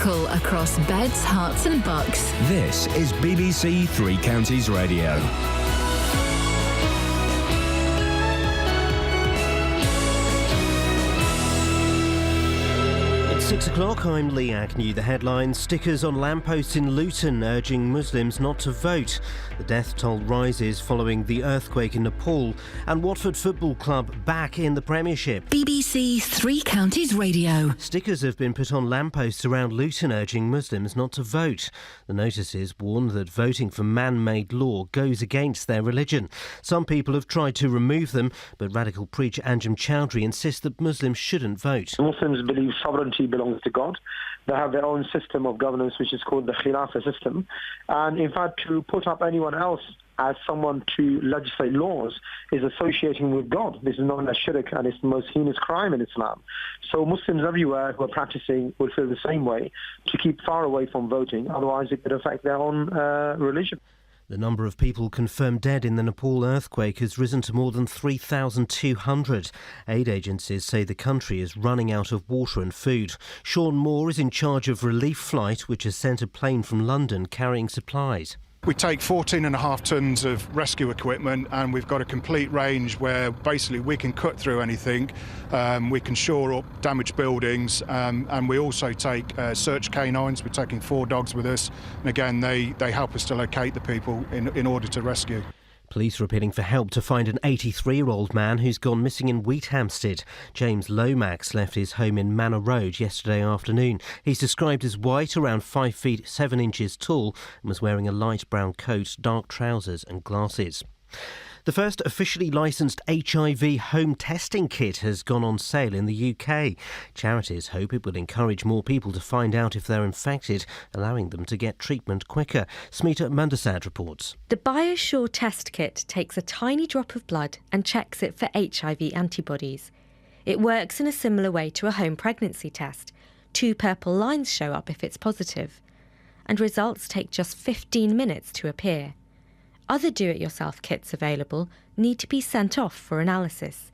local across beds, hearts and bucks. This is BBC Three Counties Radio. It's 6 o'clock, I'm Lee Agnew. The headlines: stickers on lampposts in Luton urging Muslims not to vote. The death toll rises following the earthquake in Nepal. And Watford Football Club back in the Premiership. BBC Three Counties Radio. Stickers have been put on lampposts around Luton urging Muslims not to vote. The notices warn that voting for man-made law goes against their religion. Some people have tried to remove them, but radical preacher Anjem Chowdhury insists that Muslims shouldn't vote. Muslims believe sovereignty belongs to God. They have their own system of governance, which is called the Khilafah system. And in fact, to put up anyone else as someone to legislate laws is associating with God. This is known as shirk, and it's the most heinous crime in Islam. So Muslims everywhere who are practicing will feel the same way, to keep far away from voting, otherwise it could affect their own religion. The number of people confirmed dead in the Nepal earthquake has risen to more than 3,200. Aid agencies say the country is running out of water and food. Sean Moore is in charge of Relief Flight, which has sent a plane from London carrying supplies. We take 14.5 tonnes of rescue equipment, and we've got a complete range where basically we can cut through anything, we can shore up damaged buildings, and we also take search canines. We're taking 4 dogs with us, and again they help us to locate the people in order to rescue. Police are appealing for help to find an 83-year-old man who's gone missing in Wheathampstead. James Lomax left his home in Manor Road yesterday afternoon. He's described as white, around 5 feet 7 inches tall, and was wearing a light brown coat, dark trousers and glasses. The first officially licensed HIV home testing kit has gone on sale in the UK. Charities hope it will encourage more people to find out if they're infected, allowing them to get treatment quicker. Smita Mandasad reports. The BioSure test kit takes a tiny drop of blood and checks it for HIV antibodies. It works in a similar way to a home pregnancy test. 2 purple lines show up if it's positive, and results take just 15 minutes to appear. Other do-it-yourself kits available need to be sent off for analysis.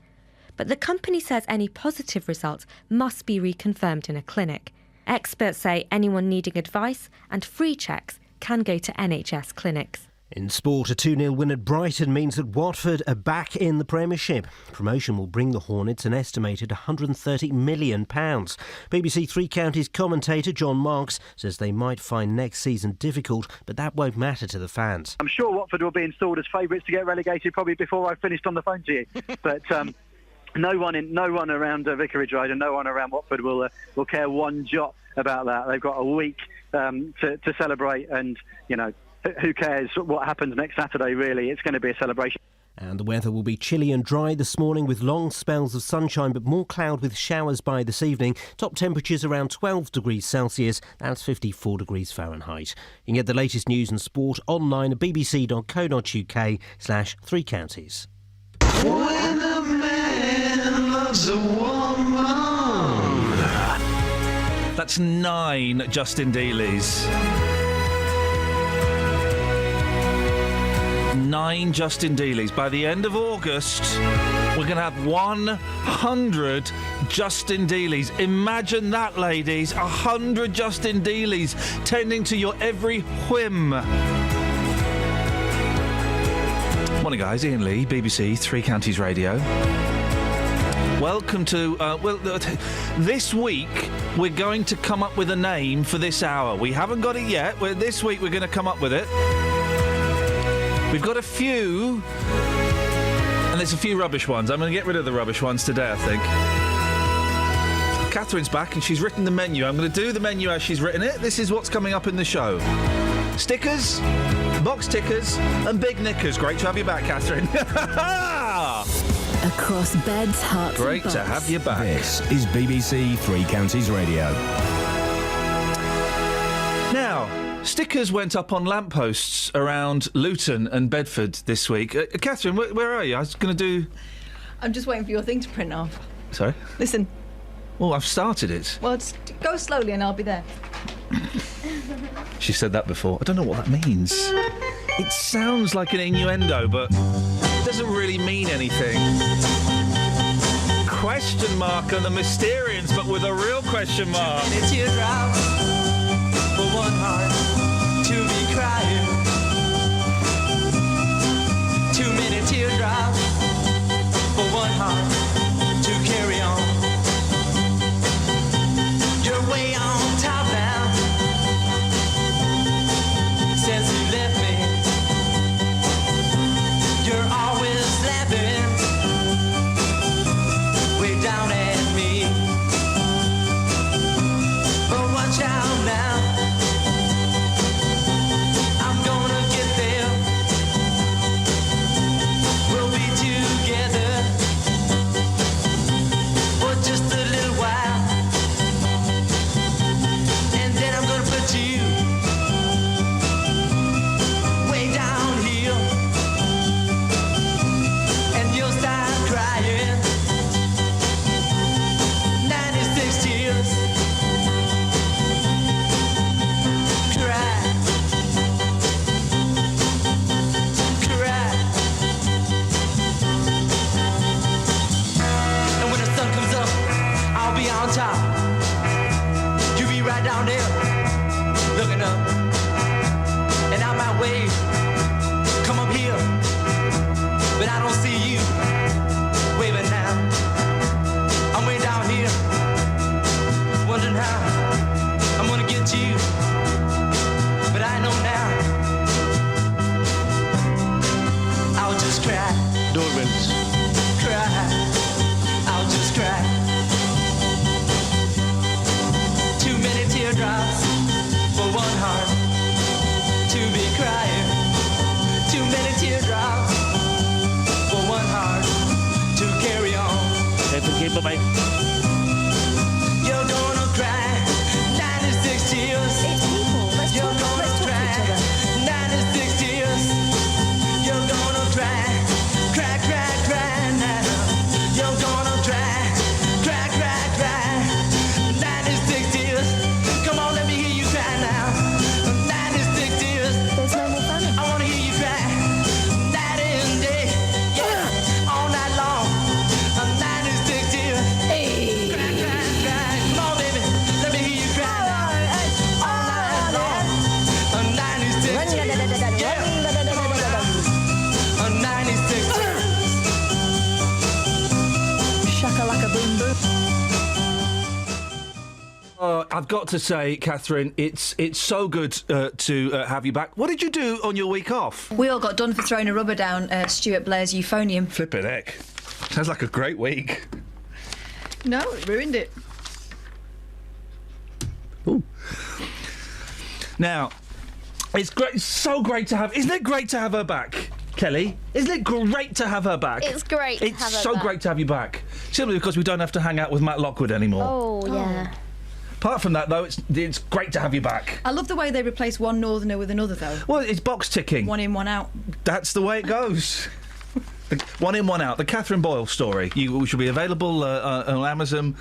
But the company says any positive results must be reconfirmed in a clinic. Experts say anyone needing advice and free checks can go to NHS clinics. In sport, a 2-0 win at Brighton means that Watford are back in the Premiership. Promotion will bring the Hornets an estimated £130 million. BBC Three Counties commentator John Marks says they might find next season difficult, but that won't matter to the fans. I'm sure Watford will be installed as favourites to get relegated probably before I finished on the phone to you. But no one around Vicarage Road and no one around Watford will care one jot about that. They've got a week to celebrate, and you know, who cares what happens next Saturday, really? It's going to be a celebration. And the weather will be chilly and dry this morning with long spells of sunshine but more cloud with showers by this evening. Top temperatures around 12 degrees Celsius, that's 54 degrees Fahrenheit. You can get the latest news and sport online at bbc.co.uk/Three Counties. When a man loves a woman. That's 9 Justin Dealey's. 9 Justin Dealeys. By the end of August, we're going to have 100 Justin Dealeys. Imagine that, ladies. 100 Justin Dealeys tending to your every whim. Morning, guys. Iain Lee, BBC Three Counties Radio. Welcome to... this week, we're going to come up with a name for this hour. We haven't got it yet. This week, we're going to come up with it. We've got a few, and there's a few rubbish ones. I'm going to get rid of the rubbish ones today, I think. Catherine's back, and she's written the menu. I'm going to do the menu as she's written it. This is what's coming up in the show. Stickers, box tickers, and big knickers. Great to have you back, Catherine. Across beds, hearts Great and bucks. to have you back. This is BBC Three Counties Radio. Now, stickers went up on lampposts around Luton and Bedford this week. Catherine, where are you? I was going to do... I'm just waiting for your thing to print off. Sorry? Listen. Well, I've started it. Well, just go slowly and I'll be there. She said that before. I don't know what that means. It sounds like an innuendo, but it doesn't really mean anything. Question mark on the Mysterians, but with a real question mark. It's your hurt you, but I know now. I'll just cry. Doorbells. Cry. I'll just cry. Too many teardrops for one heart to be crying. Too many teardrops for one heart to carry on. Okay, bye-bye. You're gonna cry 96 tears. It's people. You're gonna cry 96 tears. You're gonna cry, cry, cry, cry now. You're gonna cry, cry, cry, cry 96 tears. Come on, let me hear you cry now. 96 tears. There's no more famine. I wanna hear you cry night and day, yeah, all night long. 96 tears. Hey. Cry, cry, cry. Come on, baby, let me hear you cry now. All night long. 96 tears. Yeah. 96 tears. Shakalaka boom boom. I've got to say, Catherine, it's so good to have you back. What did you do on your week off? We all got done for throwing a rubber down Stuart Blair's euphonium. Flippin' heck. Sounds like a great week. No, it ruined it. Ooh. Now, it's great. It's so great to have. Isn't it great to have her back, Kelly? Isn't it great to have her back? It's great to have her It's so back. great to have you back. Simply because we don't have to hang out with Matt Lockwood anymore. Oh, yeah. Apart from that, though, it's great to have you back. I love the way they replace one northerner with another, though. Well, it's box ticking. One in, one out. That's the way it goes. One in, one out. The Catherine Boyle story. You should be available on Amazon.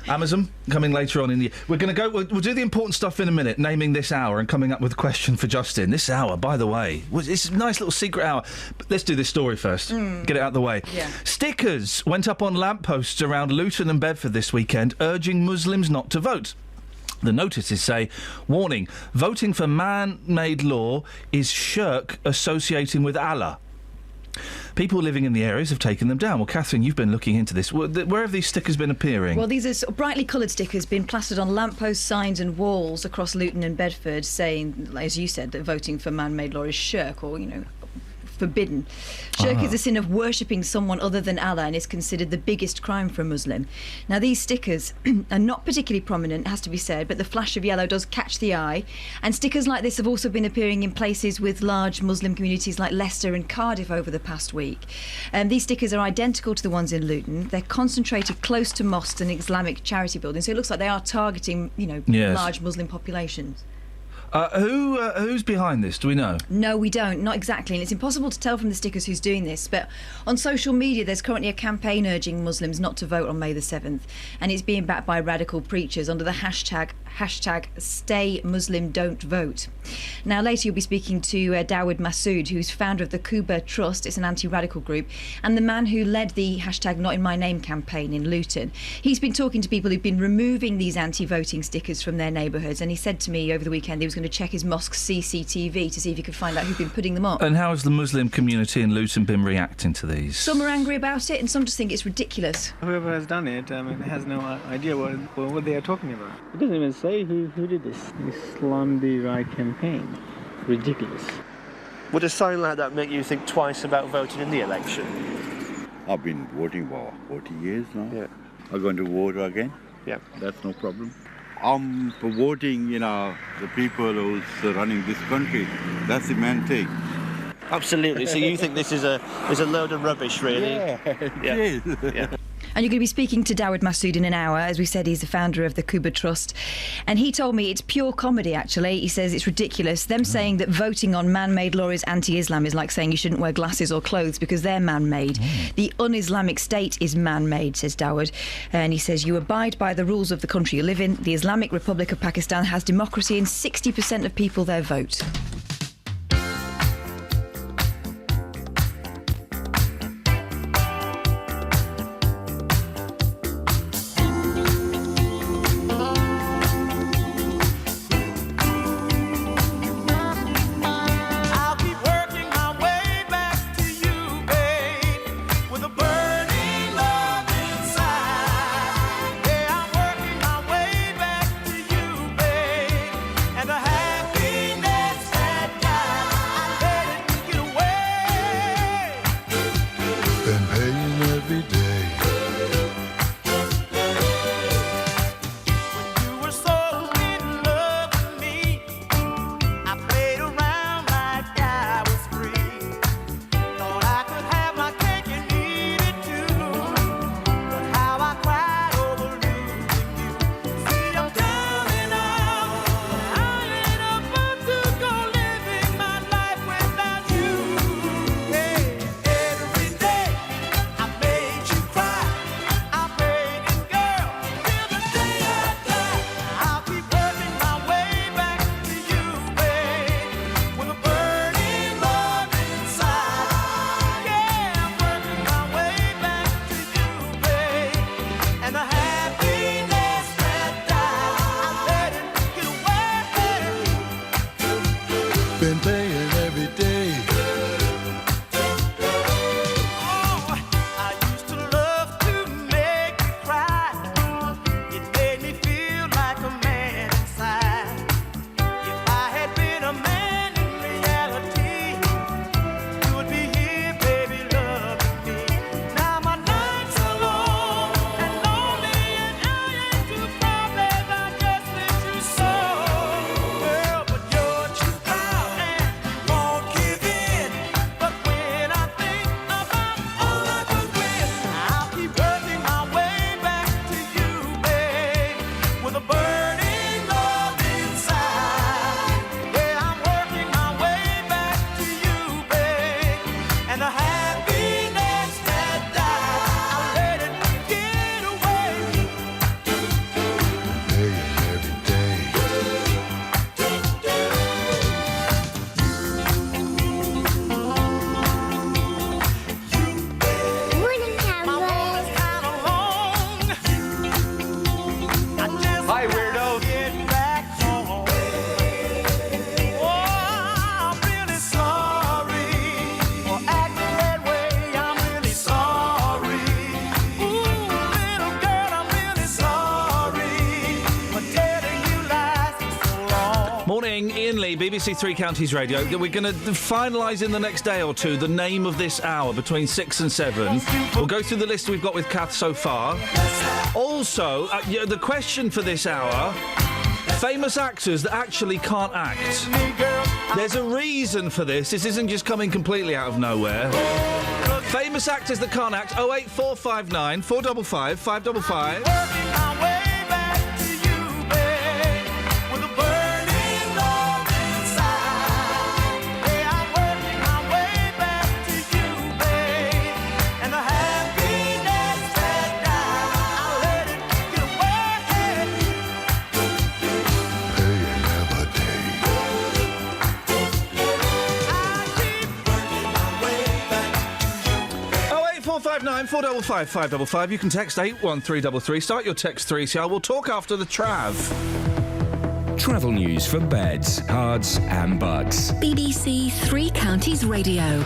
Amazon coming later on in the year. We're going to go. We'll do the important stuff in a minute. Naming this hour and coming up with a question for Justin. This hour, by the way, it's a nice little secret hour. But let's do this story first. Get it out of the way. Yeah. Stickers went up on lampposts around Luton and Bedford this weekend, urging Muslims not to vote. The notices say, warning, voting for man-made law is shirk associating with Allah. People living in the areas have taken them down. Well, Catherine, you've been looking into this. Where have these stickers been appearing? Well, these are sort of brightly coloured stickers being plastered on lampposts, signs and walls across Luton and Bedford saying, as you said, that voting for man-made law is shirk or, forbidden. Shirk is a sin of worshipping someone other than Allah and is considered the biggest crime for a Muslim. Now, these stickers are not particularly prominent, has to be said, but the flash of yellow does catch the eye. And stickers like this have also been appearing in places with large Muslim communities like Leicester and Cardiff over the past week. These stickers are identical to the ones in Luton. They're concentrated close to mosques and Islamic charity buildings, so it looks like they are targeting, Yes. large Muslim populations. Who's behind this? Do we know? No, we don't. Not exactly. And it's impossible to tell from the stickers who's doing this. But on social media, there's currently a campaign urging Muslims not to vote on May the 7th. And it's being backed by radical preachers under the hashtag Stay Muslim Don't Vote. Now, later you'll be speaking to Dawood Massoud, who's founder of the Kuba Trust. It's an anti-radical group. And the man who led the hashtag Not In My Name campaign in Luton. He's been talking to people who've been removing these anti-voting stickers from their neighbourhoods. And he said to me over the weekend he was going to check his mosque's CCTV to see if he could find out who'd been putting them up. And how has the Muslim community in Luton been reacting to these? Some are angry about it and some just think it's ridiculous. Whoever has done it has no idea what they are talking about. It doesn't even say who did this Islam Be Right campaign. Ridiculous. Would a sign like that make you think twice about voting in the election? I've been voting for 40 years now. Yeah. I'm going to vote again. Yeah. That's no problem. I'm for voting, the people who's running this country. That's the main thing. Absolutely. So you think this is a load of rubbish, really? Yeah, Yeah. it is. Yeah. And you're going to be speaking to Dawood Massoud in an hour. As we said, he's the founder of the Kuba Trust. And he told me it's pure comedy, actually. He says it's ridiculous. Them saying that voting on man-made law is anti-Islam is like saying you shouldn't wear glasses or clothes because they're man-made. The un-Islamic state is man-made, says Dawood. And he says you abide by the rules of the country you live in. The Islamic Republic of Pakistan has democracy and 60% of people there vote. been paying every day. Iain Lee, BBC Three Counties Radio. We're going to finalise in the next day or two the name of this hour between 6 and 7. We'll go through the list we've got with Kath so far. Also, the question for this hour, famous actors that actually can't act. There's a reason for this. This isn't just coming completely out of nowhere. Famous actors that can't act. 08459 455 555. Nine 455 555. You can text 81333. Start your text 3CR. We'll talk after the Trav. Travel news for beds, cards and bugs. BBC Three Counties Radio.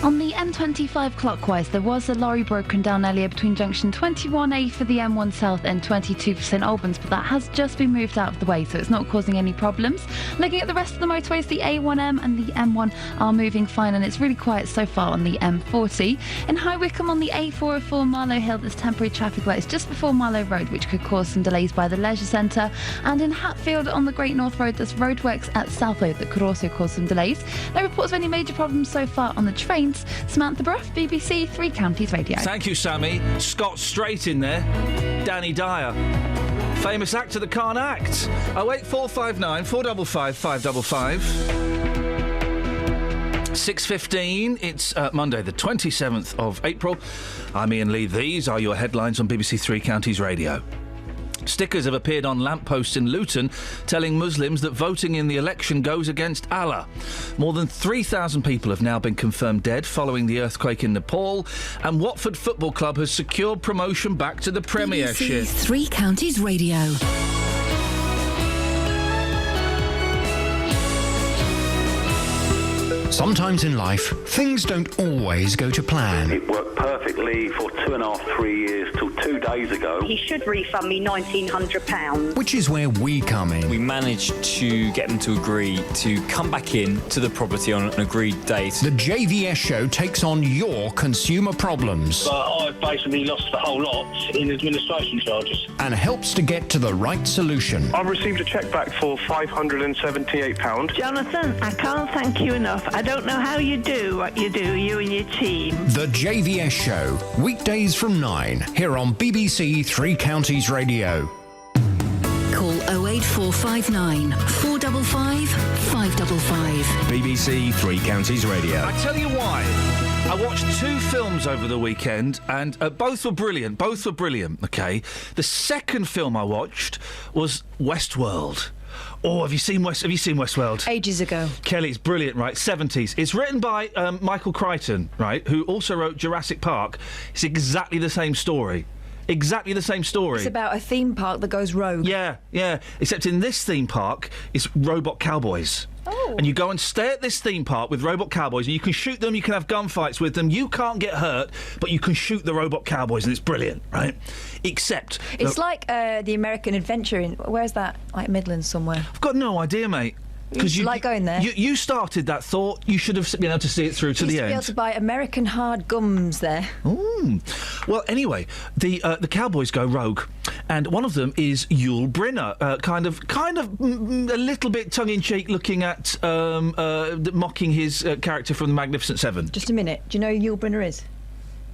On the M25 clockwise, there was a lorry broken down earlier between junction 21A for the M1 South and 22 for St Albans, but that has just been moved out of the way, so it's not causing any problems. Looking at the rest of the motorways, the A1M and the M1 are moving fine, and it's really quiet so far on the M40. In High Wycombe on the A404 Marlow Hill, there's temporary traffic lights just before Marlow Road, which could cause some delays by the leisure centre. And in Hatfield on the Great North Road, there's roadworks at Southlow that could also cause some delays. No reports of any major problems so far on the trains. Samantha Bruff, BBC Three Counties Radio. Thank you, Sammy. Scott Straight in there. Danny Dyer. Famous actor that can't act. 08459 455 555. 6:15. It's Monday, the 27th of April. I'm Iain Lee. These are your headlines on BBC Three Counties Radio. Stickers have appeared on lampposts in Luton telling Muslims that voting in the election goes against Allah. More than 3,000 people have now been confirmed dead following the earthquake in Nepal, and Watford Football Club has secured promotion back to the Premiership. BBC Three Counties Radio. Sometimes in life, things don't always go to plan. It worked perfectly for 2.5, 3 years till 2 days ago. He should refund me £1,900. Which is where we come in. We managed to get them to agree to come back in to the property on an agreed date. The JVS show takes on your consumer problems. I've basically lost the whole lot in administration charges. And helps to get to the right solution. I've received a cheque back for £578. Jonathan, I can't thank you enough. I don't know how you do what you do, you and your team. The JVS show, weekdays from 9, here on BBC Three Counties Radio. Call 08459 455 555. BBC Three Counties Radio. I tell you why. I watched 2 films over the weekend, and both were brilliant. Okay. The second film I watched was Westworld. Oh, have you seen Westworld? Ages ago. Kelly, it's brilliant, right? 70s. It's written by Michael Crichton, right, who also wrote Jurassic Park. It's exactly the same story. Exactly the same story. It's about a theme park that goes rogue. Yeah. Except in this theme park, it's robot cowboys. Oh. And you go and stay at this theme park with robot cowboys, and you can shoot them, you can have gunfights with them, you can't get hurt, but you can shoot the robot cowboys, and it's brilliant, right? Except... It's like the American Adventure in... Where's that? Like Midlands somewhere. I've got no idea, mate. Because you like going there. You started that thought. You should have been able to see it through to the end. You used to be able to buy American hard gums there. Ooh. Well, anyway, the cowboys go rogue, and one of them is Yul Brynner, kind of a little bit tongue-in-cheek, looking at mocking his character from the Magnificent Seven. Just a minute. Do you know who Yul Brynner is?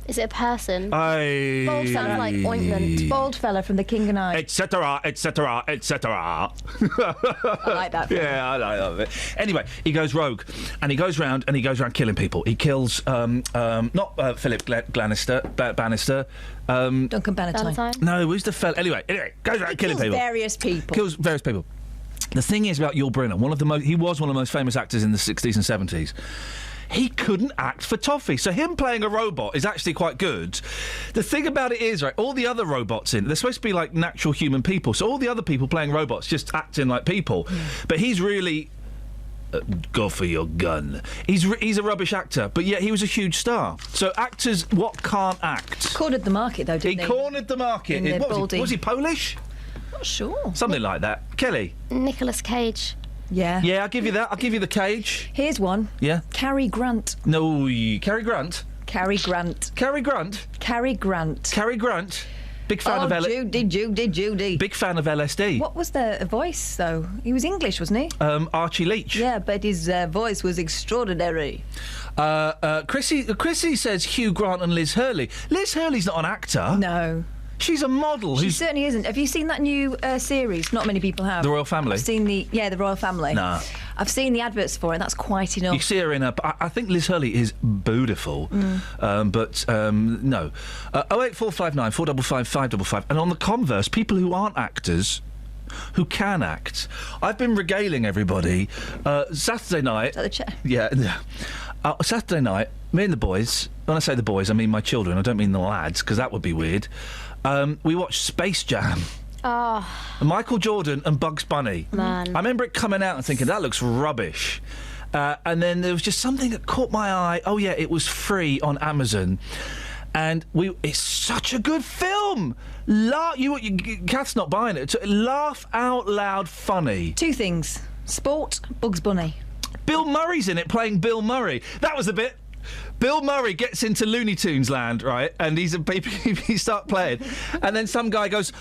Is it a person? Bald sounds like ointment. Bald fella from The King and I. Etc. Etc. Etc. I like that film. Yeah, I love it. Anyway, he goes rogue, and he goes round killing people. He kills not Philip Bannister. Duncan Bannatyne. No, who's the fella? Anyway, goes around killing people. Various people. Kills various people. The thing is about Yul Brynner, he was one of the most famous actors in the 60s and 70s. He couldn't act for toffee, so him playing a robot is actually quite good. The thing about it is, right, all the other robots they're supposed to be like natural human people, so all the other people playing robots just acting like people. But he's really... go for your gun. He's a rubbish actor, but yet he was a huge star. So actors, what can't act? Cornered the market, though, didn't he? He cornered the market. Was he Polish? Not sure. Something like that. Kelly? Nicolas Cage. Yeah. Yeah, I'll give you that. I'll give you the Cage. Here's one. Yeah. Cary Grant. No, Cary Grant? Cary Grant. Cary Grant? Cary Grant. Cary Grant? Big fan of Judy. Big fan of LSD. What was the voice, though? He was English, wasn't he? Archie Leach. Yeah, but his voice was extraordinary. Chrissy says Hugh Grant and Liz Hurley. Liz Hurley's not an actor. No. She's a model. She certainly isn't. Have you seen that new series? Not many people have. The Royal Family? I've seen the Royal Family. Nah. I've seen the adverts for it, and that's quite enough. You see her in I think Liz Hurley is beautiful. But no. 08459 455 555. And on the converse, people who aren't actors, who can act. I've been regaling everybody. Saturday night... Is that the chair? Yeah. Saturday night, me and the boys... When I say the boys, I mean my children. I don't mean the lads, because that would be weird. We watched Space Jam. Oh. Michael Jordan and Bugs Bunny. Man. I remember it coming out and thinking, that looks rubbish. And then there was just something that caught my eye. Oh, yeah, it was free on Amazon. And it's such a good film. Kath's not buying it. Laugh out loud funny. Two things. Sport, Bugs Bunny. Bill Murray's in it, playing Bill Murray. That was a bit... Bill Murray gets into Looney Tunes land, right? And he start playing. And then some guy goes,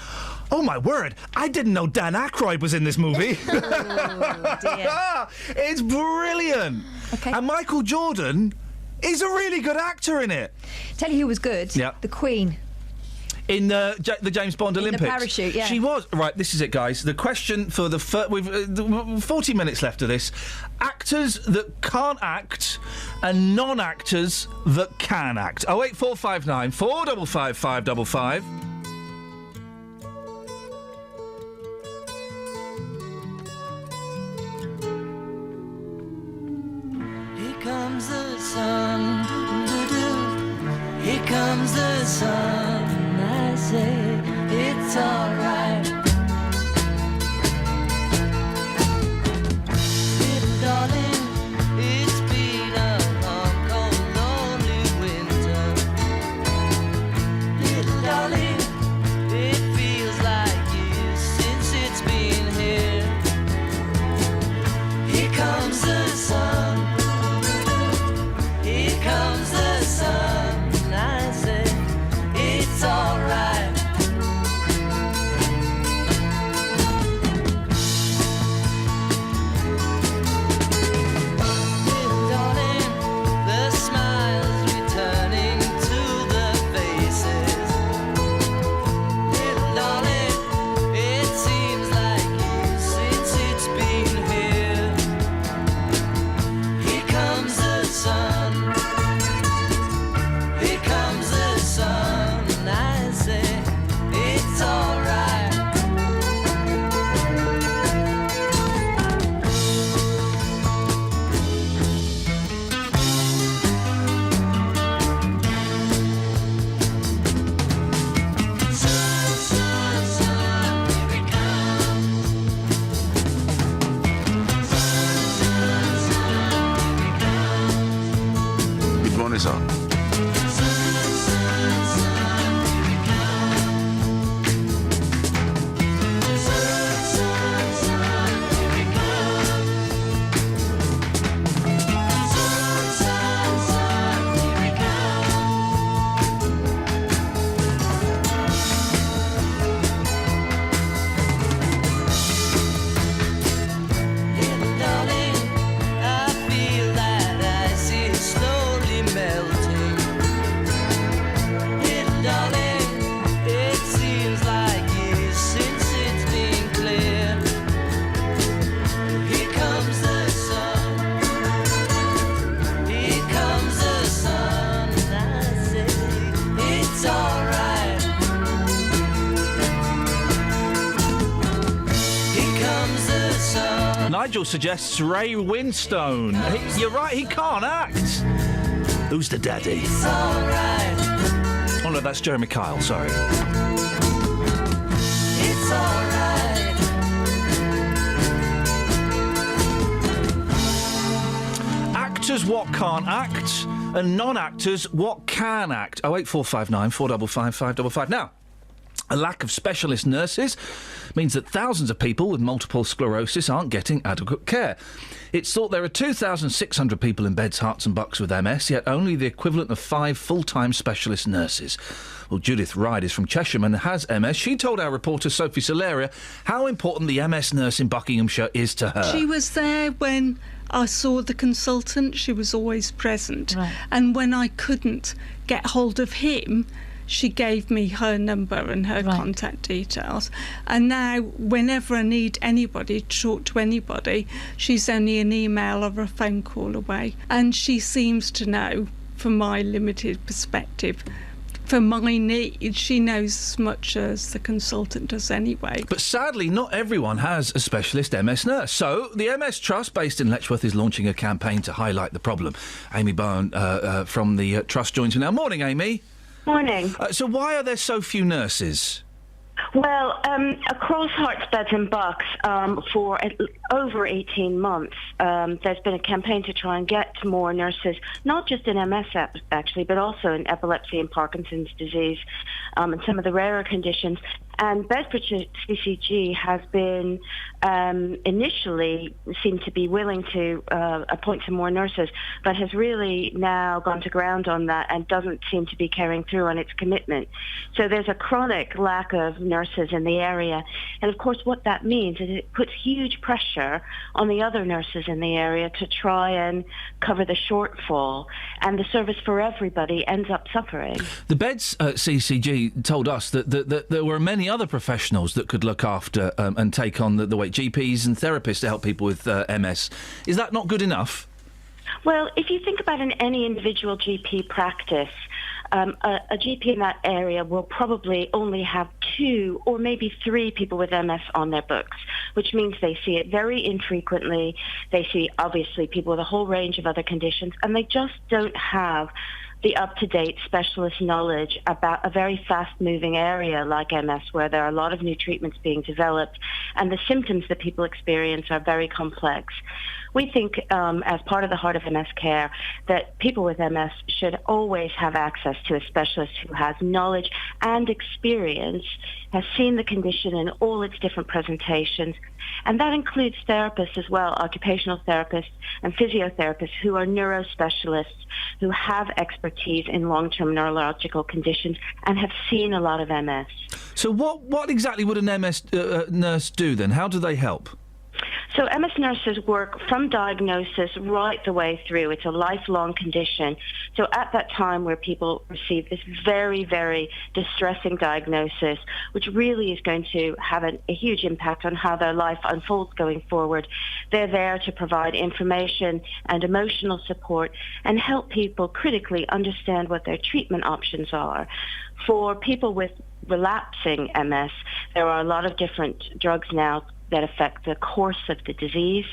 oh, my word, I didn't know Dan Aykroyd was in this movie. Oh, dear. It's brilliant. Okay. And Michael Jordan is a really good actor in it. Tell you who was good? Yeah. The Queen. In the James Bond Olympics. In the parachute, yeah. She was. Right, this is it, guys. The question for we've 40 minutes left of this. Actors that can't act and non-actors that can act. 08459 455 555. Here comes the sun, doo-doo-doo. Here comes the sun. I say it's alright. Little darling, it's been a long, cold, lonely winter. Little darling, it feels like years since it's been here. Here comes the sun. Here comes the sun. I say it's alright. this on. Nigel suggests Ray Winstone. You're right, he can't act. Who's the daddy? Oh no, that's Jeremy Kyle, sorry. It's alright. Actors what can't act, and non-actors what can act. 08459 455 555. Now, a lack of specialist nurses means that thousands of people with multiple sclerosis aren't getting adequate care. It's thought there are 2,600 people in beds, Herts and bucks with MS, yet only the equivalent of 5 full-time specialist nurses. Well, Judith Ride is from Cheshire and has MS. She told our reporter Sophie Solaria how important the MS nurse in Buckinghamshire is to her. She was there when I saw the consultant. She was always present. Right. And when I couldn't get hold of him, she gave me her number and her contact details. And now, whenever I need anybody to talk to anybody, she's only an email or a phone call away. And she seems to know, from my limited perspective, for my needs, she knows as much as the consultant does anyway. But sadly, not everyone has a specialist MS nurse. So the MS Trust, based in Letchworth, is launching a campaign to highlight the problem. Amy Bowen from the Trust joins me now. Morning, Amy. Morning. So why are there so few nurses? Well, across Herts, Beds and Bucks, for over 18 months, there's been a campaign to try and get more nurses, not just in MS actually, but also in epilepsy and Parkinson's disease, and some of the rarer conditions. And Bedfordshire CCG has been initially seemed to be willing to appoint some more nurses, but has really now gone to ground on that and doesn't seem to be carrying through on its commitment. So there's a chronic lack of nurses in the area. And of course what that means is it puts huge pressure on the other nurses in the area to try and cover the shortfall. And the service for everybody ends up suffering. The Beds CCG told us that there were many other professionals that could look after and take on the weight, GPs and therapists to help people with MS. Is that not good enough? Well, if you think about in any individual GP practice, a GP in that area will probably only have 2 or maybe 3 people with MS on their books, which means they see it very infrequently. They see, obviously, people with a whole range of other conditions, and they just don't have the up-to-date specialist knowledge about a very fast-moving area like MS, where there are a lot of new treatments being developed, and the symptoms that people experience are very complex. We think, as part of the Heart of MS Care, that people with MS should always have access to a specialist who has knowledge and experience, has seen the condition in all its different presentations, and that includes therapists as well, occupational therapists and physiotherapists who are neurospecialists, who have expertise in long-term neurological conditions and have seen a lot of MS. So what exactly would an MS nurse do then? How do they help? So MS nurses work from diagnosis right the way through. It's a lifelong condition. So at that time where people receive this very, very distressing diagnosis, which really is going to have a huge impact on how their life unfolds going forward, they're there to provide information and emotional support and help people critically understand what their treatment options are. For people with relapsing MS, there are a lot of different drugs now that affect the course of the disease.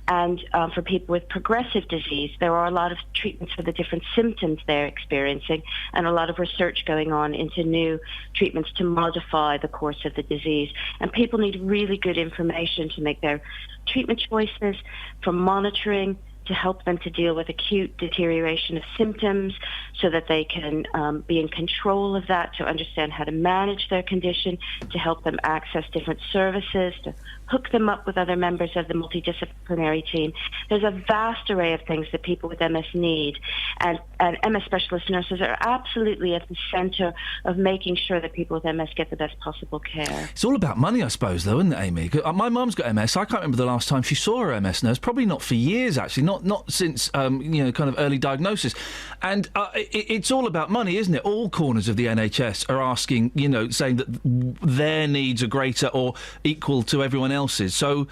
And for people with progressive disease, there are a lot of treatments for the different symptoms they're experiencing and a lot of research going on into new treatments to modify the course of the disease. And people need really good information to make their treatment choices, from monitoring to help them to deal with acute deterioration of symptoms so that they can be in control of that, to understand how to manage their condition, to help them access different services, to hook them up with other members of the multidisciplinary team. There's a vast array of things that people with MS need, and MS specialist nurses are absolutely at the centre of making sure that people with MS get the best possible care. It's all about money, I suppose, though, isn't it, Amy? 'Cause my mum's got MS. I can't remember the last time she saw her MS nurse. Probably not for years, actually. Not since kind of early diagnosis. And it's all about money, isn't it? All corners of the NHS are asking, saying that their needs are greater or equal to everyone else's. So,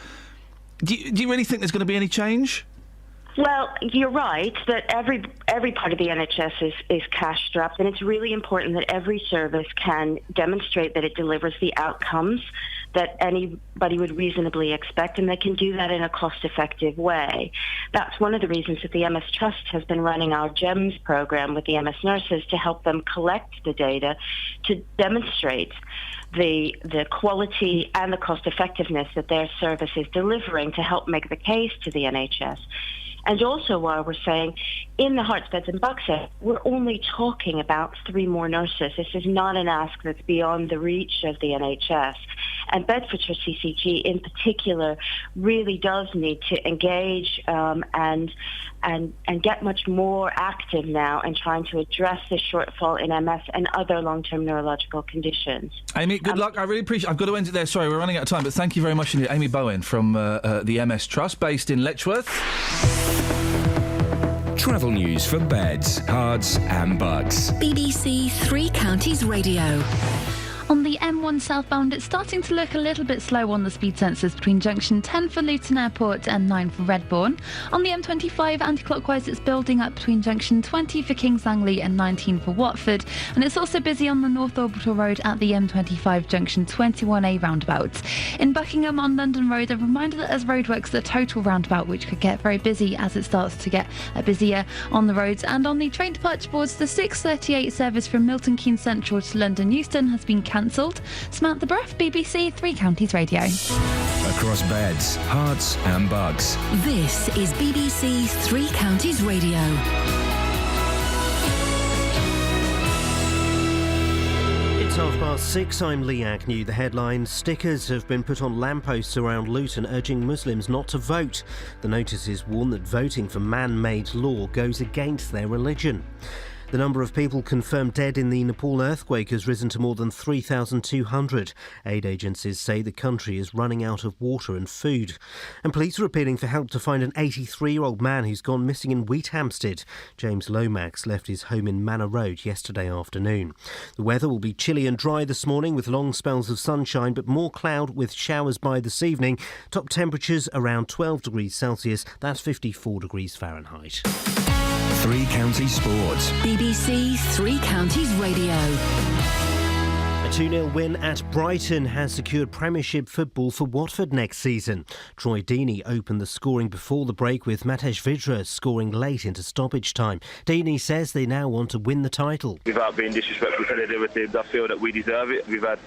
do you really think there's going to be any change? Well, you're right that every part of the NHS is cash-strapped, and it's really important that every service can demonstrate that it delivers the outcomes that anybody would reasonably expect, and they can do that in a cost-effective way. That's one of the reasons that the MS Trust has been running our GEMS program with the MS nurses to help them collect the data to demonstrate the quality and the cost-effectiveness that their service is delivering to help make the case to the NHS. And also, while we're saying, in the Hearts, Beds and Bucks, we're only talking about 3 more nurses. This is not an ask that's beyond the reach of the NHS. And Bedfordshire CCG, in particular, really does need to engage and get much more active now in trying to address this shortfall in MS and other long-term neurological conditions. Amy, good luck. I really appreciate it. I've got to end it there. Sorry, we're running out of time, but thank you very much indeed. Amy Bowen from the MS Trust, based in Letchworth. Travel news for beds, cards and bugs. BBC Three Counties Radio. On the M1 southbound, it's starting to look a little bit slow on the speed sensors between junction 10 for Luton Airport and 9 for Redbourne. On the M25 anti-clockwise, it's building up between junction 20 for Kings Langley and 19 for Watford. And it's also busy on the North Orbital Road at the M25 junction 21A roundabout. In Buckingham on London Road, a reminder that there's roadworks at the Total roundabout, which could get very busy as it starts to get busier on the roads. And on the train departure boards, the 6:38 service from Milton Keynes Central to London Euston has been cancelled. Samantha Bruff, BBC Three Counties Radio. Across beds, hearts and bugs. This is BBC Three Counties Radio. It's 6:30. I'm Lee Agnew. The headline: stickers have been put on lampposts around Luton urging Muslims not to vote. The notices warn that voting for man-made law goes against their religion. The number of people confirmed dead in the Nepal earthquake has risen to more than 3,200. Aid agencies say the country is running out of water and food. And police are appealing for help to find an 83-year-old man who's gone missing in Wheathampstead. James Lomax left his home in Manor Road yesterday afternoon. The weather will be chilly and dry this morning with long spells of sunshine, but more cloud with showers by this evening. Top temperatures around 12 degrees Celsius, that's 54 degrees Fahrenheit. Three Counties Sports. BBC Three Counties Radio. A 2-0 win at Brighton has secured Premiership football for Watford next season. Troy Deeney opened the scoring before the break, with Matej Vydra scoring late into stoppage time. Deeney says they now want to win the title. Without being disrespectful to the other teams, I feel that we deserve it. We've had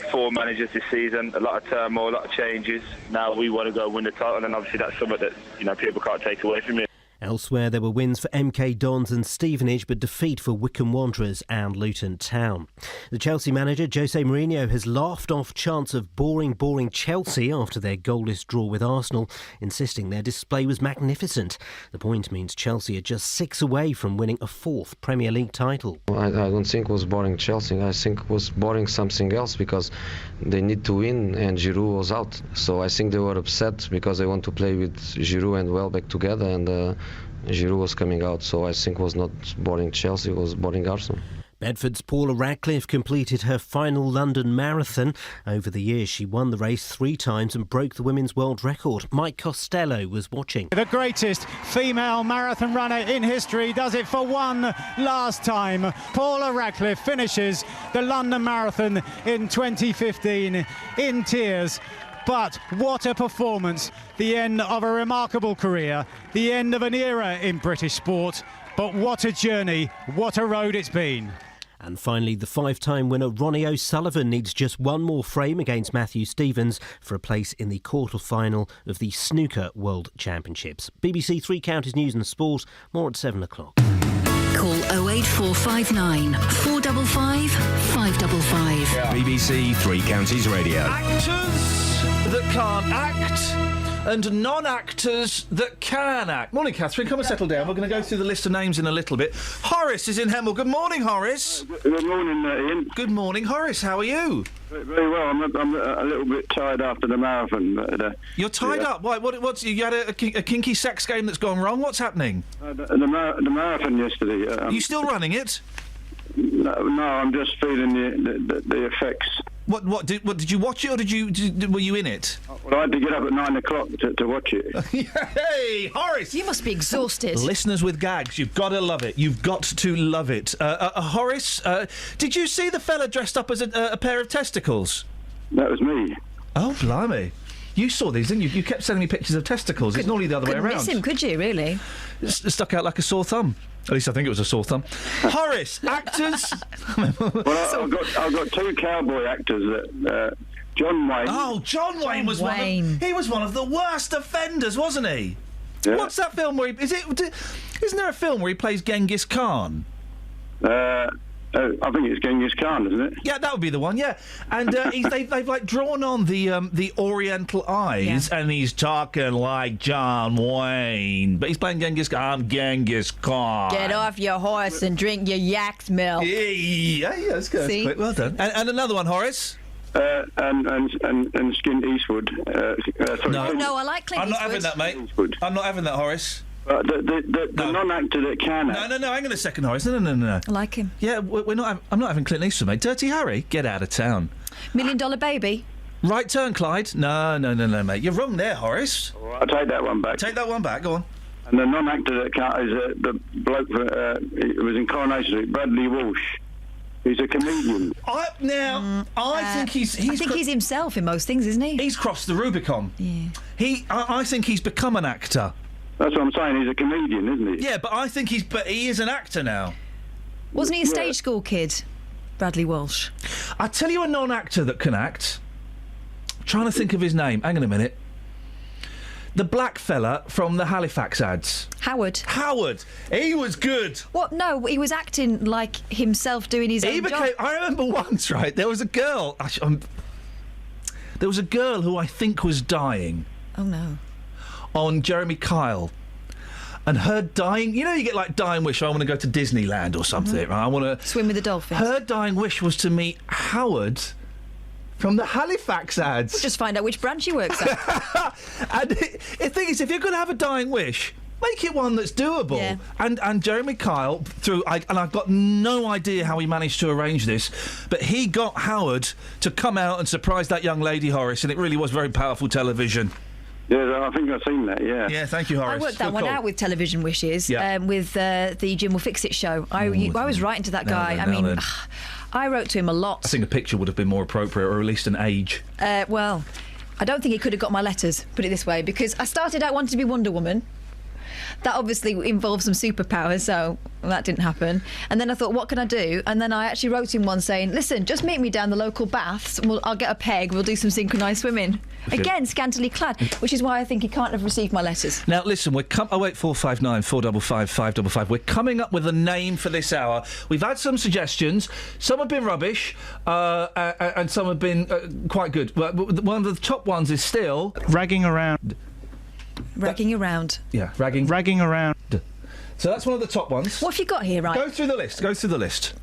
4 managers this season, a lot of turmoil, a lot of changes. Now we want to go win the title, and obviously that's something that people can't take away from me. Elsewhere, there were wins for MK Dons and Stevenage, but defeat for Wycombe Wanderers and Luton Town. The Chelsea manager, Jose Mourinho, has laughed off chants of boring Chelsea after their goalless draw with Arsenal, insisting their display was magnificent. The point means Chelsea are just 6 away from winning a 4th Premier League title. I don't think it was boring Chelsea. I think it was boring something else, because they need to win and Giroud was out. So I think they were upset because they want to play with Giroud and Welbeck together, and Giroud was coming out, so I think it was not boring Chelsea, it was boring Arsenal. Bedford's Paula Radcliffe completed her final London Marathon. Over the years, she won the race 3 times and broke the women's world record. Mike Costello was watching. The greatest female marathon runner in history does it for one last time. Paula Radcliffe finishes the London Marathon in 2015 in tears. But what a performance. The end of a remarkable career, the end of an era in British sport. But what a journey, what a road it's been. And finally, the 5-time winner Ronnie O'Sullivan needs just one more frame against Matthew Stevens for a place in the quarter-final of the Snooker World Championships. BBC Three Counties News and Sport, more at 7 o'clock. Call 08459 455 555. BBC Three Counties Radio. Actors that can't act and non-actors that can act. Morning, Catherine. Come and settle down. We're going to go through the list of names in a little bit. Horace is in Hemel. Good morning, Horace. Good morning, Ian. Good morning, Horace. How are you? Very well. I'm a little bit tired after the marathon. But, You're tied up? Why? What's you had a kinky sex game that's gone wrong? What's happening? The marathon yesterday. You still running it? No, I'm just feeling the effects. What did you watch it, or were you in it? Well, I had to get up at 9 o'clock to watch it. Hey, Horace! You must be exhausted. Listeners with gags, you've got to love it. You've got to love it. Horace, did you see the fella dressed up as a pair of testicles? That was me. Oh, blimey. You saw these, didn't you? You kept sending me pictures of testicles. It's normally the other way around. Couldn't miss him, could you, really? Stuck out like a sore thumb. At least I think it was a sore thumb. Horace, actors... Well, I've got two cowboy actors that... John Wayne. Oh, John Wayne was one of the worst offenders, wasn't he? Yeah. What's that film where isn't there a film where he plays Genghis Khan? I think it's Genghis Khan, isn't it? Yeah, that would be the one. Yeah, and they've like drawn on the Oriental eyes, and he's talking like John Wayne, but he's playing Genghis Khan. I'm Genghis Khan. Get off your horse and drink your yak's milk. Yeah, that's good. See? That's quick. Well done. And another one, Horace. And Clint Eastwood. No, I like Clint Eastwood. I'm not having that, mate. I'm not having that, Horace. The non-actor that can act. No, hang on a second, Horace. No. I like him. Yeah, we're not. I'm not having Clint Eastwood, mate. Dirty Harry, get out of town. $1 Million Baby. Right turn, Clyde. No, mate. You're wrong there, Horace. Well, I'll take that one back. Take that one back. Go on. And the non-actor that can't is the bloke who was in Coronation Street, Bradley Walsh. He's a comedian. I think he's himself in most things, isn't he? He's crossed the Rubicon. Yeah. I think he's become an actor. That's what I'm saying. He's a comedian, isn't he? Yeah, but I think he is an actor now. Wasn't he a stage school kid, Bradley Walsh? I tell you a non-actor that can act. I'm trying to think of his name. Hang on a minute. The black fella from the Halifax ads. Howard. He was good. What? No, he was acting like himself doing his own job. I remember once, right, there was a girl... there was a girl who I think was dying. Oh, no. On Jeremy Kyle. And her dying... You know, you get, like, dying wish, I want to go to Disneyland or something, right? I want to... Swim with the dolphins. Her dying wish was to meet Howard... from the Halifax ads. We'll just find out which branch he works at. And the thing is, if you're going to have a dying wish, make it one that's doable. Yeah. And Jeremy Kyle, I've got no idea how he managed to arrange this, but he got Howard to come out and surprise that young lady, Horace, and it really was very powerful television. Yeah, I think I've seen that, yeah. Yeah, thank you, Horace. I worked that one out with Television Wishes, with the Jim Will Fix It show. I was writing to that guy. I wrote to him a lot. I think a picture would have been more appropriate, or at least an age. Well, I don't think he could have got my letters, put it this way, because I started out wanting to be Wonder Woman. That obviously involved some superpowers, so that didn't happen. And then I thought, what can I do? And then I actually wrote him one saying, listen, just meet me down the local baths, and I'll get a peg, we'll do some synchronised swimming. Again, scantily clad, which is why I think he can't have received my letters. Now, listen, we're 08459 455 555. We're coming up with a name for this hour. We've had some suggestions. Some have been rubbish, and some have been quite good. One of the top ones is still... Ragging around. Ragging around. Yeah, ragging. Ragging around. So that's one of the top ones. What have you got here, right? Go through the list.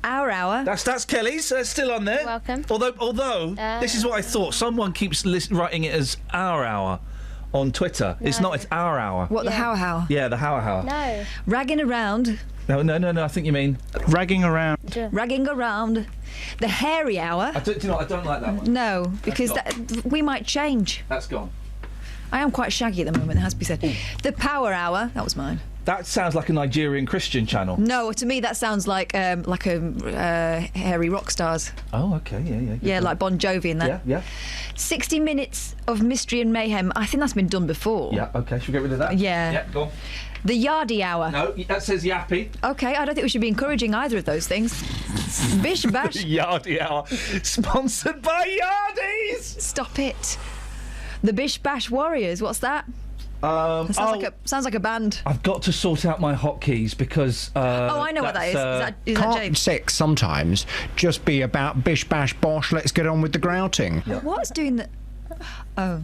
Our hour. That's Kelly's. Still on there. Welcome. Although this is what I thought. Someone keeps writing it as our hour on Twitter. No. It's not. It's our hour. What, the how? Yeah, the how. No. Ragging around. No. I think you mean ragging around. Yeah. Ragging around. The hairy hour. I don't like that one. No, because we might change. That's gone. I am quite shaggy at the moment, it has to be said. Ooh. The Power Hour, that was mine. That sounds like a Nigerian Christian channel. No, to me that sounds like hairy rock stars. Oh, okay, yeah. Yeah, like Bon Jovi and that. Yeah. 60 minutes of mystery and mayhem. I think that's been done before. Yeah, okay. Should we get rid of that? Yeah. Yeah, go on. The Yardie Hour. No, that says yappy. Okay, I don't think we should be encouraging either of those things. Bish Bash. Yardie Hour, sponsored by Yardies. Stop it. The Bish Bash Warriors. What's that? Sounds like a band. I've got to sort out my hotkeys because. I know what that is. Is that James? Sex sometimes just be about bish bash bosh. Let's get on with the grouting. What's doing the? Oh.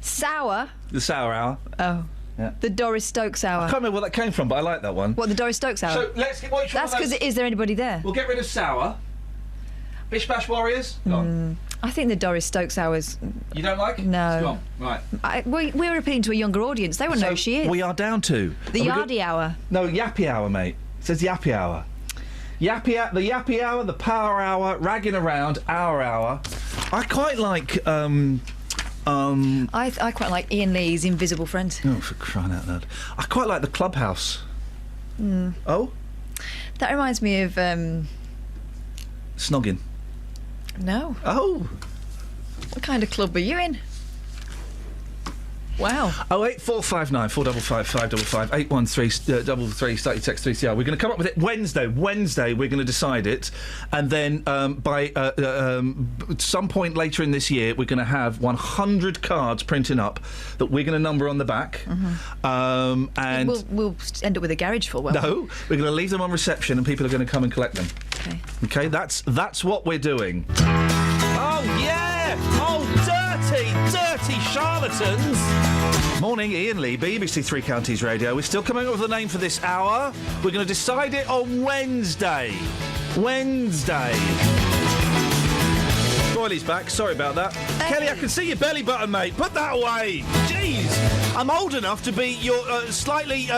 Sour. The Sour Hour. Oh. Yeah. The Doris Stokes Hour. I can't remember where that came from, but I like that one. What, the Doris Stokes Hour? So let's get. That's because is there anybody there? We'll get rid of Sour. Bish Bash Warriors. Go on. I think the Doris Stokes Hours. You don't like? No. Go on. Right. We're appealing to a younger audience. They won't know who she is. We are down to The Yardie Hour. No, Yappy Hour, mate. It says Yappy Hour. The Yappy Hour, the Power Hour, Ragging Around, Our Hour. I quite like. I quite like Ian Lee's Invisible Friend. Oh, for crying out loud! I quite like the Clubhouse. Oh. That reminds me of. Snogging. No. Oh. What kind of club are you in? Wow. 08459 455 555 813 33 start your text 3CR. We're going to come up with it Wednesday. We're going to decide it, and then by some point later in this year, we're going to have 100 cards printing up that we're going to number on the back. And we'll end up with a garage full. No, we're going to leave them on reception, and people are going to come and collect them. Okay, that's what we're doing. Oh yeah! Oh, dirty charlatans! Morning, Ian Lee, BBC Three Counties Radio. We're still coming up with a name for this hour. We're going to decide it on Wednesday. Boyley's back. Sorry about that. Hey. Kelly, I can see your belly button, mate. Put that away. Jeez, I'm old enough to be your slightly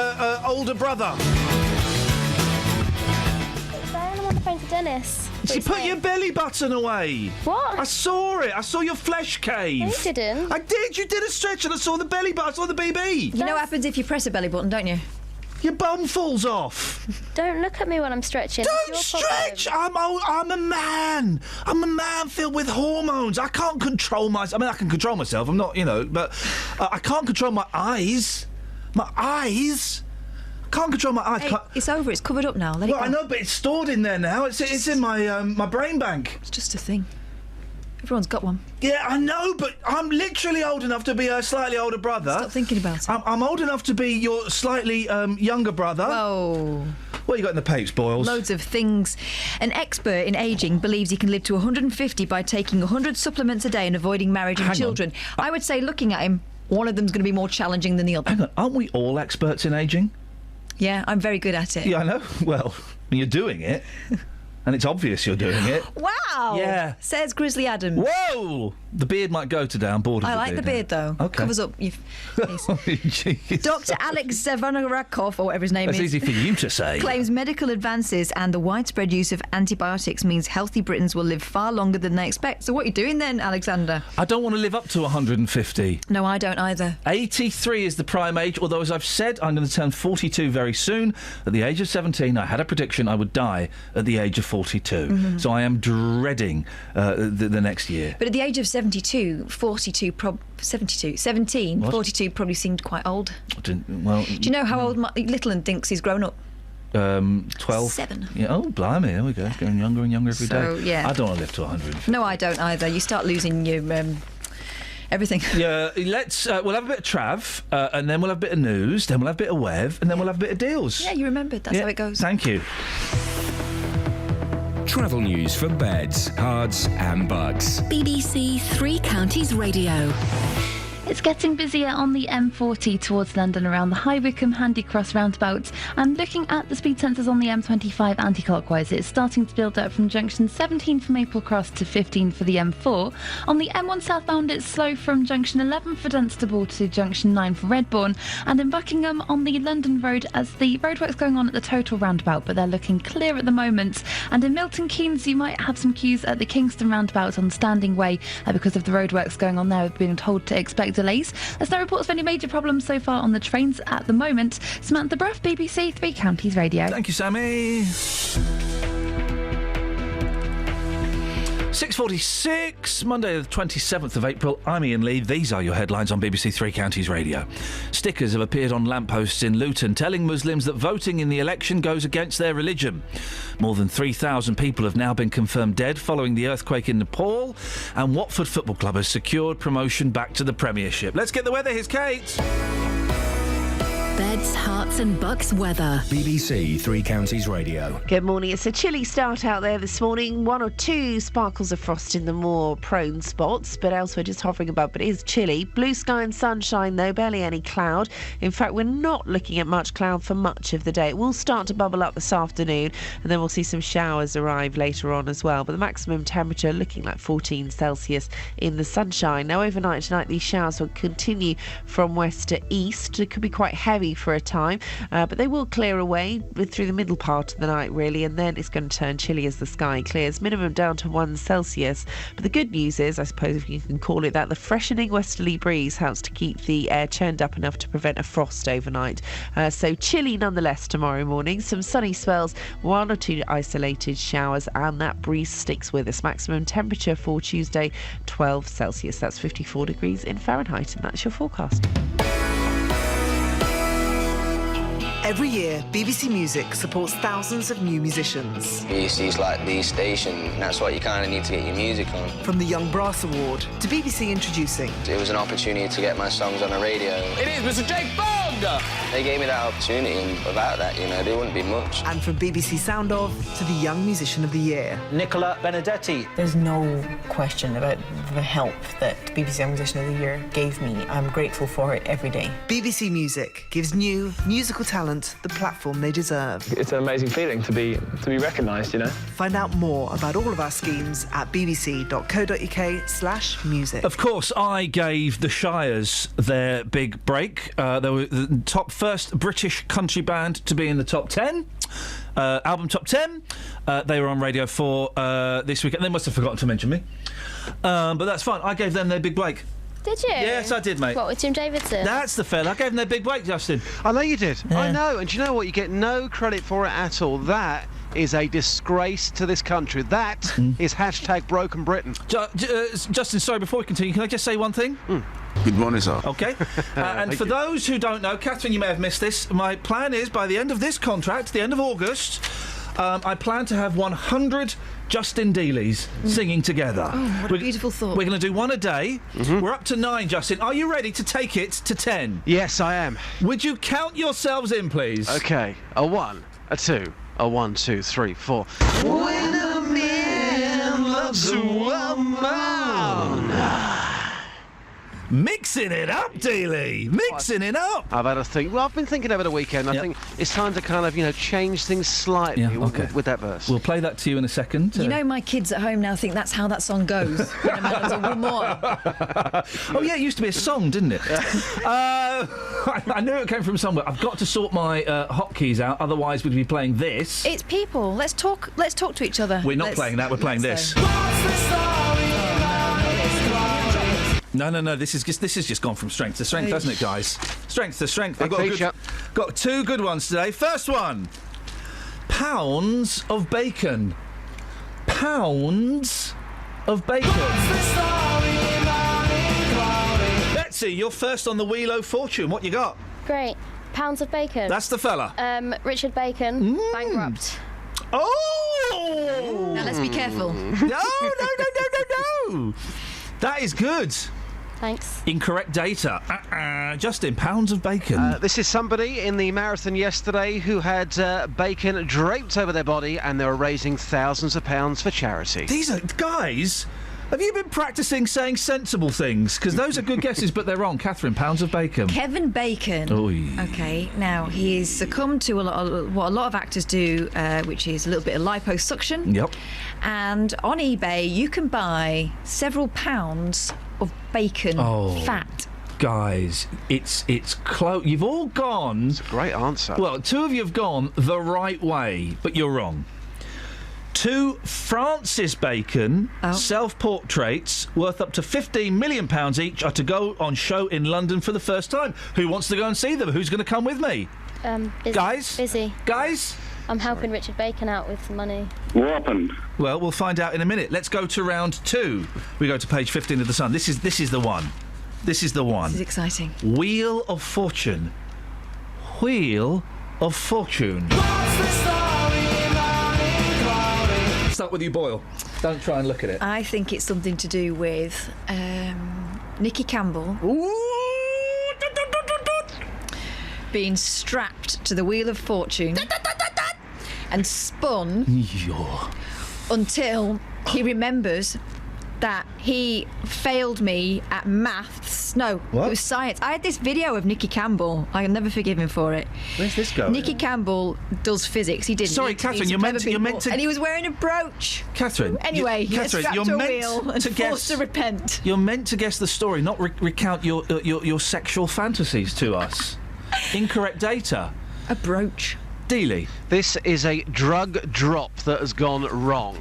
older brother. I'm on the phone to Dennis. You put your belly button away. What? I saw it. I saw your flesh cave. No, you didn't. I did. You did a stretch and I saw the belly button. I saw the BB. You know what happens if you press a belly button, don't you? Your bum falls off. Don't look at me when I'm stretching. Don't stretch. I'm old. I'm a man. I'm a man filled with hormones. I can't control myself. I mean, I can control myself. I'm not, but I can't control my eyes. My eyes. Can't control my eyes. Hey, it's over. It's covered up now. Let it go. I know, but it's stored in there now. It's in my my brain bank. It's just a thing. Everyone's got one. Yeah, I know, but I'm literally old enough to be a slightly older brother. Stop thinking about it. I'm old enough to be your slightly younger brother. Whoa. What you got in the papes, Boyles? Loads of things. An expert in ageing believes he can live to 150 by taking 100 supplements a day and avoiding marriage and children. I would say, looking at him, one of them's going to be more challenging than the other. Hang on, aren't we all experts in ageing? Yeah, I'm very good at it. Yeah, I know. Well, you're doing it. And it's obvious you're doing it. Wow! Yeah. Says Grizzly Adam. Whoa! The beard might go today. I'm bored of I like the beard, though. Okay. Covers up your face. Dr. Alex Zevanorakov, or whatever his name is. That's easy for you to say. Claims medical advances and the widespread use of antibiotics means healthy Britons will live far longer than they expect. So what are you doing then, Alexander? I don't want to live up to 150. No, I don't either. 83 is the prime age, although, as I've said, I'm going to turn 42 very soon. At the age of 17, I had a prediction I would die at the age of 42. Mm-hmm. So I am dreading the next year. But at the age of 17, 42 probably seemed quite old. Do you know how old Littleton thinks he's grown up? 12. 7. Yeah, oh, blimey, there we go. It's getting younger and younger every day. Yeah. I don't want to live to 100. No, I don't either. You start losing your everything. Yeah, let's. We'll have a bit of Trav, and then we'll have a bit of news, then we'll have a bit of Wev, and then we'll have a bit of deals. Yeah, you remembered. That's how it goes. Thank you. Travel news for beds, cards and bugs. BBC Three Counties Radio. It's getting busier on the M40 towards London around the High Wycombe Handy Cross roundabout, and looking at the speed sensors on the M25 anti-clockwise, it's starting to build up from junction 17 for Maple Cross to 15 for the M4. On the M1 southbound, it's slow from junction 11 for Dunstable to junction 9 for Redbourne, and in Buckingham on the London Road as the roadwork's going on at the Total roundabout, but they're looking clear at the moment. And in Milton Keynes, you might have some queues at the Kingston roundabout on Standing Way because of the roadworks going on there. We've been told to expect delays. There's no reports of any major problems so far on the trains at the moment. Samantha Bruff, BBC Three Counties Radio. Thank you, Sammy. 6:46, Monday the 27th of April. I'm Iain Lee. These are your headlines on BBC Three Counties Radio. Stickers have appeared on lampposts in Luton telling Muslims that voting in the election goes against their religion. More than 3,000 people have now been confirmed dead following the earthquake in Nepal, and Watford Football Club has secured promotion back to the Premiership. Let's get the weather. Here's Kate. Beds, Herts and Bucks weather. BBC Three Counties Radio. Good morning. It's a chilly start out there this morning. 1 or 2 sparkles of frost in the more prone spots, but elsewhere just hovering above. But it is chilly. Blue sky and sunshine though, barely any cloud. In fact, we're not looking at much cloud for much of the day. It will start to bubble up this afternoon, and then we'll see some showers arrive later on as well. But the maximum temperature looking like 14 Celsius in the sunshine. Now overnight tonight, these showers will continue from west to east. It could be quite heavy for a time, but they will clear away through the middle part of the night really, and then it's going to turn chilly as the sky clears. Minimum down to 1 Celsius. But the good news is, I suppose if you can call it that, the freshening westerly breeze helps to keep the air churned up enough to prevent a frost overnight. So chilly nonetheless tomorrow morning. Some sunny spells, 1 or 2 isolated showers, and that breeze sticks with us. Maximum temperature for Tuesday 12 Celsius. That's 54 degrees in Fahrenheit, and that's your forecast. Every year, BBC Music supports thousands of new musicians. BBC's like the station, and that's what you kind of need to get your music on. From the Young Brass Award to BBC Introducing. It was an opportunity to get my songs on the radio. It is Mr. Jake Bond! They gave me that opportunity, and without that, you know, there wouldn't be much. And from BBC Sound Of to the Young Musician of the Year. Nicola Benedetti. There's no question about the help that BBC Young Musician of the Year gave me. I'm grateful for it every day. BBC Music gives new musical talent the platform they deserve. It's an amazing feeling to be recognised, you know. Find out more about all of our schemes at bbc.co.uk/music. Of course, I gave the Shires their big break. They were the first British country band to be in the top 10. Album top 10. They were on Radio 4 this week. They must have forgotten to mention me. But that's fine. I gave them their big break. Did you? Yes, I did, mate. What, with Jim Davidson? That's the fella. I gave them their big break, Justin. I know you did. Yeah. I know. And do you know what? You get no credit for it at all. That is a disgrace to this country. That is hashtag Broken Britain. Justin, sorry, before we continue, can I just say one thing? Good morning, sir. OK. And for those who don't know, Catherine, you may have missed this, my plan is, by the end of this contract, the end of August, I plan to have 100 Justin Dealys singing together. Oh, what a beautiful thought. We're going to do one a day. We're up to 9, Justin. Are you ready to take it to 10? Yes, I am. Would you count yourselves in, please? OK. A 1, a 2, a 1, 2, 3, 4. When a man loves a woman. Mixing it up, Dealey. Mixing it up. I've had a think. Well, I've been thinking over the weekend. I think it's time to kind of, change things slightly with that verse. We'll play that to you in a second. You know, my kids at home now think that's how that song goes. When a man loves a woman. Oh, yeah, it used to be a song, didn't it? I knew it came from somewhere. I've got to sort my hotkeys out, otherwise we'd be playing this. It's people. Let's talk to each other. We're not playing that, we're playing this. No. This has just gone from strength to strength, hasn't it, guys? Strength to strength. I've got 2 good ones today. First one: pounds of bacon. Pounds of bacon. Betsy, you're first on the Wheel of Fortune. What you got? Great. Pounds of bacon. That's the fella. Richard Bacon, bankrupt. Oh! Now let's be careful. No. That is good. Thanks. Incorrect data. Justin, pounds of bacon. This is somebody in the marathon yesterday who had bacon draped over their body, and they were raising thousands of pounds for charity. These are... Guys, have you been practising saying sensible things? Because those are good guesses, but they're wrong. Catherine, pounds of bacon. Kevin Bacon. Oy. OK, now he's succumbed to what a lot of actors do, which is a little bit of liposuction. Yep. And on eBay, you can buy several pounds of bacon fat. Guys, it's close. You've all gone... It's a great answer. Well, 2 of you have gone the right way, but you're wrong. 2 Francis Bacon self-portraits worth up to £15 million each are to go on show in London for the first time. Who wants to go and see them? Who's going to come with me? Busy. Guys? Busy. Guys? I'm helping Richard Bacon out with some money. What happened? Well, we'll find out in a minute. Let's go to round 2. We go to page 15 of the Sun. This is the one. This is the one. This is exciting. Wheel of Fortune. Wheel of Fortune. Start with you, Boyle. Don't try and look at it. I think it's something to do with Nicky Campbell being strapped to the Wheel of Fortune and spun until he remembers that he failed me at maths. No, What? It was science. I had this video of Nicky Campbell. I'll never forgive him for it. Where's this going? Nicky Campbell does physics. He didn't. Sorry, He's Catherine, you're clever meant to- bit you're meant more. to- And he was wearing a brooch. Catherine. Anyway, you, he gets Catherine, strapped you're to a meant wheel and to forced guess. to repent. You're meant to guess the story, not recount your sexual fantasies to us. Incorrect data. A brooch. Dealey. This is a drug drop that has gone wrong.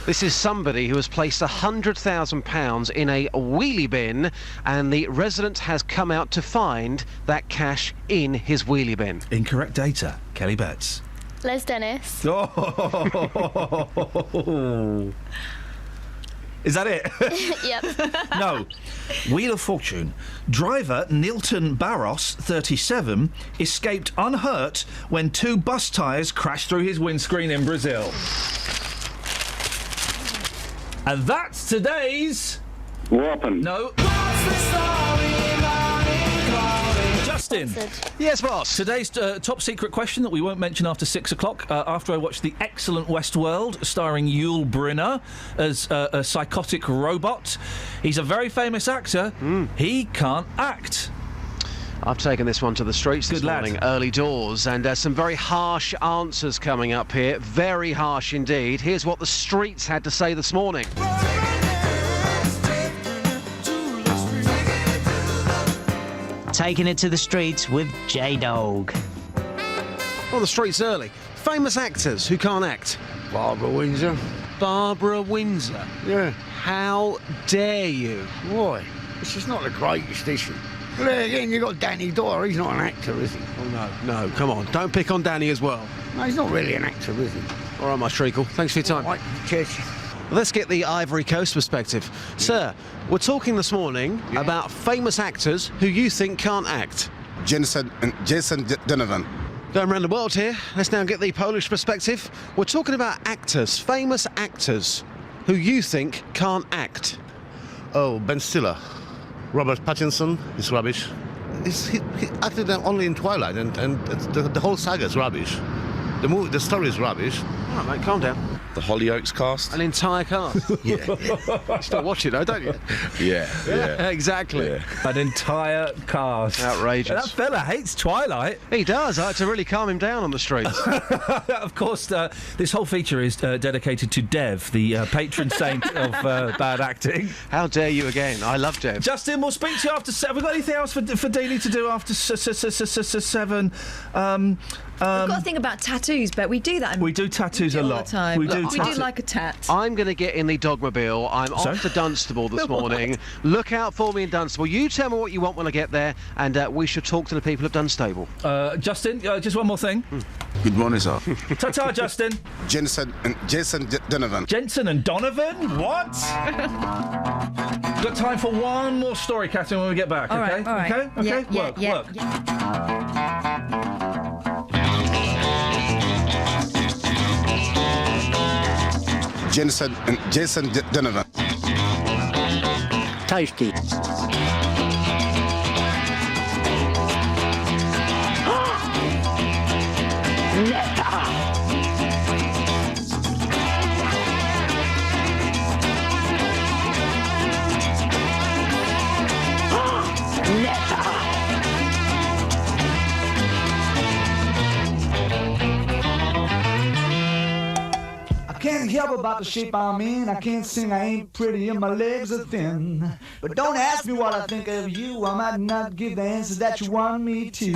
This is somebody who has placed £100,000 in a wheelie bin, and the resident has come out to find that cash in his wheelie bin. Incorrect data. Kelly Betts. Les Dennis. Oh. Is that it? Yep. No. Wheel of Fortune. Driver Nilton Barros, 37, escaped unhurt when 2 bus tyres crashed through his windscreen in Brazil. And that's today's... What happened? No. Justin. Yes, boss. Today's top secret question that we won't mention after 6 o'clock, after I watch the excellent Westworld, starring Yul Brynner as a psychotic robot. He's a very famous actor. He can't act. I've taken this one to the streets this morning, early doors, and some very harsh answers coming up here. Very harsh indeed. Here's what the streets had to say this morning. Taking it to the streets with J-Dog. On the streets early. Famous actors who can't act. Barbara Windsor. Barbara Windsor? Yeah. How dare you? Why? She's not the greatest, is she? Well, there again, you've got Danny Dyer. He's not an actor, is he? Oh, no, come on. Don't pick on Danny as well. No, he's not really an actor, is he? All right, my treacle. Thanks for your time. All right, cheers. Let's get the Ivory Coast perspective. Yeah. Sir, we're talking this morning about famous actors who you think can't act. Jason Donovan. Going around the world here, let's now get the Polish perspective. We're talking about actors, famous actors, who you think can't act. Oh, Ben Stiller. Robert Pattinson is rubbish. He acted only in Twilight, and the whole saga is rubbish. The story is rubbish. All right, mate, calm down. The Hollyoaks cast. An entire cast? Yeah. You still watch it though, don't you? Yeah. Exactly. Yeah. An entire cast. Outrageous. That fella hates Twilight. He does. I had to really calm him down on the streets. Of course, this whole feature is dedicated to Dev, the patron saint of bad acting. How dare you again? I love Dev. Justin, we'll speak to you after 7. Have we got anything else for Dealey to do after 7? I've got to think about tattoos, but we do that. We do tattoos a lot. All the time. We do like a tat. I'm going to get in the Dogmobile. I'm off to Dunstable this morning. Look out for me in Dunstable. You tell me what you want when I get there, and we should talk to the people of Dunstable. Justin, just one more thing. Good morning, sir. Ta-ta, Justin. Jason Donovan. Jensen and Donovan? What? Got time for one more story, Catherine, when we get back, okay? All right. Okay? Yeah, Work. Jason Donovan. Tasty. Can't help about the shape I'm in. I can't sing, I ain't pretty, and my legs are thin. But don't ask me what I think of you. I might not give the answers that you want me to.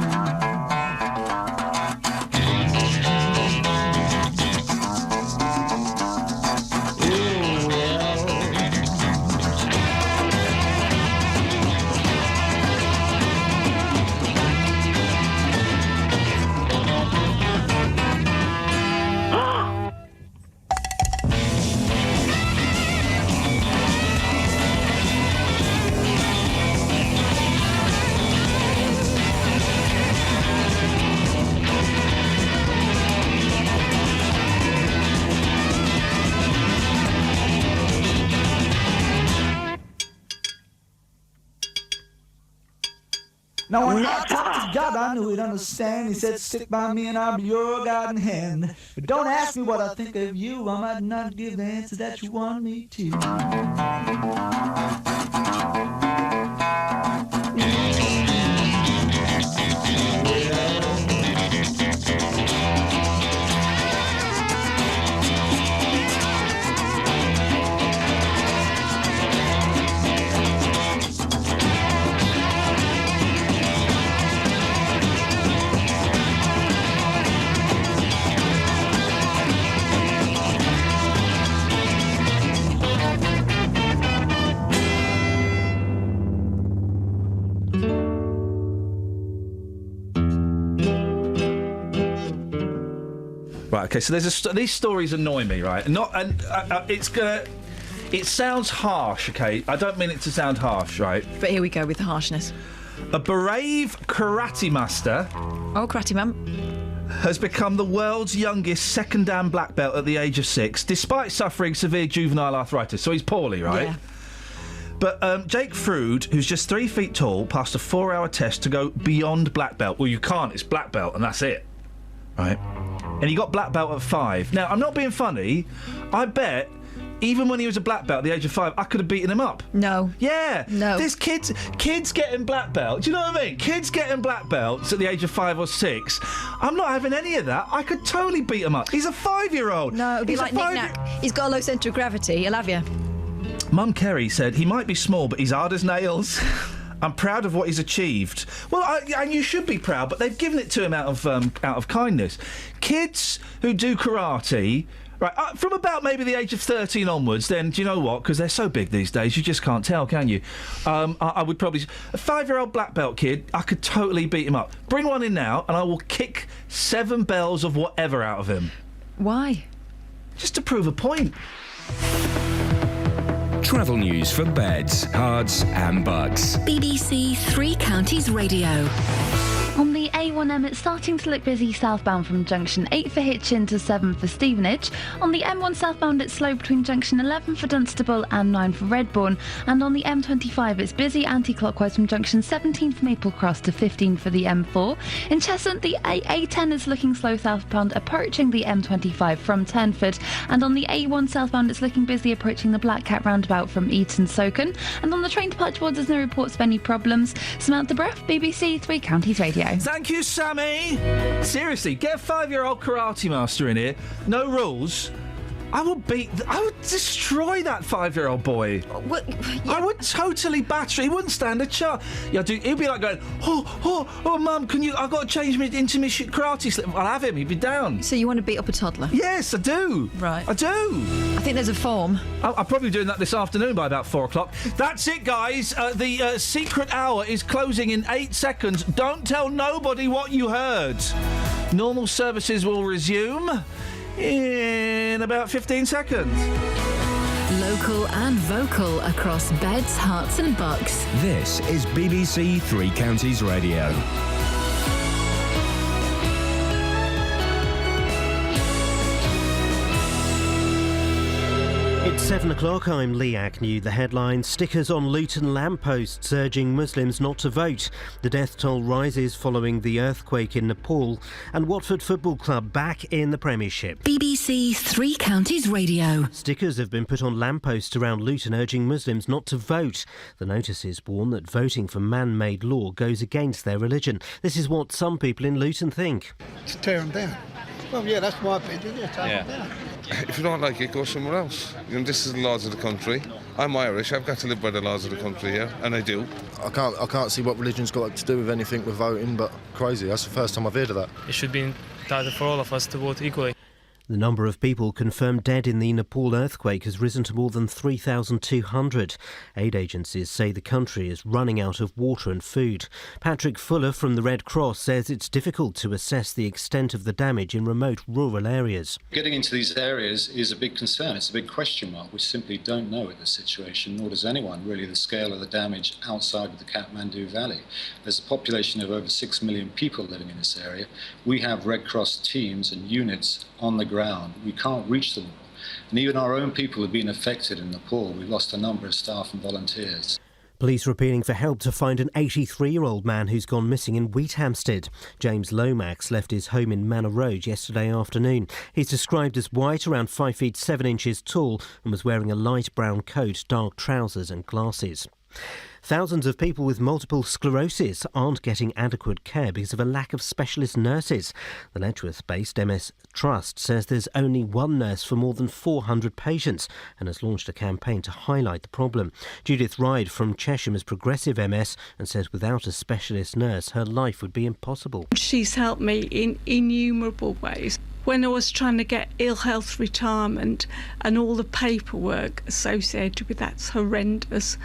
Now when I talked to God, I knew he'd understand. He said, stick by me and I'll be your guiding hand. But don't ask me what I think of you. I might not give the answer that you want me to. Right, okay, so these stories annoy me, right? It sounds harsh, okay? I don't mean it to sound harsh, right? But here we go with the harshness. A brave karate master... Oh, karate man. ...has become the world's youngest second dan black belt at the age of 6, despite suffering severe juvenile arthritis. So he's poorly, right? Yeah. But Jake Frood, who's just 3 feet tall, passed a 4-hour test to go beyond black belt. Well, you can't. It's black belt, and that's it. Right? And he got black belt at 5. Now, I'm not being funny. I bet, even when he was a black belt at the age of 5, I could have beaten him up. No. Yeah. No. There's kids getting black belt. Do you know what I mean? Kids getting black belts at the age of 5 or 6. I'm not having any of that. I could totally beat him up. He's a 5-year-old. No, it'd be like Nick Nack. He's got a low centre of gravity. He'll have you. Mum Kerry said, he might be small, but he's hard as nails. I'm proud of what he's achieved. Well, and you should be proud, but they've given it to him out of kindness. Kids who do karate, right, from about maybe the age of 13 onwards, then do you know what? Because they're so big these days, you just can't tell, can you? I would probably... A 5-year-old black belt kid, I could totally beat him up. Bring one in now, and I will kick 7 bells of whatever out of him. Why? Just to prove a point. Travel news for beds, cards and bugs. BBC Three Counties Radio. On the A1M, it's starting to look busy southbound from junction 8 for Hitchin to 7 for Stevenage. On the M1 southbound, it's slow between junction 11 for Dunstable and 9 for Redbourne. And on the M25, it's busy anti-clockwise from junction 17 for Maple Cross to 15 for the M4. In Cheshunt, the A10 is looking slow southbound, approaching the M25 from Turnford. And on the A1 southbound, it's looking busy approaching the Black Cat roundabout from Eton Soken. And on the train departure board, there's no reports of any problems. Samantha Breath, BBC Three Counties Radio. Thank you, Sammy. Seriously, get a 5-year-old karate master in here. No rules. I would destroy that 5-year-old boy. What? Yeah. I would totally batter. He wouldn't stand a chance. Yeah, he'd be like going, oh, Mum, I've got to change me into my karate slip. I'll have him. He'd be down. So you want to beat up a toddler? Yes, I do. Right. I do. I think there's a form. I'm probably doing that this afternoon by about 4 o'clock. That's it, guys. The secret hour is closing in 8 seconds. Don't tell nobody what you heard. Normal services will resume in about 15 seconds. Local and vocal across beds, hearts and bucks. This is BBC Three Counties Radio. It's 7 o'clock, I'm Lee Agnew. The headline, stickers on Luton lampposts urging Muslims not to vote. The death toll rises following the earthquake in Nepal. And Watford Football Club back in the Premiership. BBC Three Counties Radio. Stickers have been put on lampposts around Luton urging Muslims not to vote. The notices warn that voting for man-made law goes against their religion. This is what some people in Luton think. To tear them down. Well, yeah, that's my opinion. Yeah, tear them down. If you don't like it, go somewhere else. You know, this is the laws of the country. I'm Irish. I've got to live by the laws of the country here, and I do. I can't see what religion's got to do with anything with voting, but crazy. That's the first time I've heard of that. It should be entitled for all of us to vote equally. The number of people confirmed dead in the Nepal earthquake has risen to more than 3,200. Aid agencies say the country is running out of water and food. Patrick Fuller from the Red Cross says it's difficult to assess the extent of the damage in remote rural areas. Getting into these areas is a big concern. It's a big question mark. We simply don't know at this situation, nor does anyone really, the scale of the damage outside of the Kathmandu Valley. There's a population of over 6 million people living in this area. We have Red Cross teams and units on the ground. We can't reach them all. And even our own people have been affected in Nepal. We've lost a number of staff and volunteers. Police are appealing for help to find an 83-year-old man who's gone missing in Wheathampstead. James Lomax left his home in Manor Road yesterday afternoon. He's described as white, around 5 feet 7 inches tall, and was wearing a light brown coat, dark trousers and glasses. Thousands of people with multiple sclerosis aren't getting adequate care because of a lack of specialist nurses. The Letchworth-based MS Trust says there's only one nurse for more than 400 patients and has launched a campaign to highlight the problem. Judith Ride from Chesham has progressive MS and says without a specialist nurse, her life would be impossible. She's helped me in innumerable ways. When I was trying to get ill health retirement and all the paperwork associated with that's horrendous,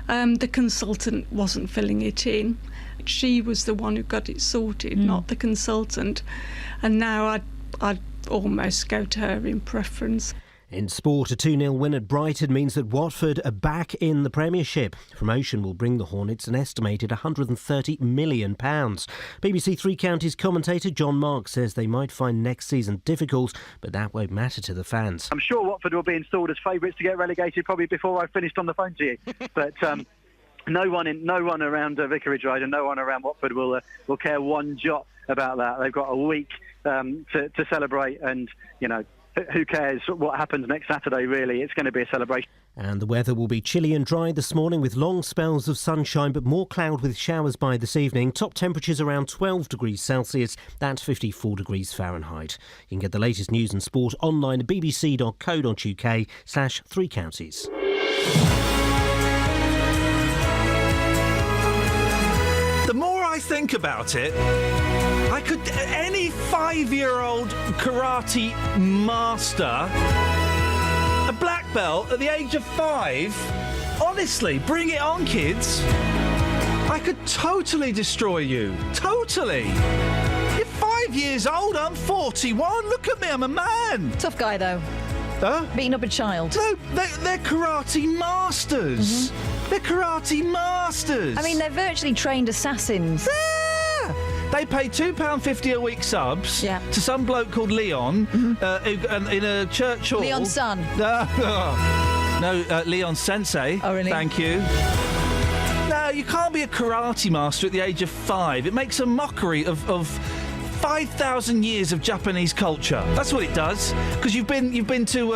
the consultant wasn't filling it in. She was the one who got it sorted, not the consultant. And now I'd almost go to her in preference. In sport, a 2-0 win at Brighton means that Watford are back in the Premiership. Promotion will bring the Hornets an estimated £130 million. BBC Three Counties commentator John Mark says they might find next season difficult, but that won't matter to the fans. I'm sure Watford will be installed as favourites to get relegated probably before I finished on the phone to you. But no one around Vicarage Road and no one around Watford will care one jot about that. They've got a week to celebrate, and who cares what happens next Saturday, really? It's going to be a celebration. And the weather will be chilly and dry this morning with long spells of sunshine, but more cloud with showers by this evening. Top temperatures around 12 degrees Celsius, that's 54 degrees Fahrenheit. You can get the latest news and sport online at bbc.co.uk/Three Counties. The more I think about it, any 5-year-old karate master, a black belt at the age of 5, honestly, bring it on, kids. I could totally destroy you. Totally. You're 5 years old, I'm 41. Look at me, I'm a man. Tough guy, though. Huh? Beating up a child. No, they're karate masters. Mm-hmm. They're karate masters. I mean, they're virtually trained assassins. Yeah. They pay £2.50 a week subs to some bloke called Leon in a church hall. Leon's son. No, Leon's sensei. Oh, really? Thank you. No, you can't be a karate master at the age of 5. It makes a mockery of 5,000 years of Japanese culture. That's what it does. Because you've been to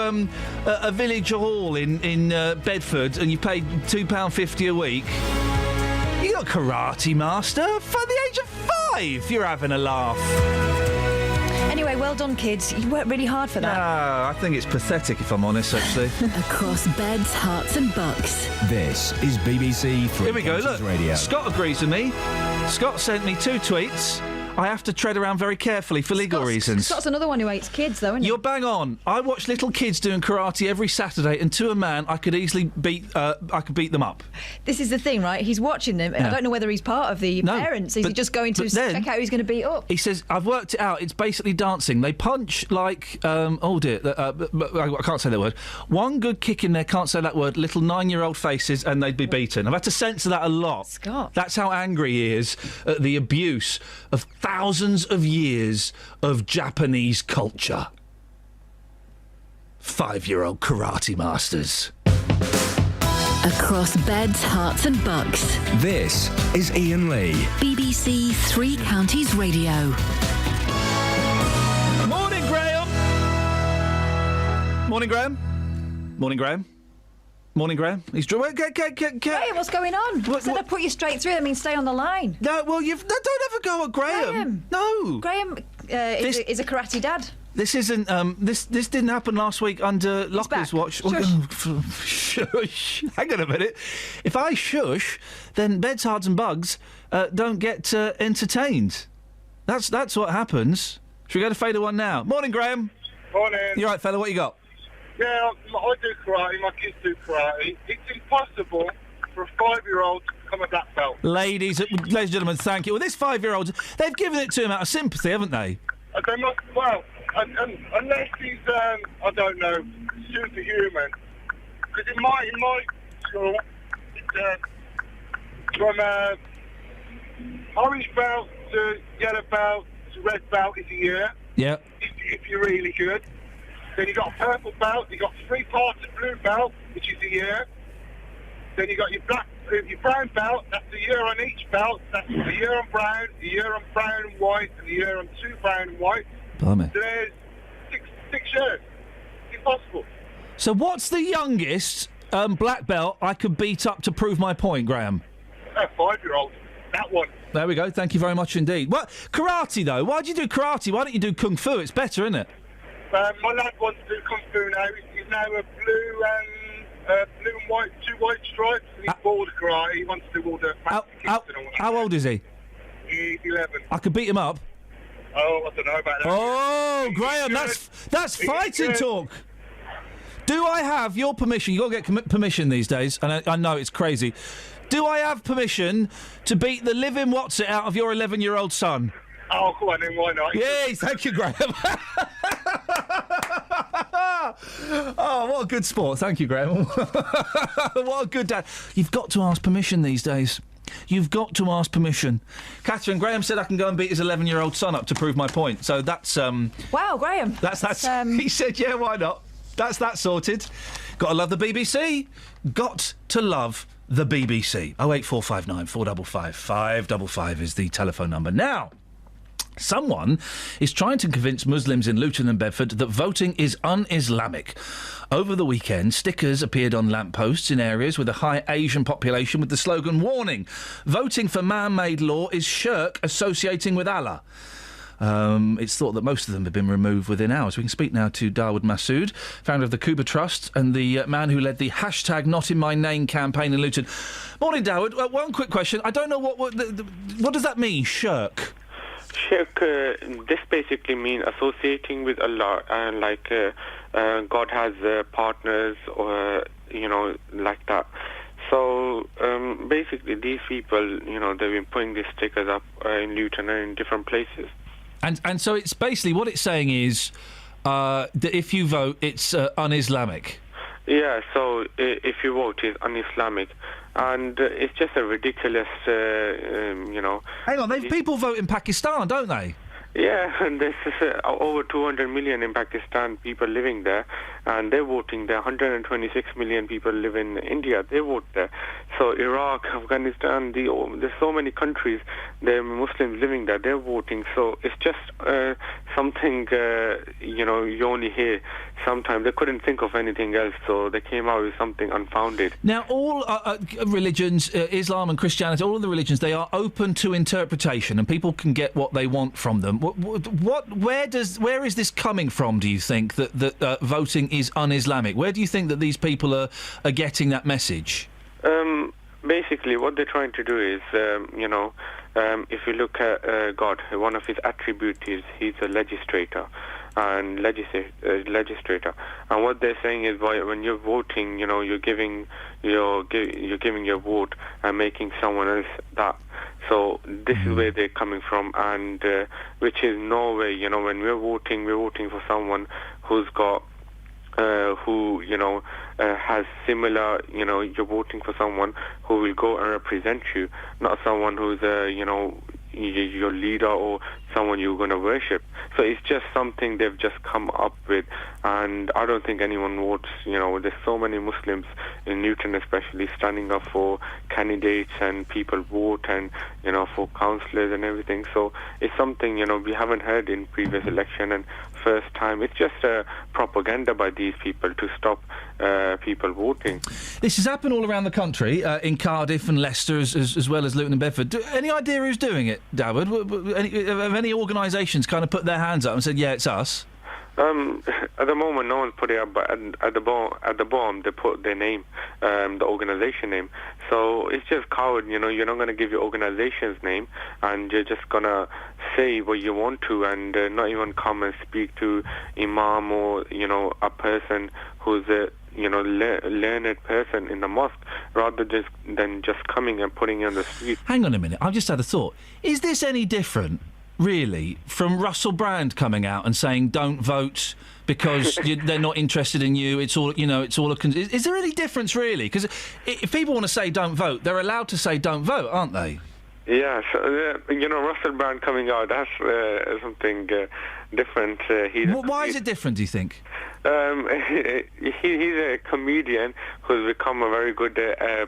a village hall in Bedford and you paid £2.50 a week. You're not a karate master for the age of 5. You're having a laugh. Anyway, well done, kids. You worked really hard for that. No, I think it's pathetic, if I'm honest, actually. Across beds, hearts and bucks. This is BBC Three Here we go, Counties look. Radio. Scott agrees with me. Scott sent me 2 tweets. I have to tread around very carefully for legal reasons. Scott's another one who hates kids, though, isn't he? You're bang on. I watch little kids doing karate every Saturday, and to a man, I could easily beat them up. This is the thing, right? He's watching them, and I don't know whether he's part of the parents. Is he just going to check out who's going to beat up? He says, I've worked it out. It's basically dancing. They punch like, oh dear, I can't say that word. One good kick in there, can't say that word, little 9-year-old faces, and they'd be beaten. I've had to censor that a lot. Scott. That's how angry he is at the abuse of thousands of years of Japanese culture. 5-year-old karate masters. Across beds, hearts and bucks. This is Iain Lee. BBC Three Counties Radio. Morning, Graham. Morning, Graham. Morning, Graham. Morning, Graham. He's Hey, what's going on? I said I'd put you straight through. I mean, stay on the line. No, well, don't ever go at Graham. No. Graham is a karate dad. This isn't. This didn't happen last week under Locker's watch. Shush. Hang on a minute. If I shush, then beds, hearts, and bugs don't get entertained. That's what happens. Should we go to Fader 1 now? Morning, Graham. Morning. You all right, fella? What you got? Yeah, I do karate. My kids do karate. It's impossible for a 5-year-old to become a black belt. Ladies and gentlemen, thank you. Well, this 5-year-old, they've given it to him out of sympathy, haven't they? They must. Well, unless he's, I don't know, superhuman. Because in my school, it's from orange belt to yellow belt to red belt is a year. Yeah. If you're really good. Then you got a purple belt, you got 3 parts of blue belt, which is a year. Then you got your black if your brown belt, that's a year on each belt. That's a year on brown, a year on brown and white, and a year on 2 brown and white. Blimey. So there's six years. It's impossible. So what's the youngest black belt I could beat up to prove my point, Graham? A 5-year-old. That one. There we go. Thank you very much indeed. What karate though? Why do you do karate? Why don't you do kung fu? It's better, isn't it? My lad wants to do kung fu now. He's now a blue and white, 2 white stripes, and he's bored of karate. He wants to do all the fancy kicks and all that. How old is he? He's 11. I could beat him up. Oh, I don't know about that. Oh, Graham, that's fighting talk. Do I have your permission? You've got to get permission these days, and I know it's crazy. Do I have permission to beat the living what's it out of your 11-year-old son? Oh, come on then, why not? Yes, thank you, Graham. Oh, what a good sport. Thank you, Graham. What a good dad. You've got to ask permission these days. You've got to ask permission. Catherine, Graham said I can go and beat his 11-year-old son up to prove my point. So that's... Wow, Graham. That's he said, yeah, why not? That's that sorted. Got to love the BBC. Got to love the BBC. 08459 455 555 is the telephone number. Now, someone is trying to convince Muslims in Luton and Bedford that voting is un-Islamic. Over the weekend, stickers appeared on lampposts in areas with a high Asian population with the slogan, "Warning, voting for man-made law is shirk associating with Allah." It's thought that most of them have been removed within hours. We can speak now to Dawood Masood, founder of the Kuba Trust and the man who led the #NotInMyName campaign in Luton. Morning, Dawood. One quick question. I don't know what does that mean, shirk? Shirk, this basically means associating with Allah, and God has partners, or like that. So basically, these people, they've been putting these stickers up in Luton and in different places. And so it's basically what it's saying is that if you vote, it's un-Islamic. Yeah. So if you vote, it's un-Islamic. And it's just a ridiculous, Hang on, people vote in Pakistan, don't they? Yeah, and there's over 200 million in Pakistan people living there, and they're voting there. 126 million people live in India, they vote there. So Iraq, Afghanistan, there's so many countries, there are Muslims living there, they're voting. So it's just something, you only hear sometimes. They couldn't think of anything else, so they came out with something unfounded. Now, all religions, Islam and Christianity, all of the religions, they are open to interpretation, and people can get what they want from them. Where is this coming from, do you think, that voting is un-Islamic? Where do you think that these people are getting that message? Basically, what they're trying to do is, if you look at God, one of his attributes is he's a legislator. And legislator, and what they're saying is, when you're voting, you're giving your vote and making someone else that. So this is where they're coming from, and which is no way. When we're voting for someone who's got, has similar. You're voting for someone who will go and represent you, not someone who's your leader or someone you're going to worship. So it's just something they've just come up with, and I don't think anyone votes. There's so many Muslims in Newton especially standing up for candidates, and people vote, and for councillors and everything. So it's something we haven't heard in previous election, and first time. It's just propaganda by these people to stop people voting. This has happened all around the country, in Cardiff and Leicester, as well as Luton and Bedford. Any idea who's doing it, Dawood? Have any organisations kind of put their hands up and said, yeah, it's us? At the moment, no one's put it up, but at the bottom, they put their name, the organisation name. So it's just coward, you're not going to give your organisation's name, and you're just going to say what you want to, and not even come and speak to imam or, a person who's a, learned person in the mosque, rather than just coming and putting it on the street. Hang on a minute, I've just had a thought. Is this any different, really, from Russell Brand coming out and saying don't vote because they're not interested in you? It's all, it's all is there any difference, really? Because if people want to say don't vote, they're allowed to say don't vote, aren't they? Yeah, so, Russell Brand coming out, that's something different. Why is it different, do you think? He's a comedian who's become a very good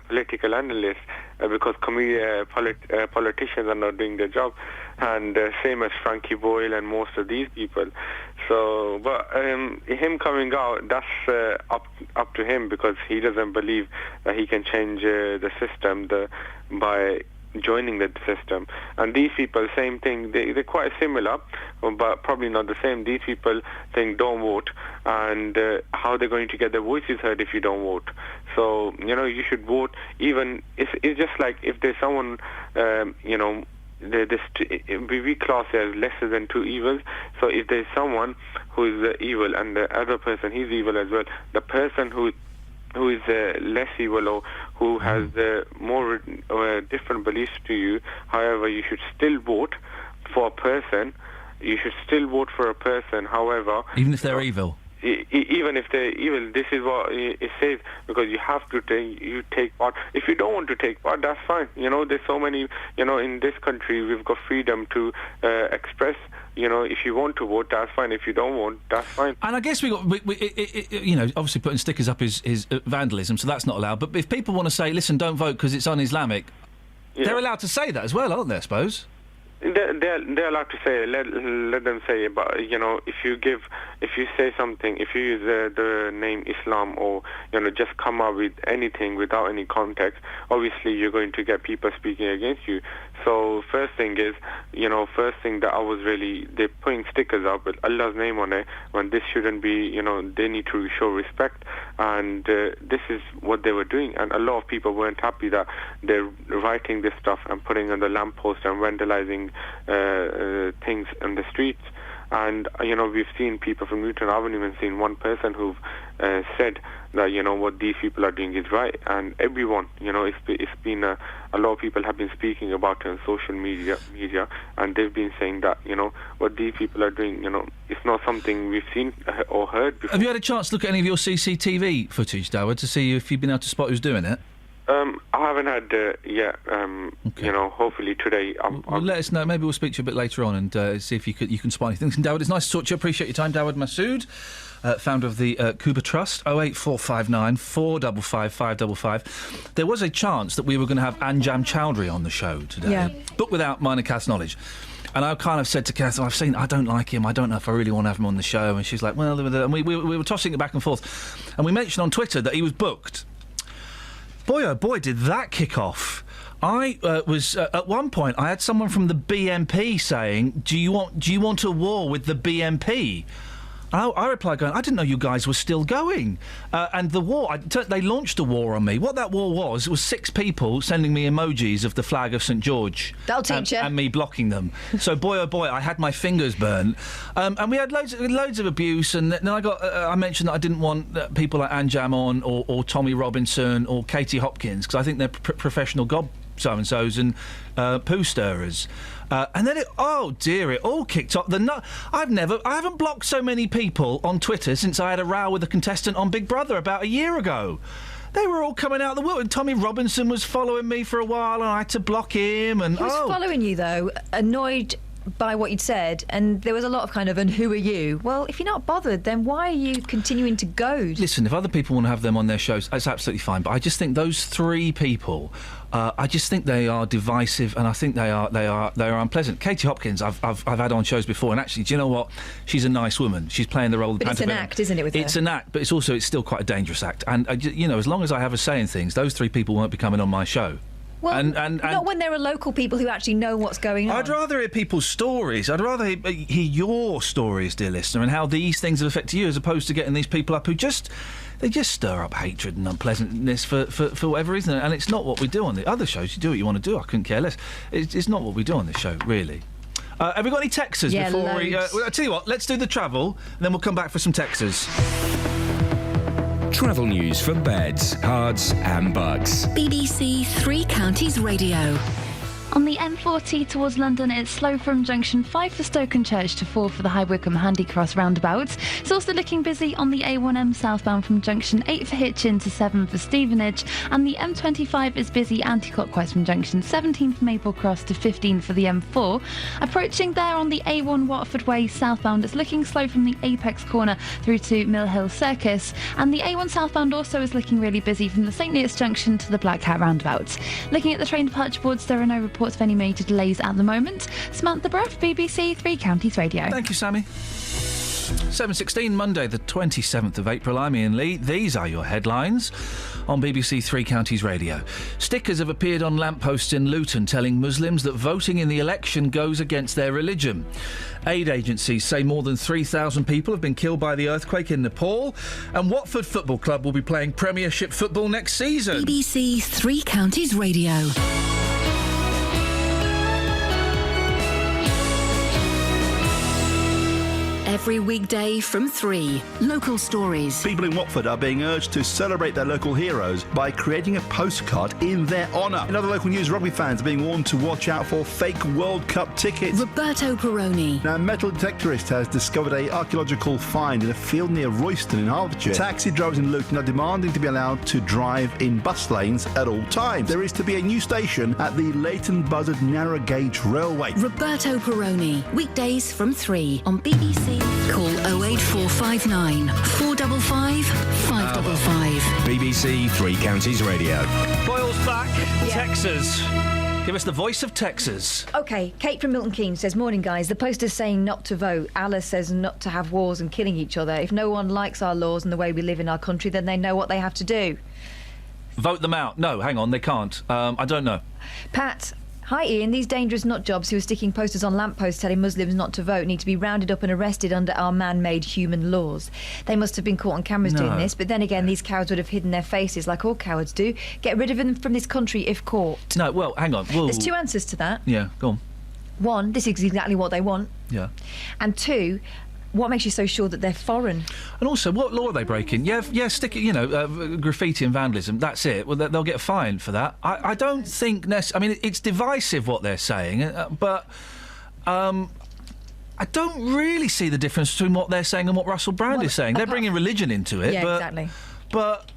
political analyst because politicians are not doing their job, and same as Frankie Boyle and most of these people. So, but him coming out, that's up to him, because he doesn't believe that he can change the system by joining the system. And these people, same thing, they're quite similar, but probably not the same. These people think don't vote, and how they're going to get their voices heard if you don't vote. So, you should vote. Even, it's just like if there's someone, we class it as lesser than two evils. So if there's someone who is evil and the other person, he's evil as well, the person who is less evil or who has more different beliefs to you, however, you should still vote for a person. You should still vote for a person, however... Even if they're evil? Even if they're evil, this is what it says, because you have to take part. If you don't want to take part, that's fine. There's so many, in this country, we've got freedom to express. If you want to vote, that's fine. If you don't want, that's fine. And I guess obviously putting stickers up is vandalism, so that's not allowed. But if people want to say, listen, don't vote because it's un-Islamic, they're allowed to say that as well, aren't they, I suppose? They're allowed to say, let them say it, but if you say something, if you use the name Islam, or just come up with anything without any context, obviously you're going to get people speaking against you. So first thing that I was really, they're putting stickers up with Allah's name on it, when this shouldn't be. They need to show respect, and this is what they were doing, and a lot of people weren't happy that they're writing this stuff and putting on the lamppost and vandalizing things in the streets. And we've seen people from Newton. I haven't even seen one person who've said that what these people are doing is right. And everyone, it's been a lot of people have been speaking about it on social media, and they've been saying that what these people are doing, it's not something we've seen or heard before. Have you had a chance to look at any of your CCTV footage, Dawud, to see if you've been able to spot who's doing it? I haven't had yet. Okay. Hopefully today. Well, let us know. Maybe we'll speak to you a bit later on and see if you can spot anything. And Dawud, it's nice to talk to you. Appreciate your time, Dawud Masood, founder of the Cuba Trust. 08459 455 555. There was a chance that we were going to have Anjam Chowdhury on the show today, but without minor Kath's knowledge. And I kind of said to Kath, I don't like him, I don't know if I really want to have him on the show. And she's like, well, and we were tossing it back and forth. And we mentioned on Twitter that he was booked. Boy, oh boy, did that kick off. I was at one point, I had someone from the BNP saying, do you want a war with the BNP? I replied going, I didn't know you guys were still going. And the war, they launched a war on me. What that war was, it was 6 people sending me emojis of the flag of St George. That'll teach you. And me blocking them. So boy, oh boy, I had my fingers burnt. And we had loads of abuse. And then I mentioned that I didn't want people like Anjam on, or Tommy Robinson, or Katie Hopkins, because I think they're professional gob so-and-sos and poo stirrers. And then it all kicked off. I haven't blocked so many people on Twitter since I had a row with a contestant on Big Brother about a year ago. They were all coming out of the woodwork. And Tommy Robinson was following me for a while, and I had to block him. And he was following you though, annoyed by what you'd said, and there was a lot of kind of, and who are you? Well, if you're not bothered, then why are you continuing to goad? Listen, if other people want to have them on their shows, that's absolutely fine. But I just think those 3 people, I just think they are divisive, and I think they are unpleasant. Katie Hopkins, I've had on shows before, and actually, do you know what? She's a nice woman. She's playing the role of the But it's an act, isn't it? It's an act, but it's still quite a dangerous act. And as long as I have a say in things, those 3 people won't be coming on my show. Well, and not when there are local people who actually know what's going on. I'd rather hear people's stories. I'd rather hear your stories, dear listener, and how these things have affected you, as opposed to getting these people up who just stir up hatred and unpleasantness for whatever reason. And it's not what we do on the other shows. You do what you want to do. I couldn't care less. It's not what we do on this show, really. Have we got any texters before loads. we... I'll tell you what, let's do the travel, and then we'll come back for some texters. Travel news for beds, cards and bugs. BBC Three Counties Radio. On the M40 towards London, it's slow from junction 5 for Stoke-on-Church to 4 for the High Wycombe Handy Cross roundabout. It's also looking busy on the A1M southbound from junction 8 for Hitchin to 7 for Stevenage, and the M25 is busy anti-clockwise from junction 17 for Maple Cross to 15 for the M4. Approaching there on the A1 Watford Way southbound, it's looking slow from the Apex corner through to Mill Hill Circus, and the A1 southbound also is looking really busy from the St Neots junction to the Black Cat roundabout. Looking at the train departure boards, there are no reports of any major delays at the moment. Samantha Bruff, BBC Three Counties Radio. Thank you, Sammy. 7:16, Monday, the 27th of April. I'm Iain Lee. These are your headlines on BBC Three Counties Radio. Stickers have appeared on lampposts in Luton telling Muslims that voting in the election goes against their religion. Aid agencies say more than 3,000 people have been killed by the earthquake in Nepal, and Watford Football Club will be playing Premiership football next season. BBC Three Counties Radio. Every weekday from 3. Local stories. People in Watford are being urged to celebrate their local heroes by creating a postcard in their honour. In other local news, rugby fans are being warned to watch out for fake World Cup tickets. Roberto Peroni. Now, a metal detectorist has discovered an archaeological find in a field near Royston in Hertfordshire. Taxi drivers in Luton are demanding to be allowed to drive in bus lanes at all times. There is to be a new station at the Leighton Buzzard Narrow Gauge Railway. Roberto Peroni. Weekdays from 3 on BBC. Call 08459 455 555. BBC Three Counties Radio. Boyle's back. Texas. Give us the voice of Texas. OK, Kate from Milton Keynes says, morning guys, the poster's saying not to vote. Alice says not to have wars and killing each other. If no one likes our laws and the way we live in our country, then they know what they have to do. Vote them out. No, hang on, they can't. I don't know. Pat, hi Iain, these dangerous nutjobs who are sticking posters on lampposts telling Muslims not to vote need to be rounded up and arrested under our man-made human laws. They must have been caught on cameras doing this, but then again these cowards would have hidden their faces like all cowards do. Get rid of them from this country if caught. No, well, hang on. There's two answers to that. Yeah, go on. One, this is exactly what they want. Yeah. And two, what makes you so sure that they're foreign? And also, what law are they breaking? Yeah, stick it, graffiti and vandalism, that's it. Well, they'll get fined for that. I don't think... I mean, it's divisive what they're saying, but I don't really see the difference between what they're saying and what Russell Brand is saying. They're bringing religion into it. Yeah, exactly. But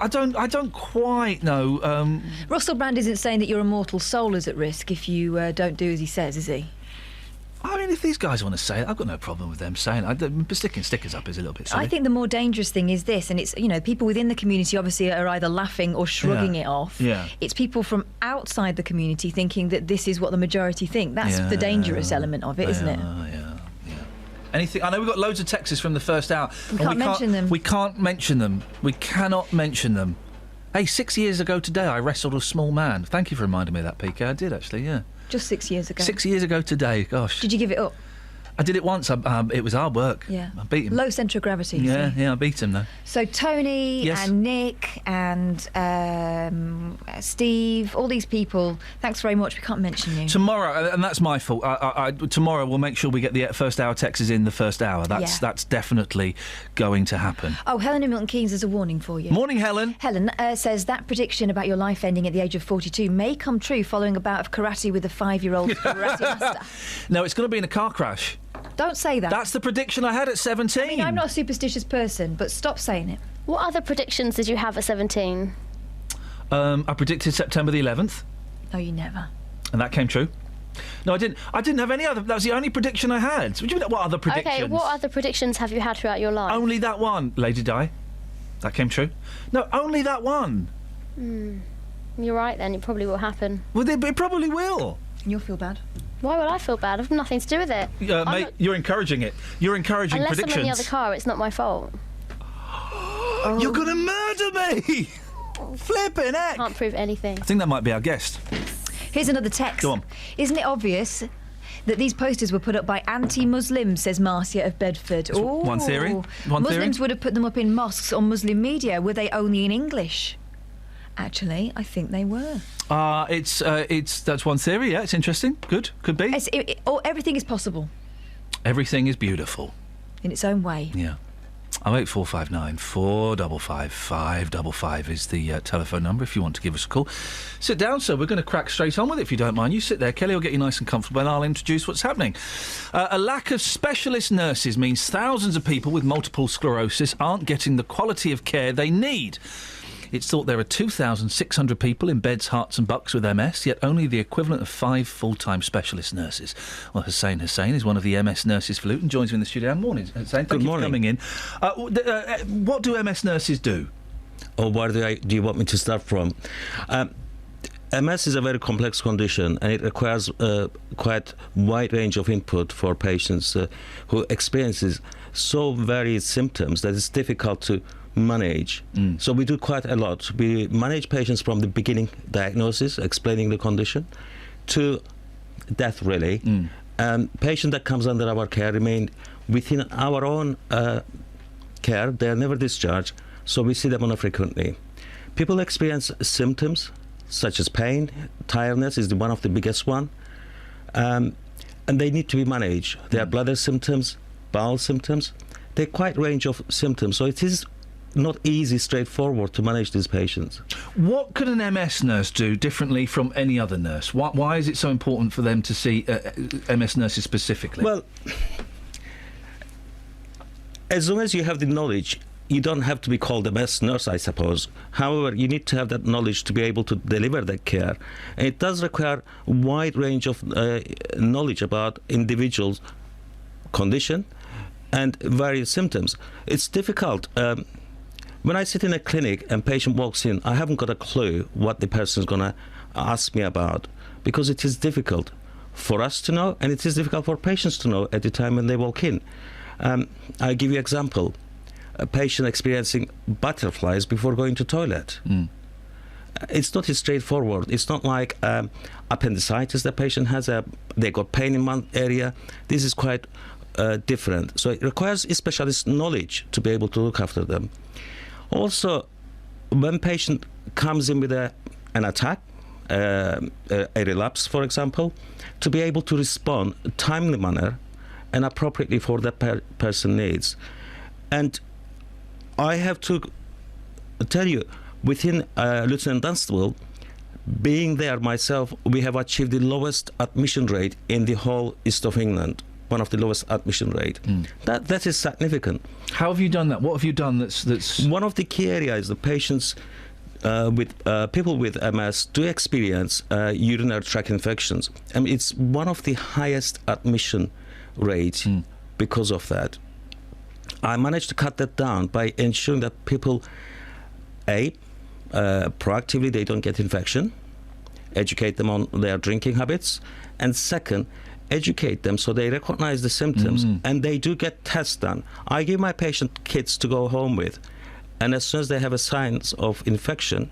I don't quite know... Russell Brand isn't saying that your immortal soul is at risk if you don't do as he says, is he? I mean, if these guys want to say it, I've got no problem with them saying it. Sticking stickers up is a little bit silly. I think the more dangerous thing is this, and it's, people within the community obviously are either laughing or shrugging it off. Yeah. It's people from outside the community thinking that this is what the majority think. That's the dangerous element of it, isn't it? Yeah. Anything? I know we've got loads of texts from the first hour. We can't mention them. We can't mention them. We cannot mention them. Hey, 6 years ago today, I wrestled a small man. Thank you for reminding me of that, PK. I did, actually, yeah. Just 6 years ago. 6 years ago today, gosh. Did you give it up? I did it once. It was hard work. Yeah. I beat him. Low centre of gravity. Yeah, I beat him, though. So Tony and Nick and Steve, all these people, thanks very much. We can't mention you. Tomorrow, and that's my fault, tomorrow we'll make sure we get the first hour texts in the first hour. That's definitely going to happen. Oh, Helen in Milton Keynes has a warning for you. Morning, Helen. Helen says that prediction about your life ending at the age of 42 may come true following a bout of karate with a 5-year-old karate master. No, it's going to be in a car crash. Don't say that. That's the prediction I had at 17. I mean, I'm not a superstitious person, but stop saying it. What other predictions did you have at 17? I predicted September the 11th. No, you never. And that came true. No, I didn't have any other. That was the only prediction I had. What other predictions? Okay, what other predictions have you had throughout your life? Only that one. Lady Di. That came true. No, only that one. You're right then, it probably will happen. Well, it probably will. And you'll feel bad. Why would I feel bad? I've nothing to do with it. Mate, you're encouraging it. You're encouraging Unless predictions. I'm in the other car, it's not my fault. You're going to murder me! Flipping heck! Can't prove anything. I think that might be our guest. Here's another text. Go on. Isn't it obvious that these posters were put up by anti-Muslims, says Marcia of Bedford? Ooh. One theory. Muslims would have put them up in mosques or Muslim media. Were they only in English? Actually, I think they were. That's one theory. Yeah, it's interesting. Good, could be. Everything is possible. Everything is beautiful in its own way. Yeah. 08459 455 555 is the telephone number if you want to give us a call. Sit down, sir. We're going to crack straight on with it if you don't mind. You sit there. Kelly will get you nice and comfortable and I'll introduce what's happening. A lack of specialist nurses means thousands of people with multiple sclerosis aren't getting the quality of care they need. It's thought there are 2,600 people in beds, Herts and bucks with MS, yet only the equivalent of 5 full-time specialist nurses. Well, Hussein is one of the MS nurses for Luton, joins me in the studio. Morning, Hussein. Thank you for coming in. What do MS nurses do? Or where do you want me to start from? MS is a very complex condition and it requires quite wide range of input for patients who experiences so varied symptoms that it's difficult to manage. So we do quite a lot. We manage patients from the beginning diagnosis, explaining the condition, to death, really. Patient that comes under our care remain within our own care. They are never discharged, so we see them on frequently. People experience symptoms such as pain, tiredness is one of the biggest one, and they need to be managed. There are bladder symptoms, bowel symptoms. They're quite range of symptoms, so it is not easy, straightforward to manage these patients. What could an MS nurse do differently from any other nurse? Why is it so important for them to see MS nurses specifically? Well, as long as you have the knowledge, you don't have to be called a MS nurse, I suppose. However, you need to have that knowledge to be able to deliver that care. And it does require a wide range of knowledge about individuals' condition and various symptoms. It's difficult. When I sit in a clinic and patient walks in, I haven't got a clue what the person is going to ask me about, because it is difficult for us to know and it is difficult for patients to know at the time when they walk in. I'll give you an example. A patient experiencing butterflies before going to toilet. It's not as straightforward. It's not like appendicitis the patient has. They got pain in one area. This is quite different. So it requires specialist knowledge to be able to look after them. Also, when patient comes in with an attack, a relapse, for example, to be able to respond in a timely manner and appropriately for that person needs. And I have to tell you, within Luton and Dunstable, being there myself, we have achieved the lowest admission rate in the whole East of England. One of the lowest admission rate. That is significant. How have you done that? What have you done that's... One of the key areas, the patients with people with MS do experience urinary tract infections. I mean, it's one of the highest admission rates because of that. I managed to cut that down by ensuring that people, proactively they don't get infection, educate them on their drinking habits, and second, educate them so they recognize the symptoms and they do get tests done. I give my patient kits to go home with, and as soon as they have a signs of infection,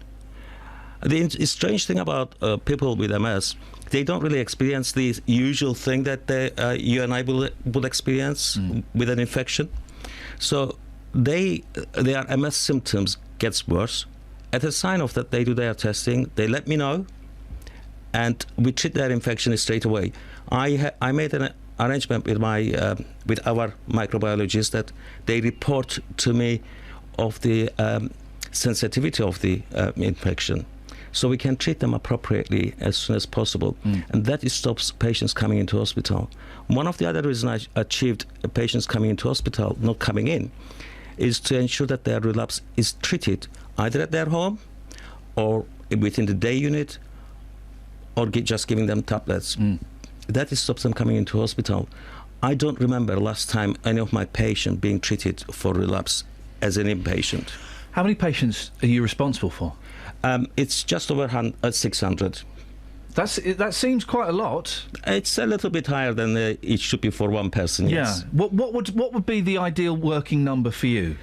the strange thing about people with MS, they don't really experience the usual thing that you and I would experience with an infection. So their MS symptoms gets worse. At a sign of that, they do their testing, they let me know, and we treat their infection straight away. I made an arrangement with with our microbiologist that they report to me of the sensitivity of the infection, so we can treat them appropriately as soon as possible, and that stops patients coming into hospital. One of the other reasons I achieved patients coming into hospital not coming in is to ensure that their relapse is treated either at their home or within the day unit, or just giving them tablets. That stops them coming into hospital. I don't remember last time any of my patients being treated for relapse as an inpatient. How many patients are you responsible for? It's just over 600. That seems quite a lot. It's a little bit higher than it should be for one person. Yeah. Yes. What would be the ideal working number for you?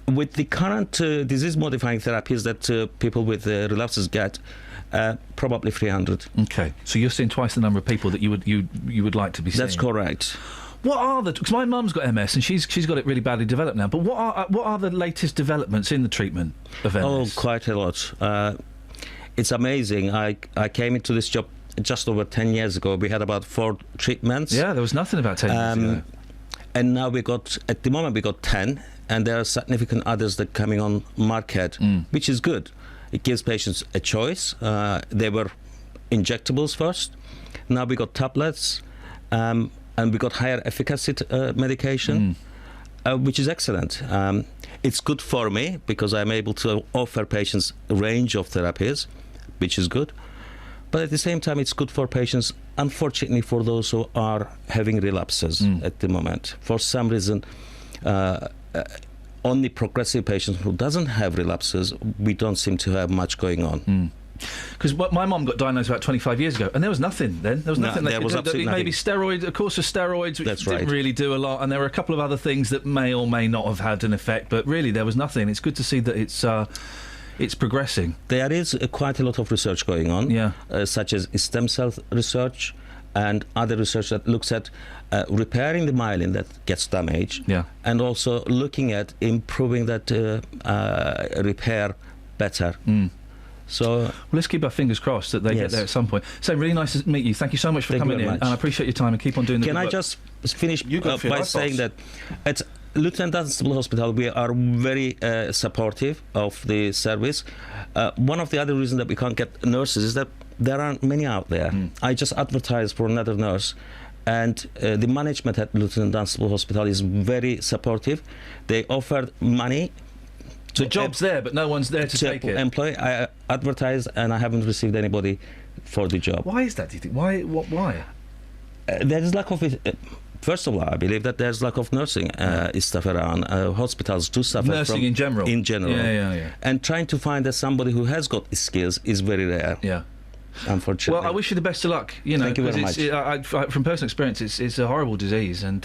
With the current disease-modifying therapies that people with relapses get, probably 300. Okay, so you're seeing twice the number of people that you would like to be seeing. That's correct. What are because my mum's got MS and she's got it really badly developed now. But what are the latest developments in the treatment of MS? Oh, quite a lot. It's amazing. I came into this job just over 10 years ago. We had about 4 treatments. Yeah, there was nothing about 10 years ago. And now at the moment we got 10, and there are significant others that are coming on market, which is good. It gives patients a choice. They were injectables first. Now we got tablets, and we got higher efficacy medication, which is excellent. It's good for me because I'm able to offer patients a range of therapies, which is good. But at the same time, it's good for patients, unfortunately, for those who are having relapses at the moment. For some reason, only progressive patients who doesn't have relapses, we don't seem to have much going on. Because my mum got diagnosed about 25 years ago, and there was nothing then. There was nothing. There was absolutely nothing. Maybe steroids, a course of steroids, which That's didn't right. really do a lot, and there were a couple of other things that may or may not have had an effect, but really there was nothing. It's good to see that it's progressing. There is quite a lot of research going on, such as stem cell research and other research that looks at repairing the myelin that gets damaged, and also looking at improving that repair better. So well, let's keep our fingers crossed that they get there at some point. So really nice to meet you. Thank you so much for coming in, and I appreciate your time, and keep on doing the good work. Can I just finish by saying that at Lieutenant Dunstable Hospital we are very supportive of the service. One of the other reasons that we can't get nurses is that there aren't many out there. I just advertised for another nurse, and the management at Lieutenant Dunstable Hospital is very supportive. They offered money. The job's there, but no one's there to take it. I advertised, and I haven't received anybody for the job. Why is that, do you think? Why? There is lack of it. First of all, I believe that there's lack of nursing stuff around. Hospitals do suffer nursing from... in general? In general. Yeah. And trying to find somebody who has got skills is very rare. Yeah. Unfortunately. Well, I wish you the best of luck. You know, thank you very much. From personal experience, it's a horrible disease, and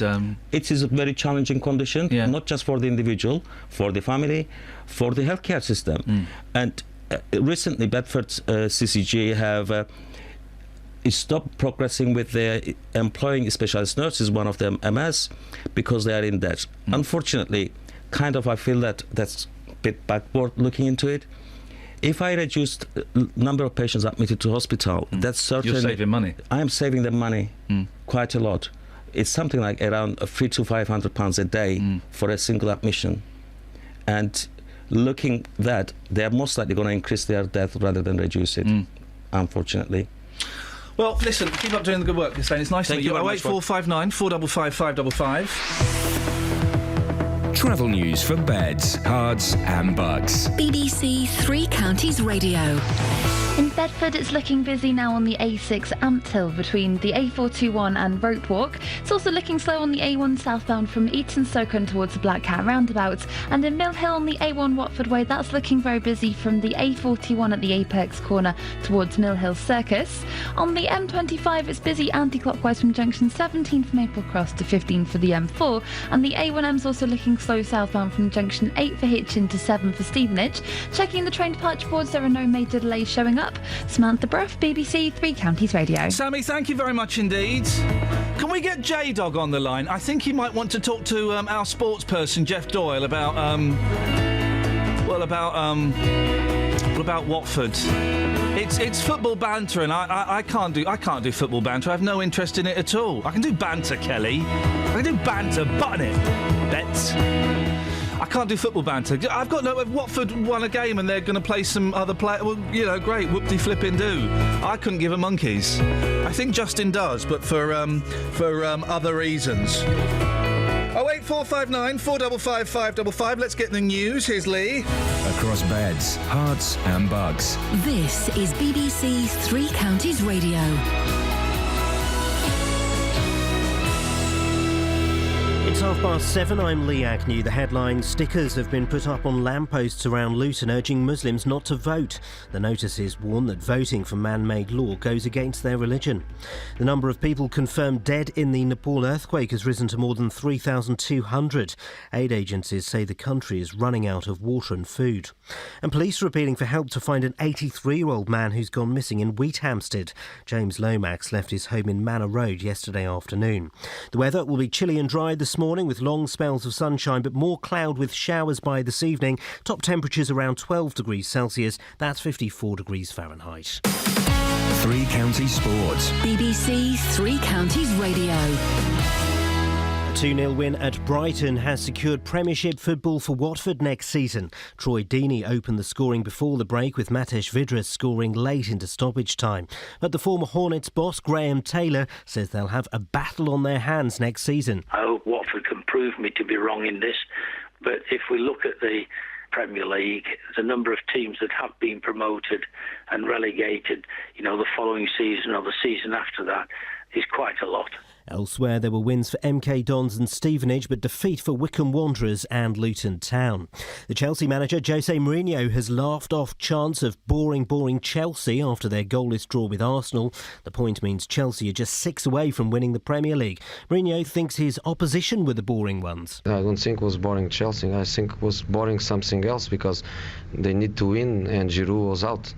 it is a very challenging condition, not just for the individual, for the family, for the healthcare system. And recently, Bedford CCG have stopped progressing with their employing specialist nurses, one of them MS, because they are in debt. Unfortunately, I feel that that's a bit backward looking into it. If I reduced number of patients admitted to hospital, that's certainly... You're saving money. I am saving them money quite a lot. It's something like around £300 to £500 a day for a single admission. And looking that, they're most likely going to increase their death rather than reduce it, unfortunately. Well, listen, keep up doing the good work, Iain. It's nice to meet you. 08459 455 555. Travel news for beds, cards and bugs. BBC Three Counties Radio. In Bedford, it's looking busy now on the A6 Ampthill between the A421 and Rope Walk. It's also looking slow on the A1 southbound from Eton Stoken towards the Black Cat roundabout. And in Mill Hill on the A1 Watford Way, that's looking very busy from the A41 at the Apex corner towards Mill Hill Circus. On the M25, it's busy anti-clockwise from junction 17 from Maple Cross to 15 for the M4. And the A1M's also looking slow southbound from junction 8 for Hitchin to 7 for Stevenage. Checking the train departure boards, there are no major delays showing up. Samantha Bruff, BBC Three Counties Radio. Sammy, thank you very much indeed. Can we get J-Dog on the line? I think he might want to talk to our sports person, Jeff Doyle, about Watford. It's football banter, and I can't do football banter. I have no interest in it at all. I can do banter, Kelly. I can do banter, button it. Bets. I can't do football banter. I've got no... Watford won a game and they're going to play some other player. Well, you know, great, whoop-de-flippin'-do. I couldn't give a monkeys. I think Justin does, but for other reasons. 08459 455 555. Let's get the news. Here's Lee. Across beds, hearts and bugs. This is BBC Three Counties Radio. It's 7:30. I'm Lee Agnew. The headline: stickers have been put up on lampposts around Luton urging Muslims not to vote. The notices warn that voting for man-made law goes against their religion. The number of people confirmed dead in the Nepal earthquake has risen to more than 3,200. Aid agencies say the country is running out of water and food. And police are appealing for help to find an 83-year-old man who's gone missing in Wheathampstead. James Lomax left his home in Manor Road yesterday afternoon. The weather will be chilly and dry this morning with long spells of sunshine, but more cloud with showers by this evening. Top temperatures around 12 degrees Celsius. That's 54 degrees Fahrenheit. Three Counties Sports. BBC Three Counties Radio. 2-0 win at Brighton has secured Premiership football for Watford next season. Troy Deeney opened the scoring before the break, with Matej Vydra scoring late into stoppage time. But the former Hornets boss, Graham Taylor, says they'll have a battle on their hands next season. I hope Watford can prove me to be wrong in this, but if we look at the Premier League, the number of teams that have been promoted and relegated, the following season or the season after that, is quite a lot. Elsewhere, there were wins for MK Dons and Stevenage, but defeat for Wycombe Wanderers and Luton Town. The Chelsea manager, Jose Mourinho, has laughed off chants of boring Chelsea after their goalless draw with Arsenal. The point means Chelsea are just 6 away from winning the Premier League. Mourinho thinks his opposition were the boring ones. I don't think it was boring Chelsea. I think it was boring something else, because they need to win and Giroud was out.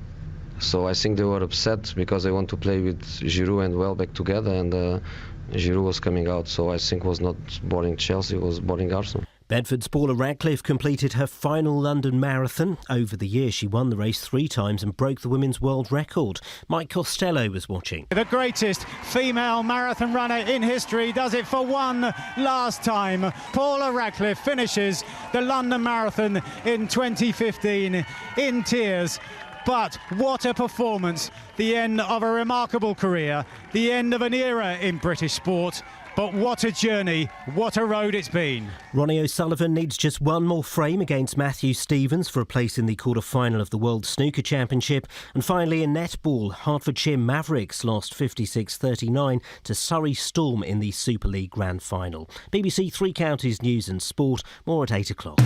So I think they were upset because they want to play with Giroud and Welbeck together, and Giroud was coming out, so I think it was not boring Chelsea, it was boring Arsenal. Bedford's Paula Radcliffe completed her final London Marathon. Over the year, she won the race 3 times and broke the women's world record. Mike Costello was watching. The greatest female marathon runner in history does it for one last time. Paula Radcliffe finishes the London Marathon in 2015 in tears. But what a performance. The end of a remarkable career, the end of an era in British sport. But what a journey, what a road it's been. Ronnie O'Sullivan needs just one more frame against Matthew Stevens for a place in the quarter-final of the World Snooker Championship. And finally, in netball, Hertfordshire Mavericks lost 56-39 to Surrey Storm in the Super League Grand Final. BBC Three Counties News and Sport, more at 8 o'clock.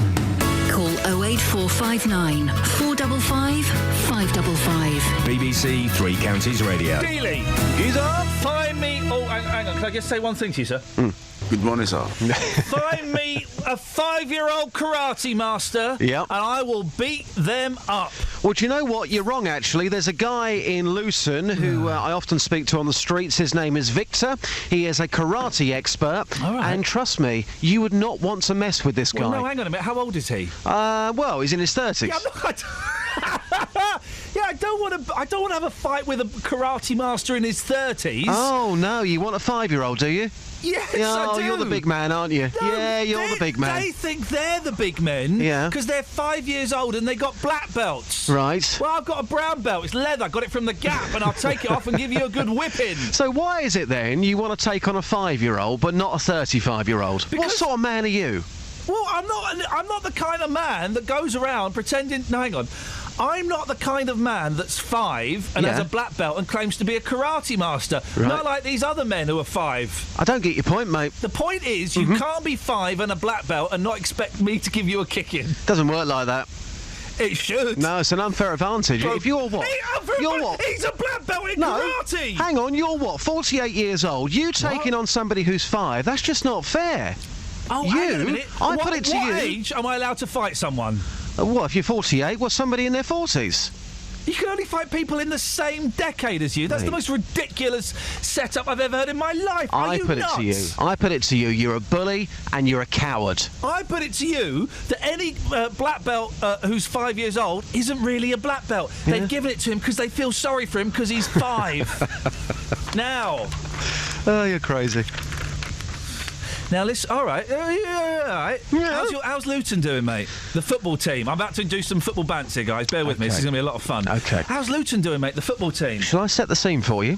Call 08459 455 555. BBC Three Counties Radio. Dealey, either find me... Oh, hang on, can I just say one thing to you, sir? Good morning, sir. Find me a 5-year-old karate master, Yep. and I will beat them up. Well, do you know what? You're wrong, actually. There's a guy in Luton who I often speak to on the streets. His name is Victor. He is a karate expert. All right. And trust me, you would not want to mess with this guy. Well, no, hang on a minute. How old is he? Well, he's in his 30s. Yeah, I don't want to have a fight with a karate master in his 30s. Oh, no, you want a 5-year-old, do you? Yes, Oh, I do. You're the big man, aren't you? No, yeah, you're the big man. They think they're the big men. Yeah. Because they're 5 years old and they got black belts. Right. Well, I've got a brown belt. It's leather. I got it from the Gap, and I'll take it off and give you a good whipping. So why is it then you want to take on a 5-year-old but not a 35-year-old? What sort of man are you? Well, I'm not the kind of man that goes around pretending... No, hang on. I'm not the kind of man that's 5 and has a black belt and claims to be a karate master. Right. Not like these other men who are 5. I don't get your point, mate. The point is, you can't be 5 and a black belt and not expect me to give you a kicking. Doesn't work like that. It should. No, it's an unfair advantage. If you're what? You're what? He's a black belt in karate. Hang on, you're what? 48 years old. You taking on somebody who's 5? That's just not fair. Oh, hang on a minute. I put it to you. What age am I allowed to fight someone? What, if you're 48? Well, somebody in their 40s. You can only fight people in the same decade as you. That's the most ridiculous setup I've ever heard in my life. Are you nuts? I put it to you. You're a bully and you're a coward. I put it to you that any black belt who's 5 years old isn't really a black belt. Yeah. They've given it to him because they feel sorry for him because he's 5. Now. Oh, you're crazy. Now, listen, all right. All right. Yeah. How's Luton doing, mate? The football team. I'm about to do some football bants here, guys. Bear with me. This is going to be a lot of fun. Okay. How's Luton doing, mate? The football team. Shall I set the scene for you?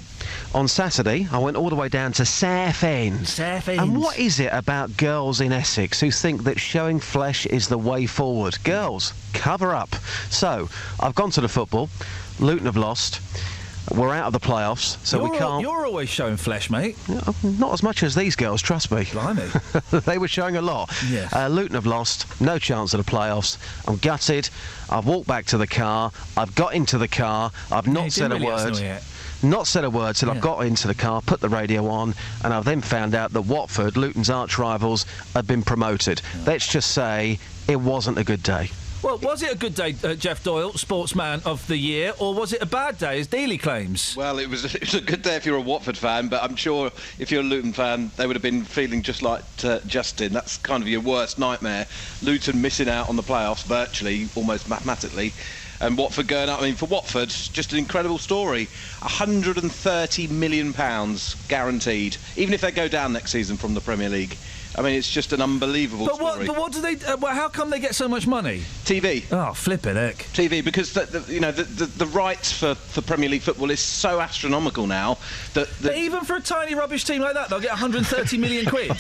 On Saturday, I went all the way down to Southend. Southend. And what is it about girls in Essex who think that showing flesh is the way forward? Girls, cover up. So, I've gone to the football. Luton have lost. We're out of the playoffs, so we can't... You're always showing flesh, mate. Not as much as these girls, trust me. Blimey. They were showing a lot. Yes. Luton have lost. No chance of the playoffs. I'm gutted. I've walked back to the car. I've got into the car. I've not said a word. Not said a word till I've got into the car, put the radio on, and I've then found out that Watford, Luton's arch-rivals, had been promoted. Let's just say it wasn't a good day. Well, was it a good day, Jeff Doyle, Sportsman of the Year, or was it a bad day, as Dealey claims? Well, it was a good day if you're a Watford fan, but I'm sure if you're a Luton fan, they would have been feeling just like Justin. That's kind of your worst nightmare. Luton missing out on the playoffs virtually, almost mathematically. And Watford going up. I mean, for Watford, just an incredible story. £130 million guaranteed, even if they go down next season from the Premier League. I mean, it's just an unbelievable story. But what do they... how come they get so much money? TV. Oh, flippin' heck. TV, because the rights for Premier League football is so astronomical now that... But even for a tiny rubbish team like that, they'll get 130 million quid.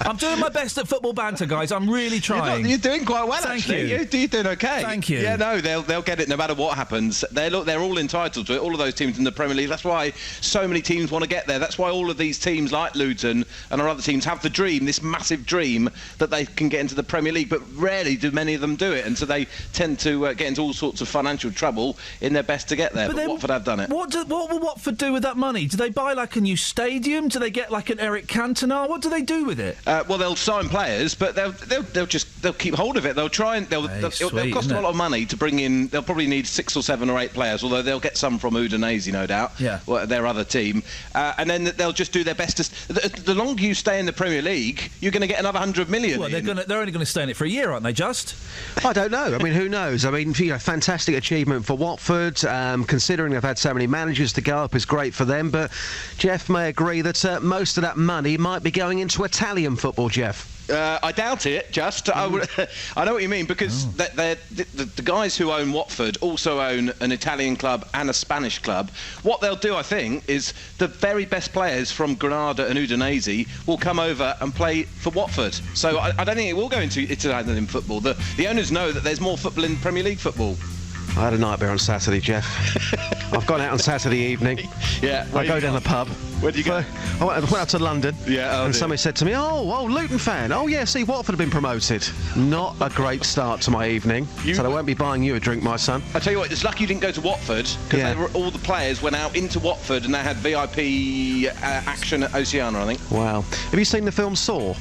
I'm doing my best at football banter, guys. I'm really trying. You're doing quite well, actually. You're doing okay. Thank you. Yeah, no, they'll get it no matter what happens. They're all entitled to it, all of those teams in the Premier League. That's why so many teams want to get there. That's why all of these teams like Luton and our other teams have the dream, this massive dream, that they can get into the Premier League, but rarely do many of them do it, and so they tend to get into all sorts of financial trouble in their best to get there. But Watford have done it. What will Watford do with that money? Do they buy like a new stadium? Do they get like an Eric Cantona? What do they do with it? Well, they'll sign players, but they'll keep hold of it. They'll try and it'll cost them a lot of money to bring in. They'll probably need 6 or 7 or 8 players, although they'll get some from Udinese, no doubt. Yeah. Their other team, and then they'll just do their best. The longer you stay in the Premier League, you're going to get another 100 million. Well, they're only going to stay in it for a year, aren't they? Just. I don't know. I mean, who knows? I mean, fantastic achievement for Watford. Considering they've had so many managers to go up, is great for them. But Jeff may agree that most of that money might be going into Italian football, Jeff. I doubt it, I know what you mean, because the guys who own Watford also own an Italian club and a Spanish club. What they'll do, I think, is the very best players from Granada and Udinese will come over and play for Watford. So I don't think it will go into Italian football. The owners know that there's more football in Premier League football. I had a nightmare on Saturday, Jeff. I've gone out on Saturday evening. Yeah. I go down the pub. Where do you go? I went out to London. Yeah. And somebody said to me, "Oh, Luton fan. Oh yeah, see, Watford have been promoted." Not a great start to my evening. So I won't be buying you a drink, my son. I tell you what, it's lucky you didn't go to Watford, because all the players went out into Watford and they had VIP action at Oceana, I think. Wow. Have you seen the film Saw?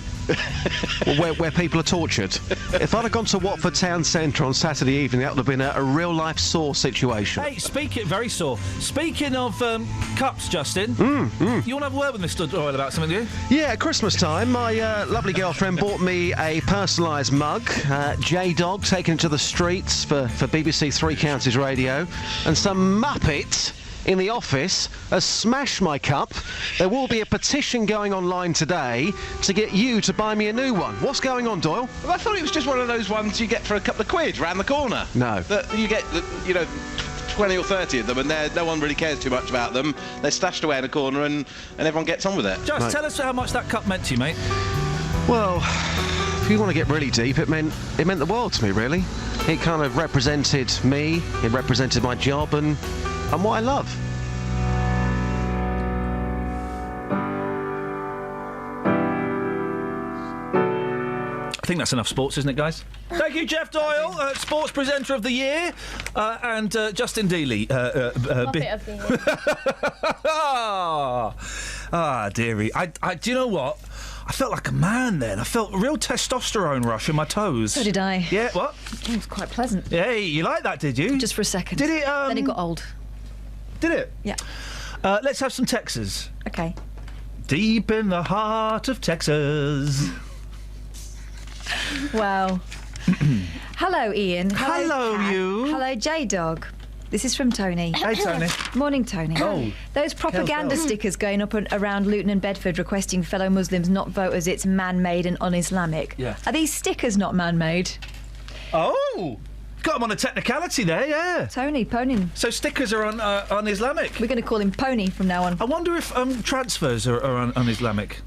where people are tortured. If I'd have gone to Watford town centre on Saturday evening, that would have been a real-life Saw situation. Hey, very Saw. Speaking of cups, Justin, you want to have a word with Mr. Doyle about something, do you? Yeah, at Christmas time, my lovely girlfriend bought me a personalised mug, J-Dog, taken to the streets for BBC Three Counties Radio, and some muppet in the office has smashed my cup. There will be a petition going online today to get you to buy me a new one. What's going on, Doyle? Well, I thought it was just one of those ones you get for a couple of quid round the corner. No. That you get, 20 or 30 of them, and no one really cares too much about them. They're stashed away in a corner, and everyone gets on with it. Just tell us how much that cup meant to you, mate. Well, if you want to get really deep, it meant the world to me, really. It kind of represented me, it represented my job, and what I love. I think that's enough sports, isn't it, guys? Thank you, Jeff Doyle, Sports Presenter of the Year, and Justin Dealey. Muppet of the Year. Dearie. Do you know what? I felt like a man then. I felt a real testosterone rush in my toes. So did I. Yeah, what? It was quite pleasant. Hey, you like that, did you? Just for a second. Did it, Then it got old. Did it? Yeah. Let's have some Texas. Okay. Deep in the heart of Texas. Wow. Hello, Ian. Hello, Kat. you. Hello, J-Dog. This is from Tony. Hey, Tony. Morning, Tony. Oh. Those propaganda stickers going up around Luton and Bedford requesting fellow Muslims not vote as it's man-made and un-Islamic. Yeah. Are these stickers not man-made? Oh! Got him on a technicality there, yeah. Tony, Pony. So stickers are on Islamic. We're going to call him Pony from now on. I wonder if transfers are on Islamic.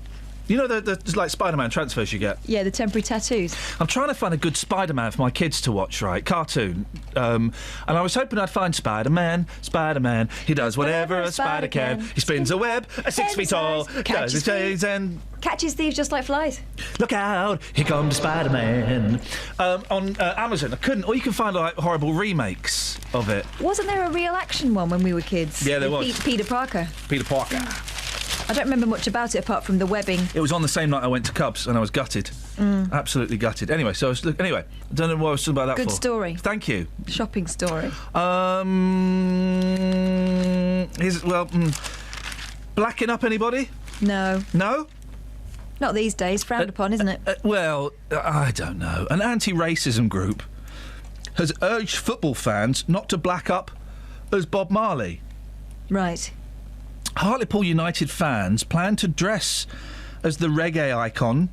You know the like Spider-Man transfers you get? Yeah, the temporary tattoos. I'm trying to find a good Spider-Man for my kids to watch, right? Cartoon. And I was hoping I'd find Spider-Man. He does whatever a spider can. He spins a web, 6 feet tall, does his chains and... Catches thieves just like flies. Look out, here comes Spider-Man. On Amazon, I couldn't... Or you can find, like, horrible remakes of it. Wasn't there a real action one when we were kids? Yeah, there was. Peter Parker. Peter Parker. I don't remember much about it apart from the webbing. It was on the same night I went to Cubs and I was gutted. Absolutely gutted. Anyway, I don't know what I was talking about that for. Good story. Thank you. Shopping story. Blacking up anybody? No. No? Not these days. Frowned upon, isn't it? I don't know. An anti-racism group has urged football fans not to black up as Bob Marley. Right. Hartlepool United fans plan to dress as the reggae icon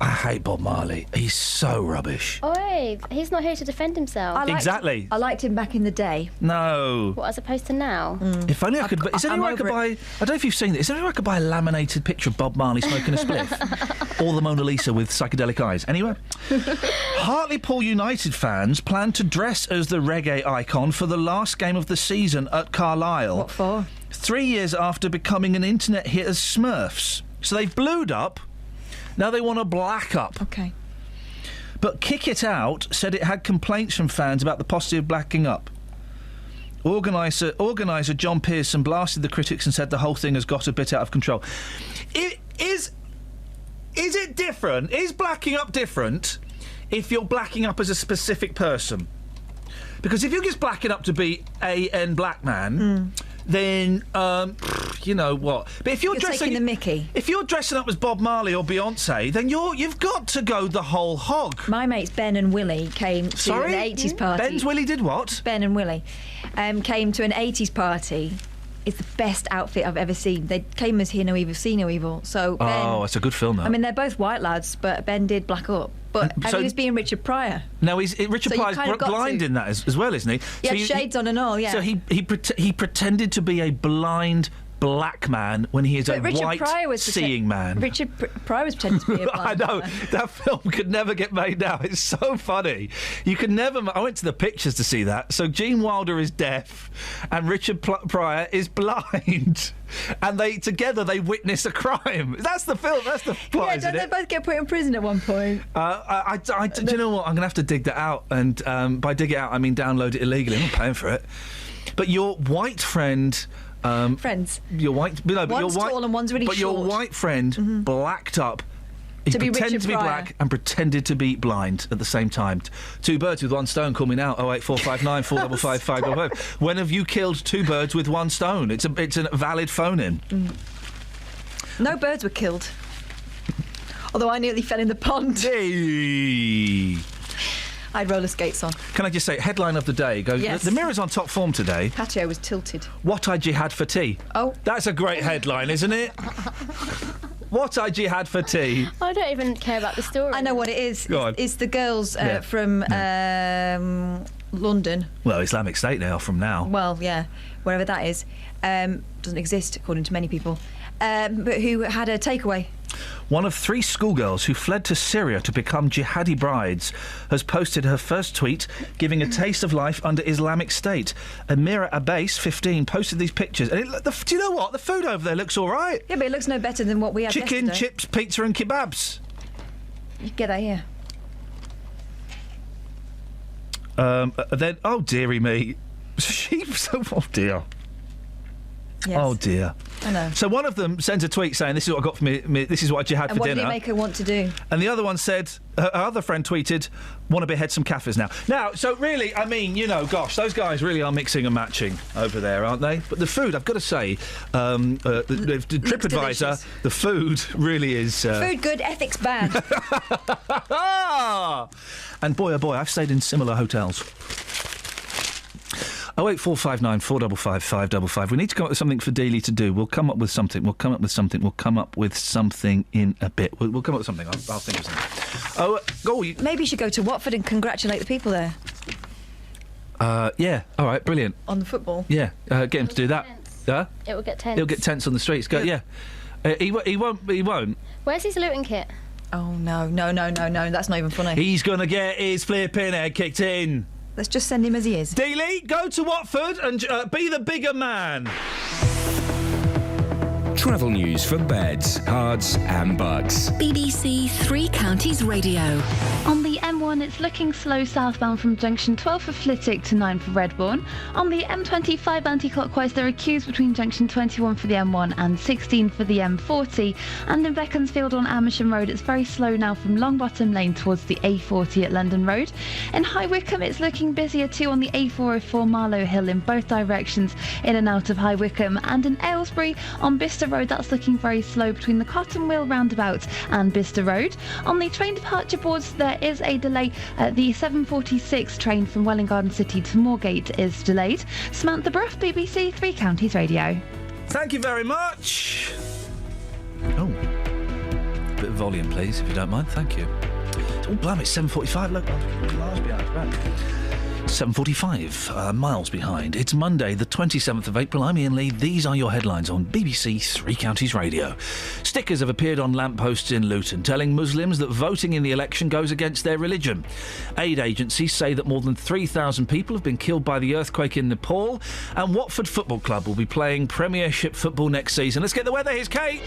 I hate Bob Marley. He's so rubbish. Oi, he's not here to defend himself. Exactly. I liked him back in the day. No. What, as opposed to now? If only I could. Is there any way I could buy? I don't know if you've seen it. Is there any way I could buy a laminated picture of Bob Marley smoking a spliff, or the Mona Lisa with psychedelic eyes? Anyway, Hartlepool United fans plan to dress as the reggae icon for the last game of the season at Carlisle. What for? 3 years after becoming an internet hit as Smurfs. So they've blued up. Now they want to black up. Okay. But Kick It Out said it had complaints from fans about the possibility of blacking up. Organiser John Pearson blasted the critics and said the whole thing has got a bit out of control. Is it different? Is blacking up different if you're blacking up as a specific person? Because if you're just blacking up to be A.N. Black Man, then you know what. But if you're dressing taking the mickey. If you're dressing up as Bob Marley or Beyonce, then you've got to go the whole hog. My mates Ben and Willie came to an 80s party. Ben's Willie did what? Ben and Willie came to an 80s party. It's the best outfit I've ever seen. They came as Hear No Evil, See No Evil. So Ben, it's a good film, though. I mean, they're both white lads, but Ben did black up. But so he was being Richard Pryor. No, Richard Pryor's blind in that as well, isn't he? He had shades on and all, yeah. So he pretended to be a blind black man when he is a white seeing man. Richard Pryor was pretending to be a blind I know. man. That film could never get made now. It's so funny. You could never... I went to the pictures to see that. So Gene Wilder is deaf and Richard Pryor is blind. And together they witness a crime. That's the film. That's the plot, isn't it? Don't they both get put in prison at one point? Do you know what? I'm going to have to dig that out. And by dig it out, I mean download it illegally. I'm not paying for it. But your white friend... Friends. Your white... No, but one's your white, tall and one's really but short. your white friend blacked up. He To be pretended Richard to be Pryor. black and pretended to be blind at the same time. Two birds with one stone. Call me now. 08459 455 555. When have you killed two birds with one stone? It's a valid phone-in. No birds were killed. Although I nearly fell in the pond. Hey. I had roller skates on. Can I just say, headline of the day goes... Yes. The Mirror's on top form today. Patio was tilted. What I Jihad for tea. Oh. That's a great headline, isn't it? What I Jihad for tea. I don't even care about the story. I know what it is. Go on. It's the girls from London. Well, Islamic State they are from now. Well, yeah, wherever that is. Doesn't exist, according to many people. But who had a takeaway. One of 3 schoolgirls who fled to Syria to become jihadi brides has posted her first tweet giving a taste of life under Islamic State. Amira Abbas, 15, posted these pictures. And do you know what? The food over there looks all right. Yeah, but it looks no better than what we had Chicken, yesterday. chips, pizza and kebabs. You get that here. Then, oh, dearie me. Oh, dear. Yes. Oh, dear. I know. So one of them sends a tweet saying, this is what I got for me this is what you had And for what dinner. did he make her want to do? And the other one said, her other friend tweeted, want to behead some kafirs now. Now, so really, I mean, you know, gosh, those guys really are mixing and matching over there, aren't they? But the food, I've got to say, the TripAdvisor, delicious. the food really is... Food good, ethics bad. And boy, oh boy, I've stayed in similar hotels. 08459 455 555. We need to come up with something for Dealey to do. We'll come up with something. We'll come up with something in a bit. We'll come up with something. I'll think of something. Maybe you should go to Watford and congratulate the people there Yeah. All right. Brilliant. on the football. Yeah. Get him to do that. It will get tense. He'll get tense on the streets. Go. Yeah. He won't. Where's his Luton kit? Oh, no. That's not even funny. He's going to get his flipping head kicked in. Let's just send him as he is. Dealey, go to Watford and be the bigger man. Travel news for beds, cards and bugs. BBC Three Counties Radio. On the M1, it's looking slow southbound from junction 12 for Flitwick to 9 for Redbourne. On the M25 anti-clockwise, there are queues between junction 21 for the M1 and 16 for the M40. And in Beaconsfield on Amersham Road, it's very slow now from Longbottom Lane towards the A40 at London Road. In High Wycombe, it's looking busier too on the A404 Marlow Hill in both directions in and out of High Wycombe. And in Aylesbury on Bicester Road, that's looking very slow between the Cotton Wheel roundabout and Bicester Road. On the train departure boards, there is a delay. The 7:46 train from Welwyn Garden City to Moorgate is delayed. Samantha Brough, BBC Three Counties Radio. Thank you very much. Oh. bit of volume, please, if you don't mind. Thank you. Oh, blimey, it's 7:45. Look, miles behind. Right. 7:45, miles behind. It's Monday, the 27th of April. I'm Iain Lee. These are your headlines on BBC Three Counties Radio. Stickers have appeared on lampposts in Luton, telling Muslims that voting in the election goes against their religion. Aid agencies say that more than 3,000 people have been killed by the earthquake in Nepal, and Watford Football Club will be playing Premiership football next season. Let's get the weather. Here's Kate.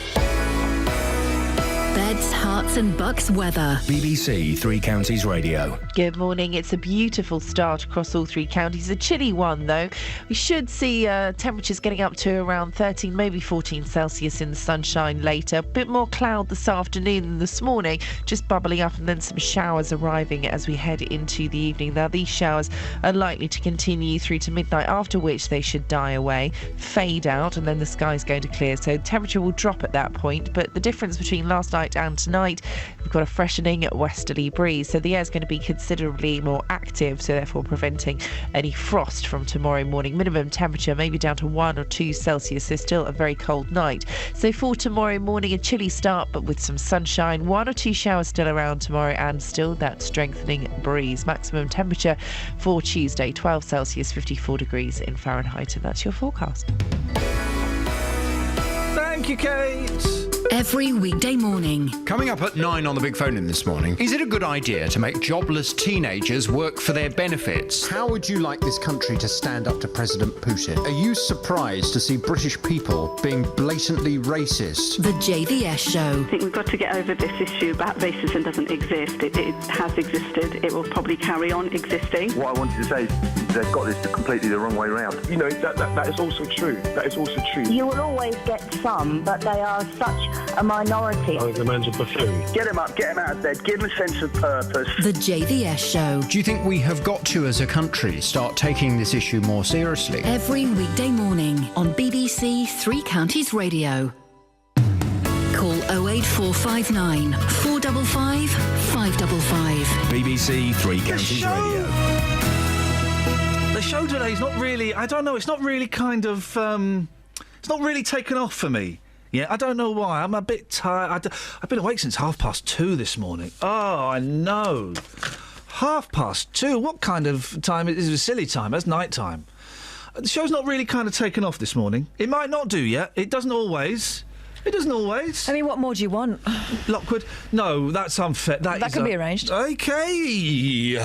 Beds, Herts and Bucks weather. BBC Three Counties Radio. Good morning. It's a beautiful start across all three counties. A chilly one, though. We should see temperatures getting up to around 13, maybe 14 Celsius in the sunshine later. A bit more cloud this afternoon than this morning, just bubbling up, and then some showers arriving as we head into the evening. Now, these showers are likely to continue through to midnight, after which they should die away, fade out, and then the sky's going to clear. So temperature will drop at that point, but the difference between last night and tonight, we've got a freshening westerly breeze, so the air is going to be considerably more active, so therefore preventing any frost from tomorrow morning. Minimum temperature maybe down to 1 or 2 Celsius, so still a very cold night. So for tomorrow morning, a chilly start but with some sunshine, 1 or 2 showers still around tomorrow, and still that strengthening breeze. Maximum temperature for Tuesday 12 Celsius, 54 degrees in Fahrenheit, and that's your forecast. Thank you, Kate. Every weekday morning. Coming up at 9 on the Big Phone In this morning, is it a good idea to make jobless teenagers work for their benefits? How would you like this country to stand up to President Putin? Are you surprised to see British people being blatantly racist? The JVS Show. I think we've got to get over this issue about racism doesn't exist. It has existed. It will probably carry on existing. What I wanted to say is they've got this completely the wrong way around. You know, that is also true. That is also true. You will always get some, but they are such a minority. I think the man's a buffoon. Get him up, get him out of bed, give him a sense of purpose. The JVS Show. Do you think we have got to, as a country, start taking this issue more seriously? Every weekday morning on BBC Three Counties Radio. Call 08459 455 555. BBC Three Counties Radio. The show today is not really, I don't know, it's not really kind of, it's not really taken off for me. Yeah, I don't know why. I'm a bit tired. I've been awake since 2:30 this morning. Oh, I know. 2:30? What kind of time? Is it a silly time? That's night time. The show's not really kind of taken off this morning. It might not do yet. It doesn't always. It doesn't always. I mean, what more do you want? Lockwood? No, that's unfair. That can be arranged. OK.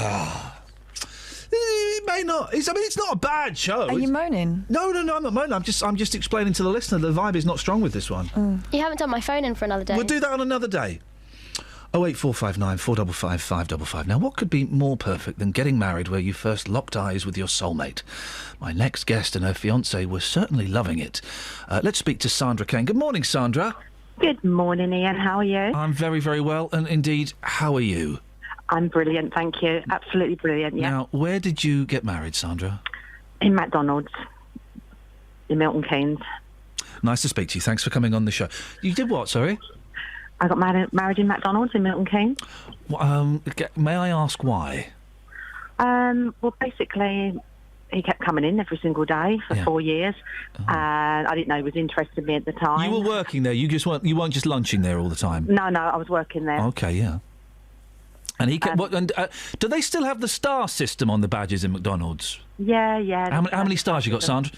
It may not. It's not a bad show. Are you moaning? No, I'm not moaning. I'm just explaining to the listener the vibe is not strong with this one. You haven't done my phone in for another day. We'll do that on another day. 08459 455 555. Now, what could be more perfect than getting married where you first locked eyes with your soulmate? My next guest and her fiancé were certainly loving it. Let's speak to Sandra Kane. Good morning, Sandra. Good morning, Ian. How are you? I'm very, very well. And indeed, how are you? I'm brilliant, thank you. Absolutely brilliant, yeah. Now, where did you get married, Sandra? In McDonald's, in Milton Keynes. Nice to speak to you. Thanks for coming on the show. You did what, sorry? I got married in McDonald's in Milton Keynes. May I ask why? Well, basically, he kept coming in every single day for 4 years, and I didn't know he was interested in me at the time. You were working there. You weren't just lunching there all the time. No, I was working there. Okay, yeah. And he kept. Do they still have the star system on the badges in McDonald's? Yeah. How many stars you got, Sandra?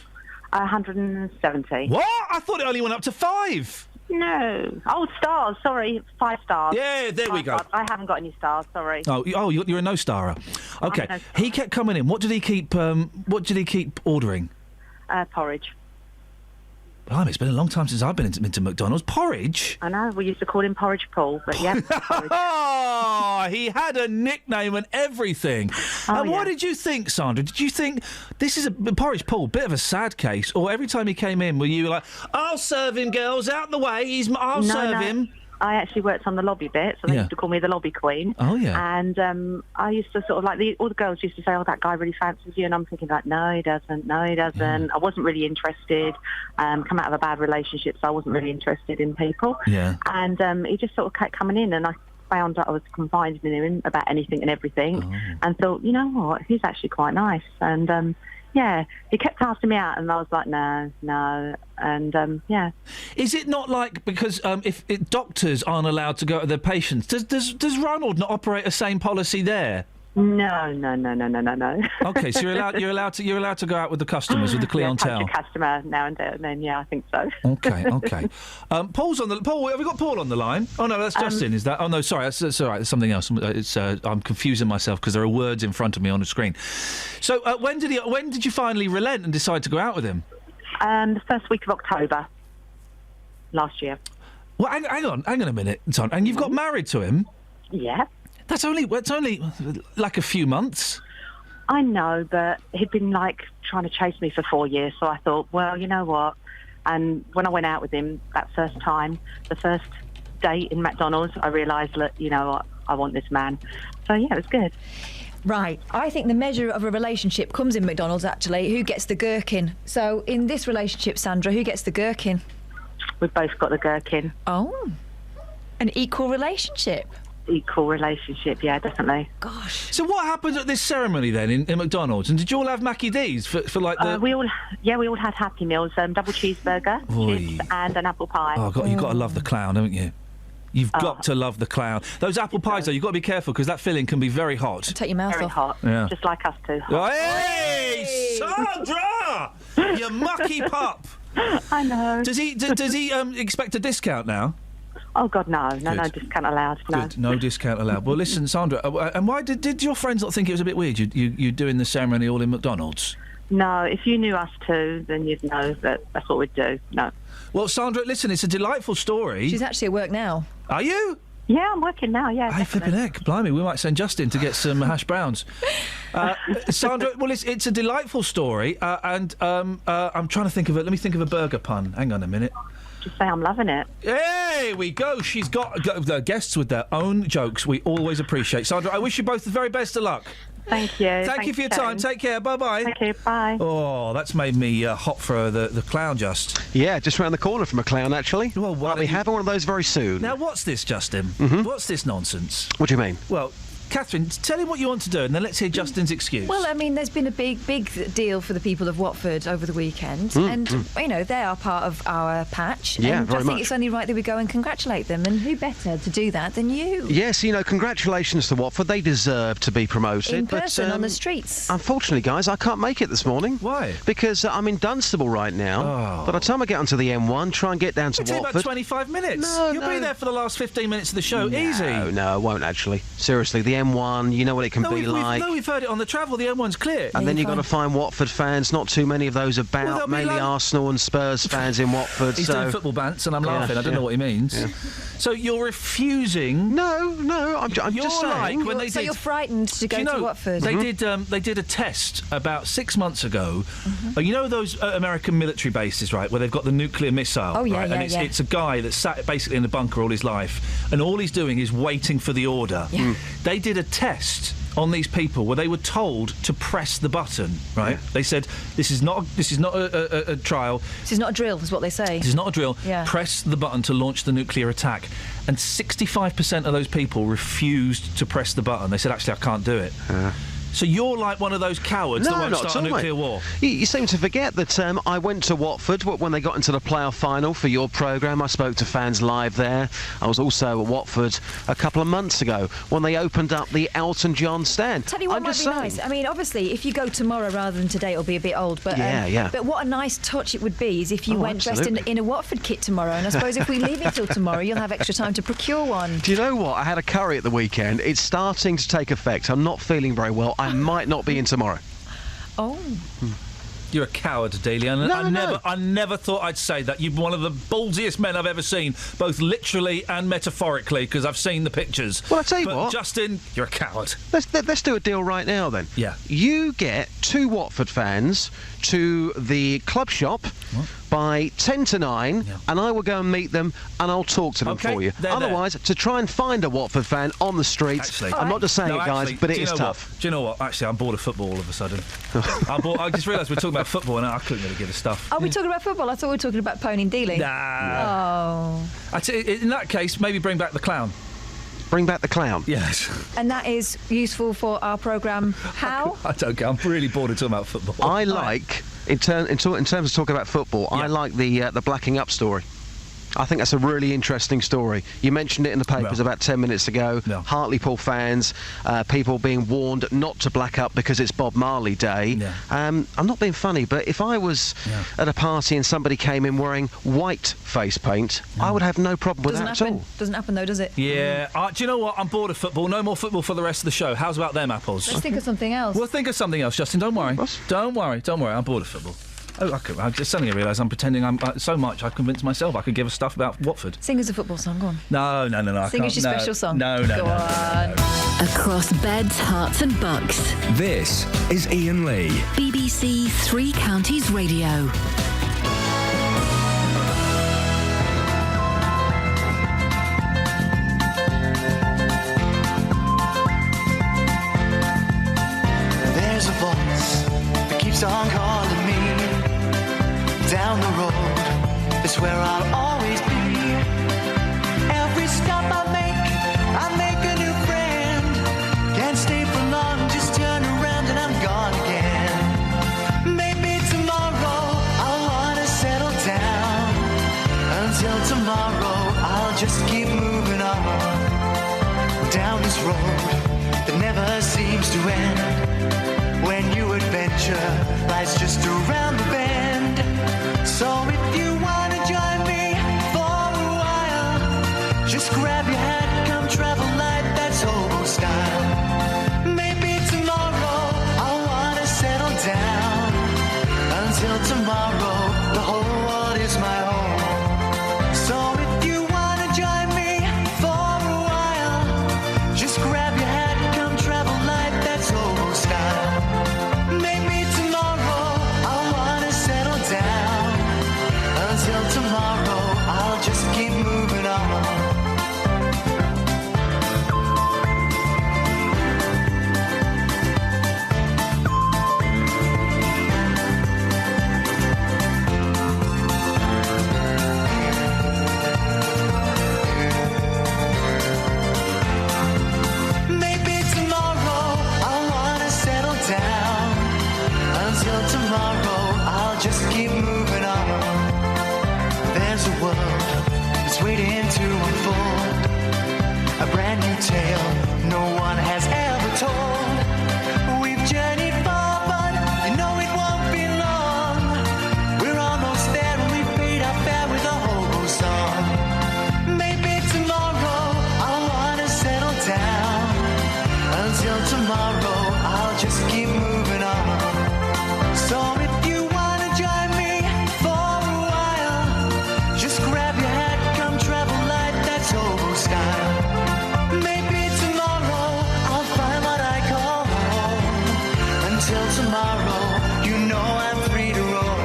170. What? I thought it only went up to 5. No. Oh, stars. Sorry, 5 stars. Yeah, there we go. I haven't got any stars. Sorry. Oh, you're a no-starer. Okay. He kept coming in. What did he keep? What did he keep ordering? Porridge. Blimey, it's been a long time since I've been into McDonald's. Porridge? I know, we used to call him Porridge Paul, but yeah. Oh, he had a nickname and everything. And what did you think, Sandra? Did you think this is a Porridge Paul, bit of a sad case, or every time he came in, were you like, I'll serve him, girls, out the way, I'll serve him? I actually worked on the lobby bit, so they used to call me the lobby queen. Oh, yeah. And I used to sort of like, all the girls used to say, oh, that guy really fancies you. And I'm thinking like, no, he doesn't. Yeah. I wasn't really interested. Come out of a bad relationship, so I wasn't really interested in people. Yeah. And he just sort of kept coming in, and I found that I was confiding in him about anything and everything, and thought, you know what, he's actually quite nice. And Yeah, he kept asking me out, and I was like, no, and yeah. Is it not like, because if doctors aren't allowed to go to their patients, does Ronald not operate the same policy there? No. Okay, so you're allowed to go out with the customers, with the clientele. Yeah, touch a customer now and then. Yeah, I think so. Okay. Paul's on the. Paul, have we got Paul on the line? Oh no, that's Justin. Is that? Oh no, sorry, that's all right. There's something else. It's I'm confusing myself because there are words in front of me on the screen. So when did you finally relent and decide to go out with him? The first week of October last year. Well, hang on a minute, Son. And you've got married to him? Yeah. It's only like a few months. I know, but he'd been like trying to chase me for 4 years, so I thought, well, you know what? And when I went out with him that first time, the first date in McDonald's, I realised that, you know what, I want this man. So yeah, it was good. Right. I think the measure of a relationship comes in McDonald's, actually. Who gets the gherkin? So in this relationship, Sandra, who gets the gherkin? We've both got the gherkin. Oh. An equal relationship. Equal relationship, yeah, definitely. Gosh. So what happened at this ceremony then in McDonald's? And did you all have Mackie D's for like the? We all had Happy Meals, double cheeseburger, chips, and an apple pie. Oh, you've got to love the clown, haven't you? You've got to love the clown. Those apple pies, though, you've got to be careful because that filling can be very hot. Take your mouth very off. Hot, yeah. Just like us two. Hey, Sandra, you mucky pup. I know. Does he expect a discount now? Oh God, no discount allowed. No. Good. No discount allowed. Well, listen, Sandra, and why did your friends not think it was a bit weird? You doing the ceremony all in McDonald's? No, if you knew us two, then you'd know that that's what we'd do. No. Well, Sandra, listen, it's a delightful story. She's actually at work now. Are you? Yeah, I'm working now, yeah. Hey, flipping heck, blimey, we might send Justin to get some hash browns. Sandra, well, it's a delightful story, and I'm trying to think of it. Let me think of a burger pun. Hang on a minute. Just say I'm loving it. There we go. She's got the guests with their own jokes. We always appreciate. Sandra, I wish you both the very best of luck. Thank you. Thank you for your time. Take care. Bye-bye. Thank you. Bye. Oh, that's made me hot for the clown, just. Yeah, just round the corner from a clown, actually. Well, I'll be having one of those very soon. Now, what's this, Justin? What's this nonsense? What do you mean? Well, Catherine, tell him what you want to do, and then let's hear Justin's excuse. Well, I mean, there's been a big deal for the people of Watford over the weekend, and you know they are part of our patch. Yeah, and very I think much. it's only right that we go and congratulate them. And who better to do that than you? Yes, you know, congratulations to Watford. They deserve to be promoted. In person, on the streets. Unfortunately, guys, I can't make it this morning. Why? Because I'm in Dunstable right now. By the time I get onto the M1, try and get down to It'll take Watford. about 25 minutes. You'll be there for the last 15 minutes of the show. Easy. No, I won't actually. Seriously, the M1, you know what it can be like. We've heard it on the travel. The M1's clear. And then you've got to find Watford fans. Not too many of those about. Mainly Arsenal and Spurs fans in Watford. He's doing football bants, and I'm laughing. I don't know what he means. Yeah. So you're refusing? No. I'm just saying. Like when they so did, you're frightened to go to Watford? They did a test about 6 months ago. You know those American military bases, right, where they've got the nuclear missile. Oh yeah, right? And it's a guy that's sat basically in the bunker all his life, and all he's doing is waiting for the order. Yeah. They did a test on these people where they were told to press the button, right? Yeah. They said, this is not a trial. This is not a drill, is what they say. This is not a drill. Yeah. Press the button to launch the nuclear attack. And 65% of those people refused to press the button. They said, actually, I can't do it. So you're like one of those cowards that won't start a nuclear war. You seem to forget that I went to Watford when they got into the playoff final for your programme. I spoke to fans live there. I was also at Watford a couple of months ago when they opened up the Elton John stand. Tell you what might be nice. I mean, obviously, if you go tomorrow rather than today, it'll be a bit old. But But what a nice touch it would be is if you went dressed in a Watford kit tomorrow. And I suppose if we leave it till tomorrow, you'll have extra time to procure one. Do you know what? I had a curry at the weekend. It's starting to take effect. I'm not feeling very well. I might not be in tomorrow. Oh. You're a coward, Delia. I never thought I'd say that. You're one of the ballsiest men I've ever seen, both literally and metaphorically, because I've seen the pictures. Well, I tell you what, Justin, you're a coward. Let's do a deal right now then. Yeah. You get 2 Watford fans to the club shop by 10 to 9, and I will go and meet them, and I'll talk to them for you. Otherwise, to try and find a Watford fan on the street, I'm not just saying it, guys, but it is tough. Do you know what? Actually, I'm bored of football all of a sudden. I just realised we're talking about football, and I couldn't really give a stuff. Are we talking about football? I thought we were talking about pony and dealing. Nah. Oh. In that case, maybe bring back the clown. Bring back the clown. Yes. And that is useful for our programme. How? I don't care. I'm really bored of talking about football. I like, in terms of talking about football, I like the blacking up story. I think that's a really interesting story. You mentioned it in the papers about 10 minutes ago. Hartlepool fans, people being warned not to black up because it's Bob Marley Day. I'm not being funny, but if I was at a party and somebody came in wearing white face paint, I would have no problem with that at all. Doesn't happen though, does it? Yeah. Do you know what? I'm bored of football. No more football for the rest of the show. How's about them apples? Let's think of something else. We'll think of something else, Justin. Don't worry. Don't worry. I'm bored of football. Oh, I just suddenly realised I'm pretending I'm so much. I've convinced myself I could give a stuff about Watford. Sing us a football song, go on. No. Sing us your special song. No. Go on. Across beds, hearts and bucks. This is Iain Lee. BBC Three Counties Radio. There's a voice that keeps on calling me. Down the road is where I'll always be. Every stop I make a new friend. Can't stay for long, just turn around and I'm gone again. Maybe tomorrow I'll wanna settle down. Until tomorrow I'll just keep moving on. Down this road that never seems to end. When new adventure lies just around the bend. So if you wanna join me for a while, just grab your hat, come travel light, that's hobo style. Maybe tomorrow I'll wanna settle down. Until tomorrow, the whole world is my home. So if you wanna join me for a while, just grab your hat, come travel light, that's hobo style. Maybe tomorrow I'll wanna settle down. Until tomorrow, I'll just keep moving on. Maybe tomorrow I'll wanna settle down. Until tomorrow, I'll just keep moving on. There's a world that's waiting to unfold. A brand new tale no one has ever told. We've journeyed far, but you know it won't be long. We're almost there and we've paid our fare with a hobo song. Maybe tomorrow I'll wanna settle down. Until tomorrow, I'll just keep moving on. So if you wanna join me for a while, just grab your hat, come travel light, that's hobo style. Maybe tomorrow I'll find what I call home. Until tomorrow, you know I'm free to roam.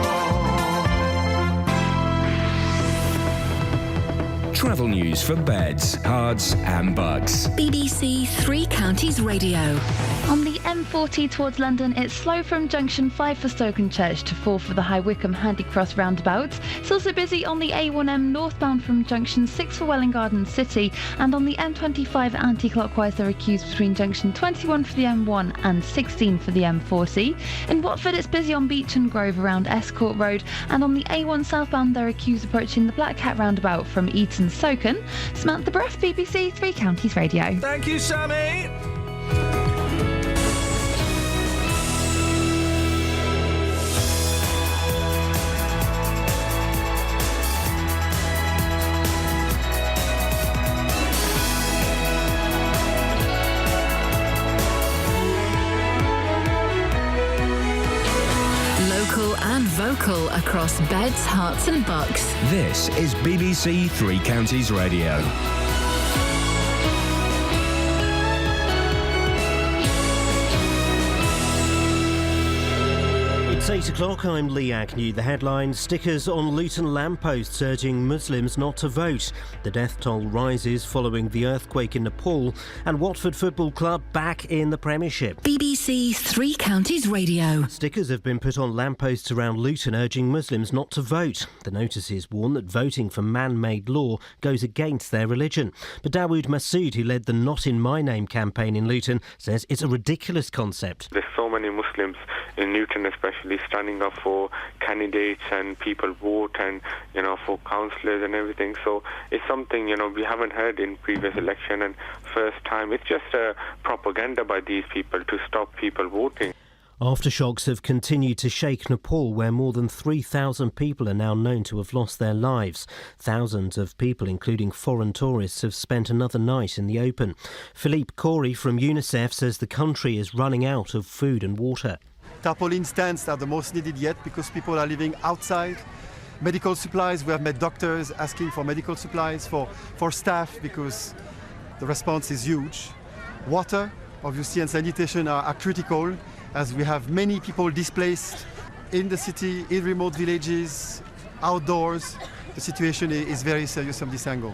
Travel news for beds, cards and bugs. BBC Three Counties Radio. On the M40 towards London, it's slow from junction 5 for Stokenchurch to 4 for the High Wycombe Handy Cross roundabout. It's also busy on the A1M northbound from junction 6 for Welwyn Garden City, and on the M25 anti-clockwise there are queues between junction 21 for the M1 and 16 for the M40. In Watford it's busy on Beech and Grove around Escourt Road, and on the A1 southbound there are queues approaching the Black Cat roundabout from Eton Soken. Samantha Breath, BBC Three Counties Radio. Thank you, Sammy. Local and vocal across beds, hearts and bucks. This is BBC Three Counties Radio. 8 o'clock, I'm Lee Agnew. The headline: stickers on Luton lampposts urging Muslims not to vote. The death toll rises following the earthquake in Nepal. And Watford Football Club back in the Premiership. BBC Three Counties Radio. Stickers have been put on lampposts around Luton urging Muslims not to vote. The notices warn that voting for man-made law goes against their religion. But Dawood Masood, who led the Not In My Name campaign in Luton, says it's a ridiculous concept. There's so many Muslims in Luton especially standing up for candidates and people vote and, for councillors and everything. So it's something, we haven't heard in previous election, and first time. It's just a propaganda by these people to stop people voting. Aftershocks have continued to shake Nepal, where more than 3,000 people are now known to have lost their lives. Thousands of people, including foreign tourists, have spent another night in the open. Philippe Corey from UNICEF says the country is running out of food and water. Tarpaulin stands are the most needed yet because people are living outside. Medical supplies, we have met doctors asking for medical supplies for staff because the response is huge. Water, obviously, and sanitation are critical, as we have many people displaced in the city, in remote villages, outdoors. The situation is very serious from this angle.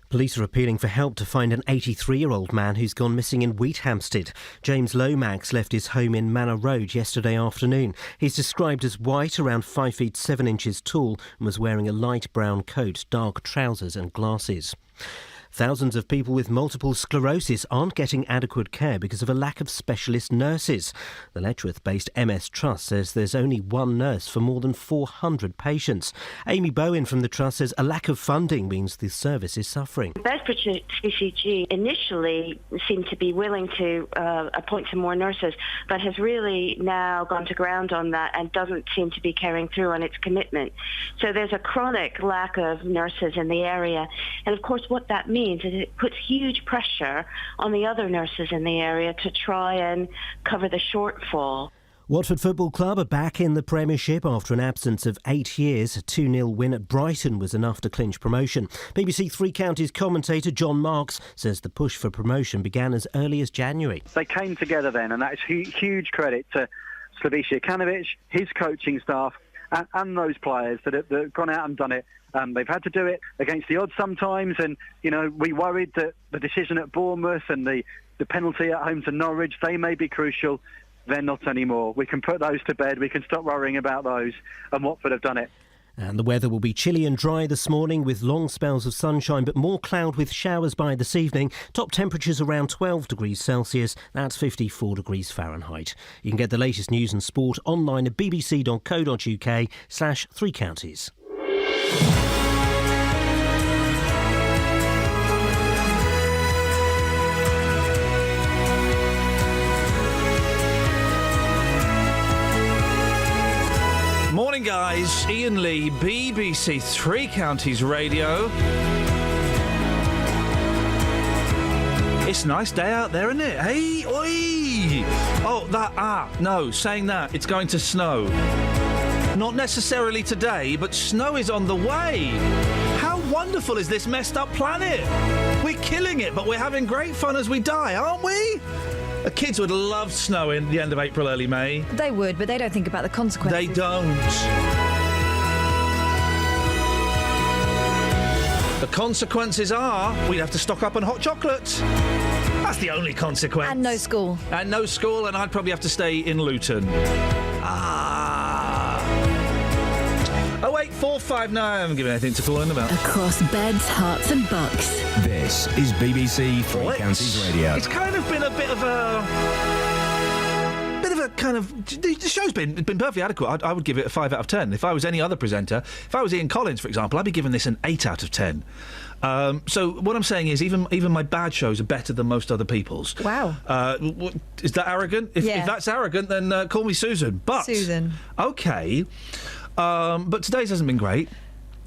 Police are appealing for help to find an 83-year-old man who's gone missing in Wheathampstead. James Lomax left his home in Manor Road yesterday afternoon. He's described as white, around 5 feet 7 inches tall, and was wearing a light brown coat, dark trousers and glasses. Thousands of people with multiple sclerosis aren't getting adequate care because of a lack of specialist nurses. The Letchworth-based MS Trust says there's only one nurse for more than 400 patients. Amy Bowen from the Trust says a lack of funding means the service is suffering. Bedfordshire CCG initially seemed to be willing to appoint some more nurses, but has really now gone to ground on that and doesn't seem to be carrying through on its commitment. So there's a chronic lack of nurses in the area. And of course what that means is it puts huge pressure on the other nurses in the area to try and cover the shortfall. Watford Football Club are back in the Premiership after an absence of 8 years. A 2-0 win at Brighton was enough to clinch promotion. BBC Three Counties commentator John Marks says the push for promotion began as early as January. They came together then, and that's huge credit to Slaviša Jokanovic, his coaching staff, and those players that have gone out and done it. They've had to do it against the odds sometimes, and we worried that the decision at Bournemouth and the penalty at home to Norwich, they may be crucial. They're not anymore. We can put those to bed. We can stop worrying about those, and Watford have done it. And the weather will be chilly and dry this morning with long spells of sunshine, but more cloud with showers by this evening. Top temperatures around 12 degrees Celsius. That's 54 degrees Fahrenheit. You can get the latest news and sport online at bbc.co.uk/Three Counties. Morning, guys. Iain Lee, BBC Three Counties Radio. It's a nice day out there, isn't it? Hey, oi! Oh, saying that, it's going to snow. Not necessarily today, but snow is on the way. How wonderful is this messed up planet? We're killing it, but we're having great fun as we die, aren't we? The kids would love snow in the end of April, early May. They would, but they don't think about the consequences. They don't. The consequences are we'd have to stock up on hot chocolate. That's the only consequence. And no school. And no school, and I'd probably have to stay in Luton. 08459. I haven't given anything to call in about. Across beds, hearts and bucks. This is BBC Three Counties Radio. It's kind of been a bit of a kind of... The show's been perfectly adequate. I would give it a 5 out of 10. If I was any other presenter, if I was Ian Collins, for example, I'd be giving this an 8 out of 10. So what I'm saying is even my bad shows are better than most other people's. Wow. Is that arrogant? If that's arrogant, then call me Susan. But Susan. OK. But today's hasn't been great.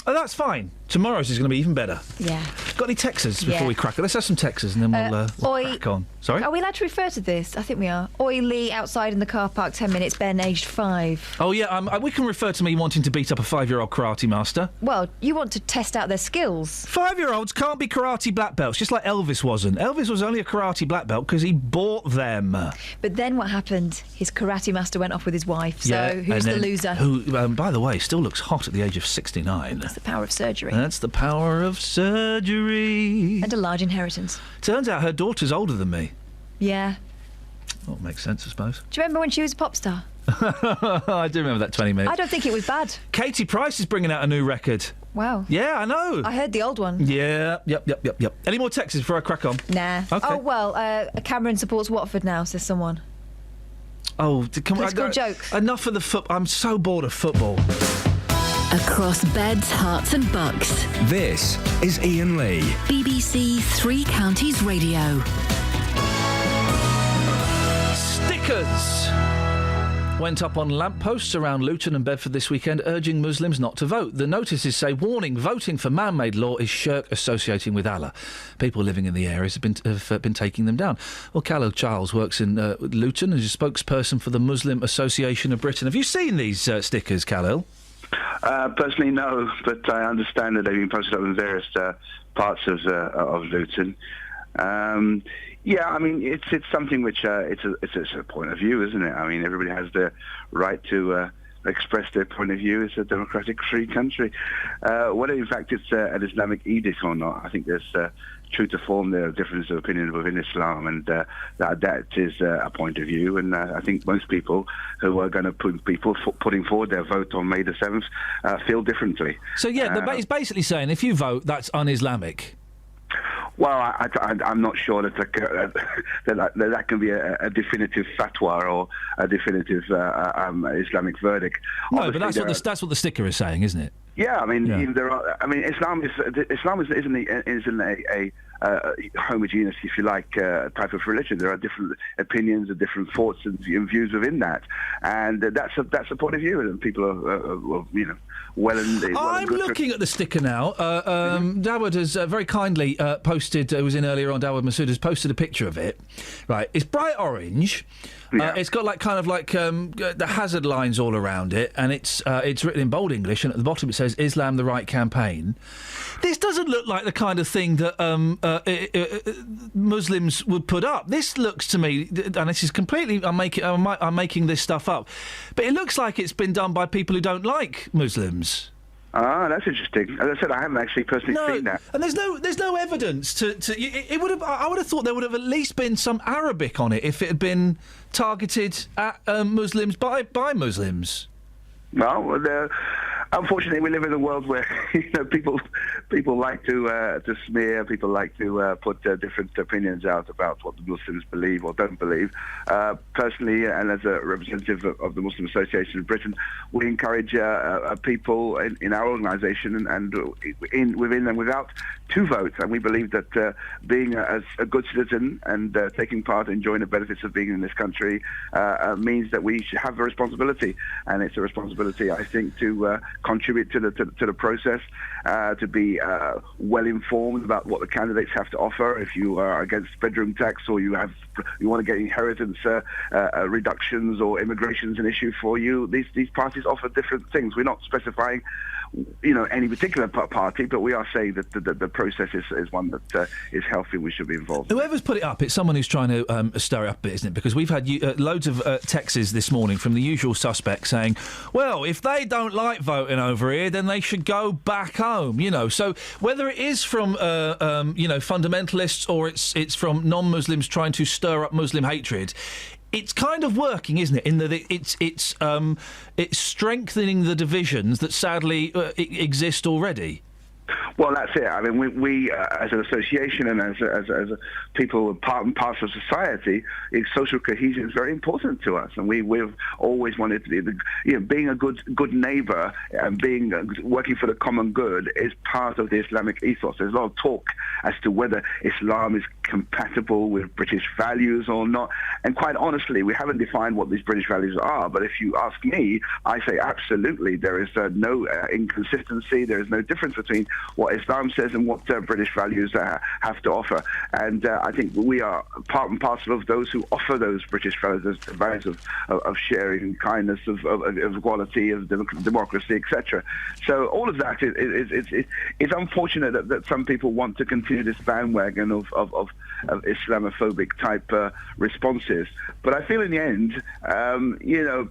That's fine. Tomorrow's is going to be even better. Yeah. Got any texters before Yeah. we crack it? Let's have some texters and then we'll crack on. Sorry? Are we allowed to refer to this? I think we are. Oily outside in the car park, 10 minutes, Ben, aged 5. Oh, yeah, we can refer to me wanting to beat up a 5-year-old karate master. Well, you want to test out their skills. 5-year-olds can't be karate black belts, just like Elvis wasn't. Elvis was only a karate black belt because he bought them. But then what happened? His karate master went off with his wife, so who's the loser? Who, by the way, still looks hot at the age of 69. That's the power of surgery. That's the power of surgery. And a large inheritance. Turns out her daughter's older than me. Yeah. Well, makes sense, I suppose. Do you remember when she was a pop star? I do remember that 20 minutes. I don't think it was bad. Katie Price is bringing out a new record. Wow. Yeah, I know. I heard the old one. Yeah, yep. Any more texts before I crack on? Nah. Okay. Oh, well, Cameron supports Watford now, says someone. Oh, come on. Political joke. Enough of the football. I'm so bored of football. Across beds, hearts and bucks. This is Iain Lee. BBC Three Counties Radio. Stickers went up on lampposts around Luton and Bedford this weekend urging Muslims not to vote. The notices say, warning, voting for man-made law is shirk associating with Allah. People living in the areas have been taking them down. Well, Khalil Charles works in Luton and is a spokesperson for the Muslim Association of Britain. Have you seen these stickers, Khalil? Personally, no, but I understand that they've been posted up in various parts of Luton. Yeah, I mean, it's something which it's a point of view, isn't it? I mean, everybody has the right to express their point of view. It's a democratic, free country. Whether in fact it's an Islamic edict or not, I think there's true to form there are differences of opinion within Islam, and that is a point of view. And I think most people who are going to putting forward their vote on May the 7th feel differently. So yeah, it's basically saying if you vote, that's un-Islamic. Well, I'm not sure that that can be a definitive fatwa or a definitive Islamic verdict. No, Obviously, but that's what the sticker is saying, isn't it? Yeah, I mean, there are. I mean, Islam isn't a homogeneous, if you like, type of religion. There are different opinions and different thoughts and views within that, and that's a point of view, and people are well and. I'm looking at the sticker now. Dawud has very kindly posted. It was in earlier on. Dawud Masood has posted a picture of it. Right, it's bright orange. It's got the hazard lines all around it, and it's written in bold English, and at the bottom it says "Islam: The Right Campaign." This doesn't look like the kind of thing that Muslims would put up. This looks to me, and this is completely I'm making this stuff up, but it looks like it's been done by people who don't like Muslims. Ah, that's interesting. As I said, I haven't actually personally seen that. And there's no evidence to it would have. I would have thought there would have at least been some Arabic on it if it had been targeted at Muslims by Muslims. Well, unfortunately, we live in a world where people like to smear. People like to put different opinions out about what the Muslims believe or don't believe. Personally, and as a representative of the Muslim Association of Britain, we encourage people in our organisation and within and without to vote. And we believe that being a good citizen and taking part, enjoying the benefits of being in this country, means that we should have a responsibility, and it's a responsibility, I think, to contribute to the process, to be well informed about what the candidates have to offer. If you are against bedroom tax, or you want to get inheritance reductions, or immigration's an issue for you, these parties offer different things. We're not specifying any particular party, but we are saying that the process is one that is healthy. We should be involved. Whoever's put it up, it's someone who's trying to stir it up a bit, isn't it? Because we've had loads of texts this morning from the usual suspects saying, well, if they don't like voting over here, then they should go back home, So whether it is from, fundamentalists or it's from non-Muslims trying to stir up Muslim hatred, it's kind of working, isn't it? In that it's strengthening the divisions that sadly exist already. Well, that's it. I mean, we as an association and as a people, part and parcel of society, social cohesion is very important to us, and we've always wanted to be, being a good neighbour and working for the common good is part of the Islamic ethos. There's a lot of talk as to whether Islam is compatible with British values or not. And quite honestly, we haven't defined what these British values are, but if you ask me, I say absolutely there is no inconsistency, there is no difference between what Islam says and what British values have to offer. And I think we are part and parcel of those who offer those British values, the values of sharing, kindness, of equality, of democracy, etc. So all of that is unfortunate that some people want to continue this bandwagon of Islamophobic type responses. But I feel in the end,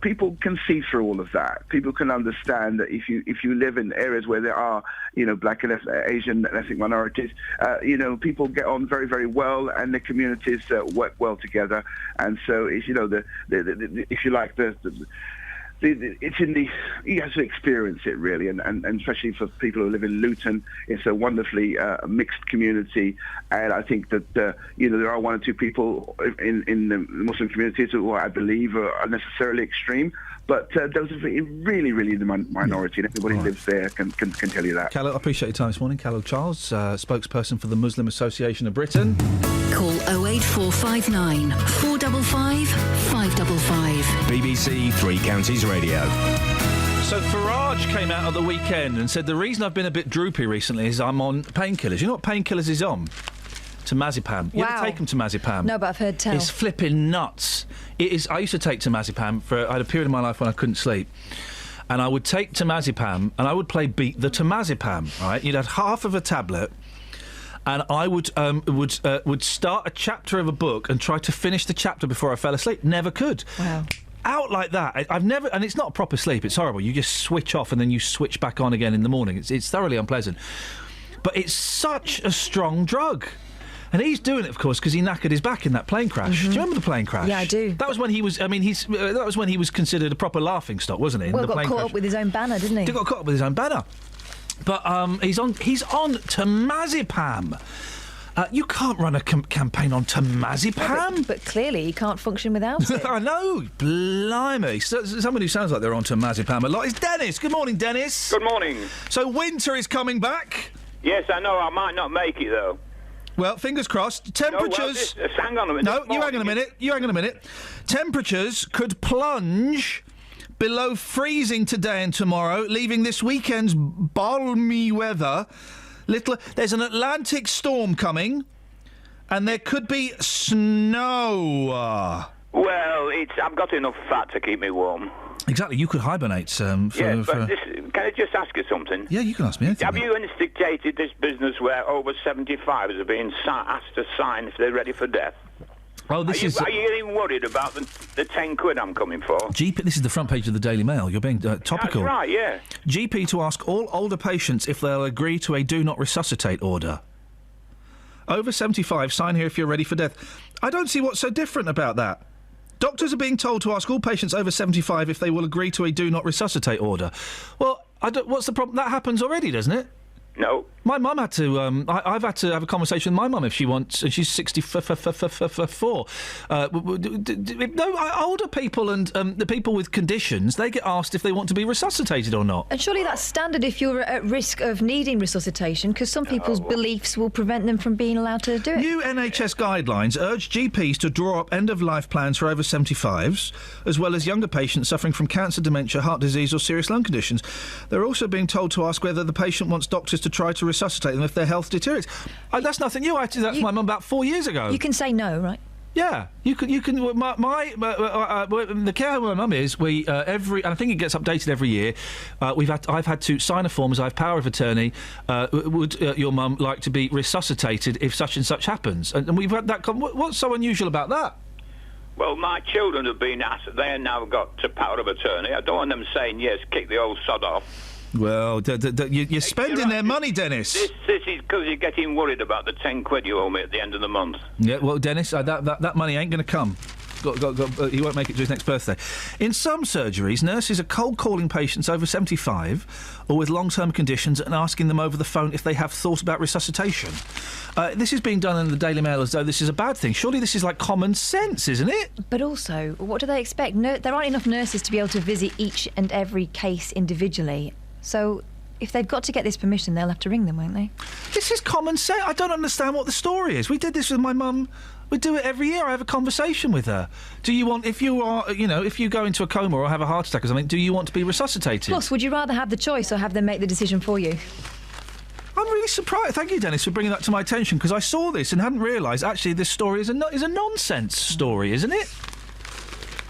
people can see through all of that. People can understand that if you live in areas where there are, black and Asian ethnic minorities, people get on very, very well, and the communities work well together. And so it's, if you like, it's in the, you have to experience it really, and especially for people who live in Luton, it's a wonderfully mixed community, and I think that there are one or two people in the Muslim communities who I believe are unnecessarily extreme, but those are really, really the minority, and everybody who lives there can tell you that. Carol, I appreciate your time this morning. Carol Charles, spokesperson for the Muslim Association of Britain. Call 08459 455 555. BBC Three Counties Radio. So Farage came out at the weekend and said the reason I've been a bit droopy recently is I'm on painkillers. You know what painkillers is on? Temazepam. You ever take them temazepam? No, but I've heard tell. It's flipping nuts. It is. I used to take temazepam I had a period of my life when I couldn't sleep. And I would take temazepam and I would play Beat the Temazepam, right? You'd have half of a tablet, and I would start a chapter of a book and try to finish the chapter before I fell asleep. Never could. Wow. Out like that. I've never, and it's not proper sleep. It's horrible. You just switch off and then you switch back on again in the morning. It's thoroughly unpleasant. But it's such a strong drug. And he's doing it, of course, because he knackered his back in that plane crash. Do you remember the plane crash? Yeah, I do. That was when he was. I mean, that was when he was considered a proper laughingstock, wasn't he? Well, got caught up with his own banner, didn't he? He got caught up with his own banner. But he's on temazepam. You can't run a campaign on temazepam. But clearly he can't function without it. I know. Blimey. Someone who sounds like they're on temazepam a lot is Dennis. Good morning, Dennis. Good morning. So winter is coming back. Yes, I know. I might not make it, though. Well, fingers crossed. Temperatures... No, hang on a minute. No, you hang on a minute. You hang on a minute. Temperatures could plunge below freezing today and tomorrow, leaving this weekend's balmy weather. There's an Atlantic storm coming, and there could be snow. Well, I've got enough fat to keep me warm. Exactly. You could hibernate. Can I just ask you something? Yeah, you can ask me anything. Have you instigated this business where over 75s are being asked to sign if they're ready for death? Oh, Are you getting worried about the 10 quid I'm coming for? GP, this is the front page of the Daily Mail. You're being topical. That's right, yeah. GP to ask all older patients if they'll agree to a do not resuscitate order. Over 75, sign here if you're ready for death. I don't see what's so different about that. Doctors are being told to ask all patients over 75 if they will agree to a do not resuscitate order. Well, what's the problem? That happens already, doesn't it? No. My mum had to. I've had to have a conversation with my mum if she wants, and she's 64. Older people and the people with conditions, they get asked if they want to be resuscitated or not. And surely that's standard if you're at risk of needing resuscitation, because some people's beliefs will prevent them from being allowed to do it. New NHS guidelines urge GPs to draw up end-of-life plans for over 75s, as well as younger patients suffering from cancer, dementia, heart disease or serious lung conditions. They're also being told to ask whether the patient wants doctors to try to resuscitate them if their health deteriorates. That's nothing new. I had to do that for my mum about 4 years ago. You can say no, right? Yeah, you can. The care home where my mum is, and I think it gets updated every year. I've had to sign a form as I have power of attorney. Would your mum like to be resuscitated if such and such happens? And we've had that. What's so unusual about that? Well, my children have been asked. They have now got power of attorney. I don't want them saying yes, kick the old sod off. Well, you're spending their money, Dennis. This is because you're getting worried about the 10 quid you owe me at the end of the month. Yeah, well, Dennis, that money ain't going to come. He won't make it to his next birthday. In some surgeries, nurses are cold calling patients over 75 or with long-term conditions and asking them over the phone if they have thought about resuscitation. This is being done in the Daily Mail as though this is a bad thing. Surely this is like common sense, isn't it? But also, what do they expect? There aren't enough nurses to be able to visit each and every case individually. So if they've got to get this permission, they'll have to ring them, won't they? This is common sense. I don't understand what the story is. We did this with my mum. We do it every year. I have a conversation with her. Do you want, if you are, if you go into a coma or have a heart attack or something, do you want to be resuscitated? Plus, would you rather have the choice or have them make the decision for you? I'm really surprised. Thank you, Dennis, for bringing that to my attention, because I saw this and hadn't realised actually this story is a nonsense story, isn't it?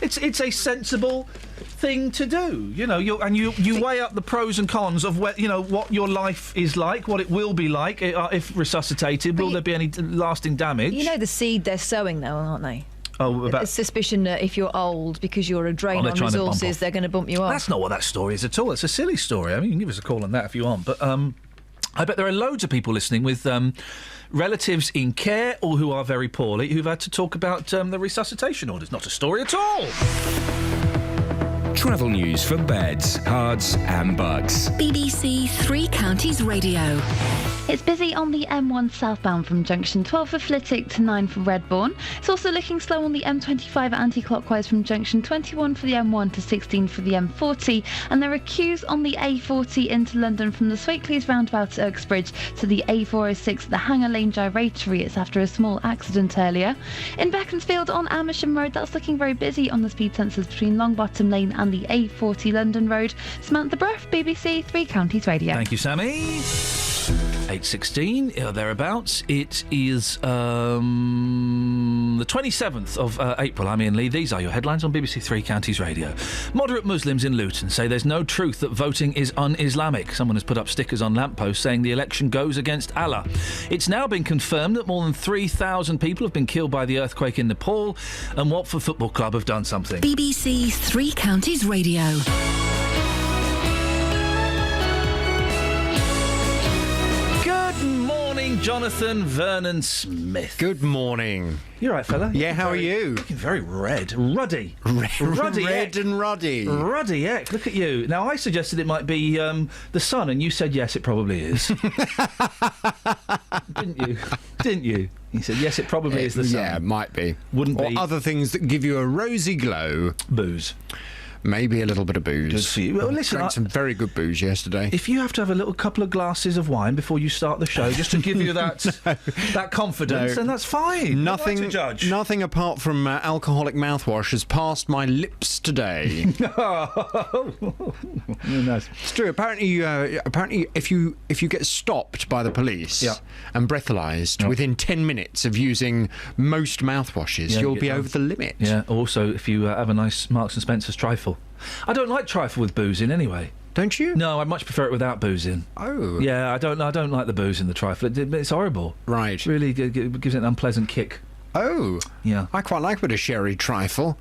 It's a sensible thing to do, you weigh up the pros and cons of what your life is like, what it will be like if resuscitated. Will there be any lasting damage? You know the seed they're sowing, though, aren't they? Oh, about a suspicion that if you're old, because you're a drain on resources, they're going to bump you off. That's not what that story is at all. It's a silly story. I mean, you can give us a call on that if you want, but I bet there are loads of people listening with relatives in care or who are very poorly who've had to talk about the resuscitation orders. Not a story at all. Travel news for beds, cards and bugs. BBC Three Counties Radio. It's busy on the M1 southbound from junction 12 for Flitwick to 9 for Redbourne. It's also looking slow on the M25 anti-clockwise from junction 21 for the M1 to 16 for the M40. And there are queues on the A40 into London from the Swakeleys roundabout at Uxbridge to the A406 at the Hanger Lane Gyratory. It's after a small accident earlier. In Beaconsfield on Amersham Road, that's looking very busy on the speed sensors between Longbottom Lane and the A40 London Road. Samantha Bruff, BBC Three Counties Radio. Thank you, Sammy. 8:16, or thereabouts. It is the 27th of April. I'm Iain Lee. These are your headlines on BBC Three Counties Radio. Moderate Muslims in Luton say there's no truth that voting is un-Islamic. Someone has put up stickers on lampposts saying the election goes against Allah. It's now been confirmed that more than 3,000 people have been killed by the earthquake in Nepal, and Watford Football Club have done something. BBC Three Counties Radio. Jonathan Vernon Smith. Good morning. You all right, fella? Yeah, how are you? Looking very red. Ruddy. Ruddy. Red and ruddy. Ruddy, heck. Look at you. Now, I suggested it might be the sun, and you said, yes, it probably is. Didn't you? You said, yes, it probably is the sun. Yeah, it might be. Wouldn't be. Or other things that give you a rosy glow. Booze. Maybe a little bit of booze. Good for you. Well, listen, drank some very good booze yesterday. If you have to have a little couple of glasses of wine before you start the show, just to give you that that confidence, then that's fine. Nothing to judge. Nothing apart from alcoholic mouthwash has passed my lips today. Nice. It's true. Apparently, if you get stopped by the police and breathalyzed within 10 minutes of using most mouthwashes, you'll be over the limit. Yeah. Also, if you have a nice Marks and Spencer's trifle. I don't like trifle with booze in anyway. Don't you? No, I much prefer it without booze in. Oh. Yeah, I don't like the booze in the trifle. It's horrible. Right. It really gives it an unpleasant kick. Oh. Yeah. I quite like a bit of sherry trifle.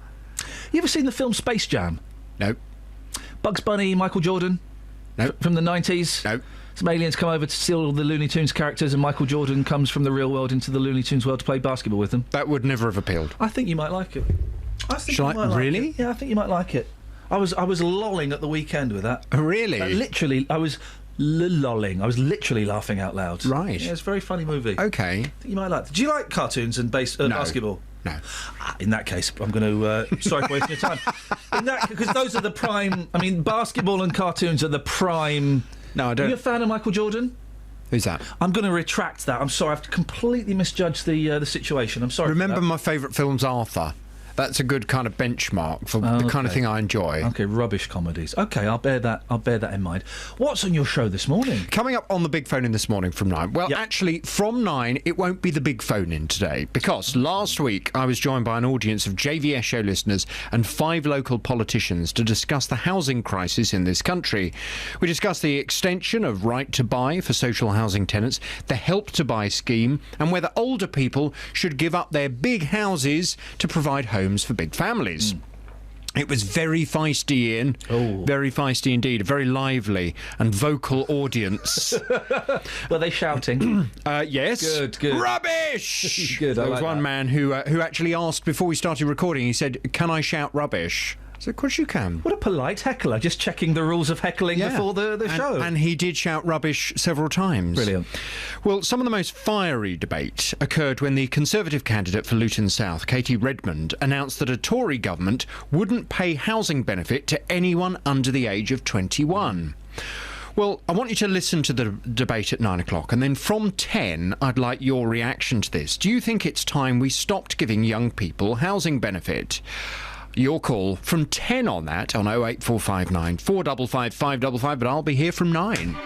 You ever seen the film Space Jam? No. Bugs Bunny, Michael Jordan? No. From the 90s? No. Some aliens come over to steal all the Looney Tunes characters, and Michael Jordan comes from the real world into the Looney Tunes world to play basketball with them. That would never have appealed. I think you might like it. Really? Yeah, I think you might like it. I was lolling at the weekend with that. Really? Literally, I was lolling. I was literally laughing out loud. Right. Yeah, it's a very funny movie. Okay. I think you might like it. Do you like cartoons and basketball? No. In that case, I'm going to... sorry for wasting your time. Because those are the prime... I mean, basketball and cartoons are the prime... No, I don't... Are you a fan of Michael Jordan? Who's that? I'm going to retract that. I'm sorry, I've completely misjudged the situation. I'm sorry. Remember my favourite film's Arthur. That's a good kind of benchmark for the kind of thing I enjoy. Okay, rubbish comedies. Okay, I'll bear that in mind. What's on your show this morning? Coming up on the Big Phone In this morning from 9. Well, actually, from 9, it won't be the Big Phone In today, because last week I was joined by an audience of JVS show listeners and 5 local politicians to discuss the housing crisis in this country. We discussed the extension of right to buy for social housing tenants, the Help to Buy scheme, and whether older people should give up their big houses to provide homes for big families. It was very feisty, Ian. Oh. Very feisty indeed. A very lively and vocal audience. Were they shouting? Yes. Good. Rubbish! Good, There was one man who actually asked before we started recording, he said, can I shout rubbish? So, of course you can. What a polite heckler, just checking the rules of heckling before the show. And he did shout rubbish several times. Brilliant. Well, some of the most fiery debate occurred when the Conservative candidate for Luton South, Katie Redmond, announced that a Tory government wouldn't pay housing benefit to anyone under the age of 21. Well, I want you to listen to the debate at 9 o'clock, and then from 10, I'd like your reaction to this. Do you think it's time we stopped giving young people housing benefit? Your call from 10 on that on 08459 455 555, but I'll be here from 9.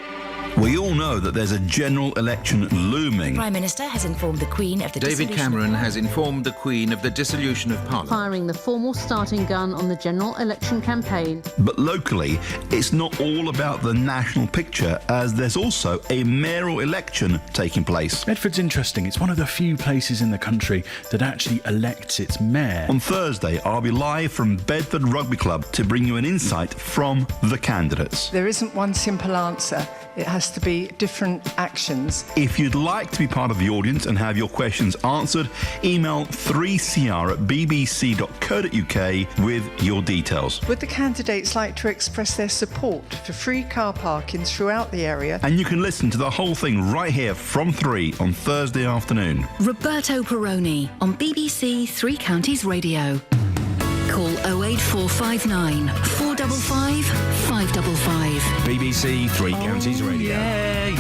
We all know that there's a general election looming. Prime Minister has informed the Queen of the David Cameron has informed the Queen of the dissolution of Parliament. Firing the formal starting gun on the general election campaign. But locally, it's not all about the national picture, as there's also a mayoral election taking place. Bedford's interesting. It's one of the few places in the country that actually elects its mayor. On Thursday, I'll be live from Bedford Rugby Club to bring you an insight from the candidates. There isn't one simple answer. It has to be different actions. If you'd like to be part of the audience and have your questions answered, email 3cr@bbc.co.uk with your details. Would the candidates like to express their support for free car parking throughout the area? And you can listen to the whole thing right here from 3 on Thursday afternoon. Roberto Perroni on BBC Three Counties Radio. Call 08459 455 555. BBC Three Counties Radio. Yeah.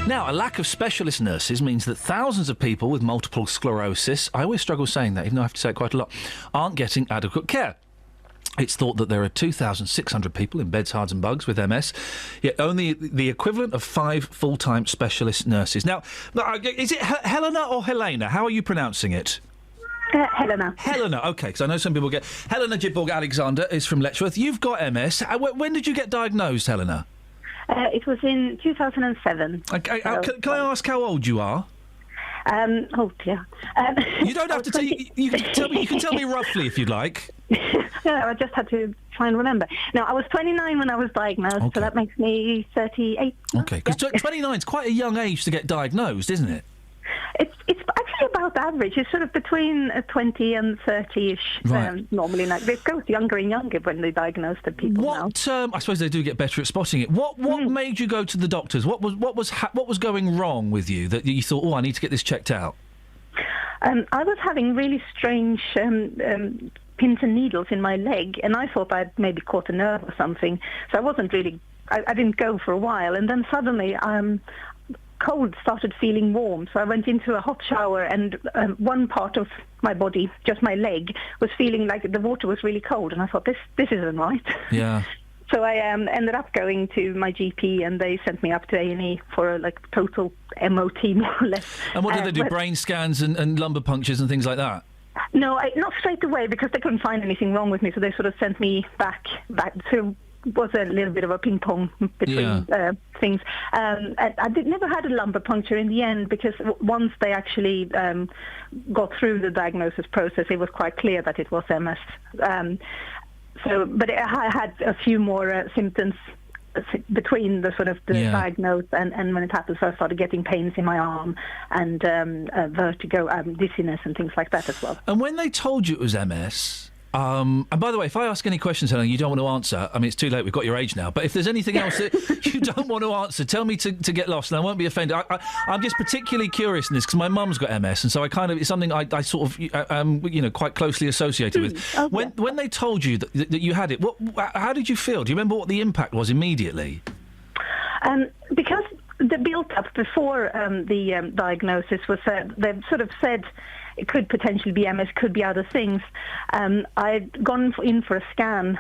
Now, a lack of specialist nurses means that thousands of people with multiple sclerosis, I always struggle saying that, even though I have to say it quite a lot, aren't getting adequate care. It's thought that there are 2,600 people in beds, Herts and Bucks with MS, yet only the equivalent of 5 full-time specialist nurses. Now, is it Helena or Helena? How are you pronouncing it? Helena. Helena, OK, because I know some people get... Helena Jibborg-Alexander is from Letchworth. You've got MS. When did you get diagnosed, Helena? It was in 2007. Okay, can I ask how old you are? Oh, dear. You don't have to tell you can tell me. You can tell me roughly if you'd like. No, I just had to try and remember. No, I was 29 when I was diagnosed, so that makes me 38. OK, because 29 is quite a young age to get diagnosed, isn't it? It's actually about average. It's sort of between 20 and 30-ish normally. Like, it goes younger and younger when they diagnose the people now. I suppose they do get better at spotting it. What made you go to the doctors? What was going wrong with you that you thought, I need to get this checked out? I was having really strange pins and needles in my leg, and I thought I'd maybe caught a nerve or something. So I wasn't really... I didn't go for a while, and then suddenly... cold started feeling warm, so I went into a hot shower, and one part of my body, just my leg, was feeling like the water was really cold, and I thought, this isn't right. Yeah. So I ended up going to my GP, and they sent me up to A&E for a total MOT, more or less. And what did they do? Brain scans and lumbar punctures and things like that? No, not straight away, because they couldn't find anything wrong with me, so they sort of sent me back to... was a little bit of a ping pong between things. I never had a lumbar puncture in the end, because once they actually got through the diagnosis process, it was quite clear that it was MS. But I had a few more symptoms between the sort of the diagnose and when it happened. So I started getting pains in my arm and vertigo, dizziness and things like that as well. And when they told you it was MS... and by the way, if I ask any questions, Helen, you don't want to answer, I mean, it's too late, we've got your age now, but if there's anything else that you don't want to answer, tell me to get lost, and I won't be offended. I'm just particularly curious in this, because my mum's got MS, and so it's something I sort of, quite closely associated with. Okay. When they told you that you had it, how did you feel? Do you remember what the impact was immediately? Because the build-up before the diagnosis was, they've sort of said... it could potentially be MS, could be other things. I'd gone in for a scan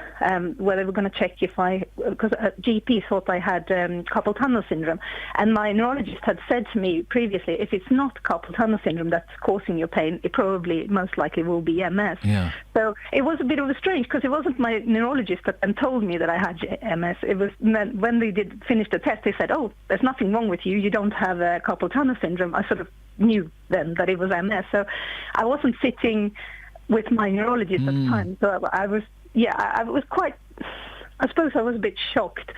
where they were going to check because a GP thought I had carpal tunnel syndrome, and my neurologist had said to me previously, if it's not carpal tunnel syndrome that's causing your pain, it probably most likely will be MS. Yeah. So it was a bit of a strange, because it wasn't my neurologist that told me that I had MS. It was when they did finish the test, they said, there's nothing wrong with you, you don't have carpal tunnel syndrome. I sort of knew then that it was MS, so I wasn't sitting with my neurologist at the time, so I was quite, I suppose I was a bit shocked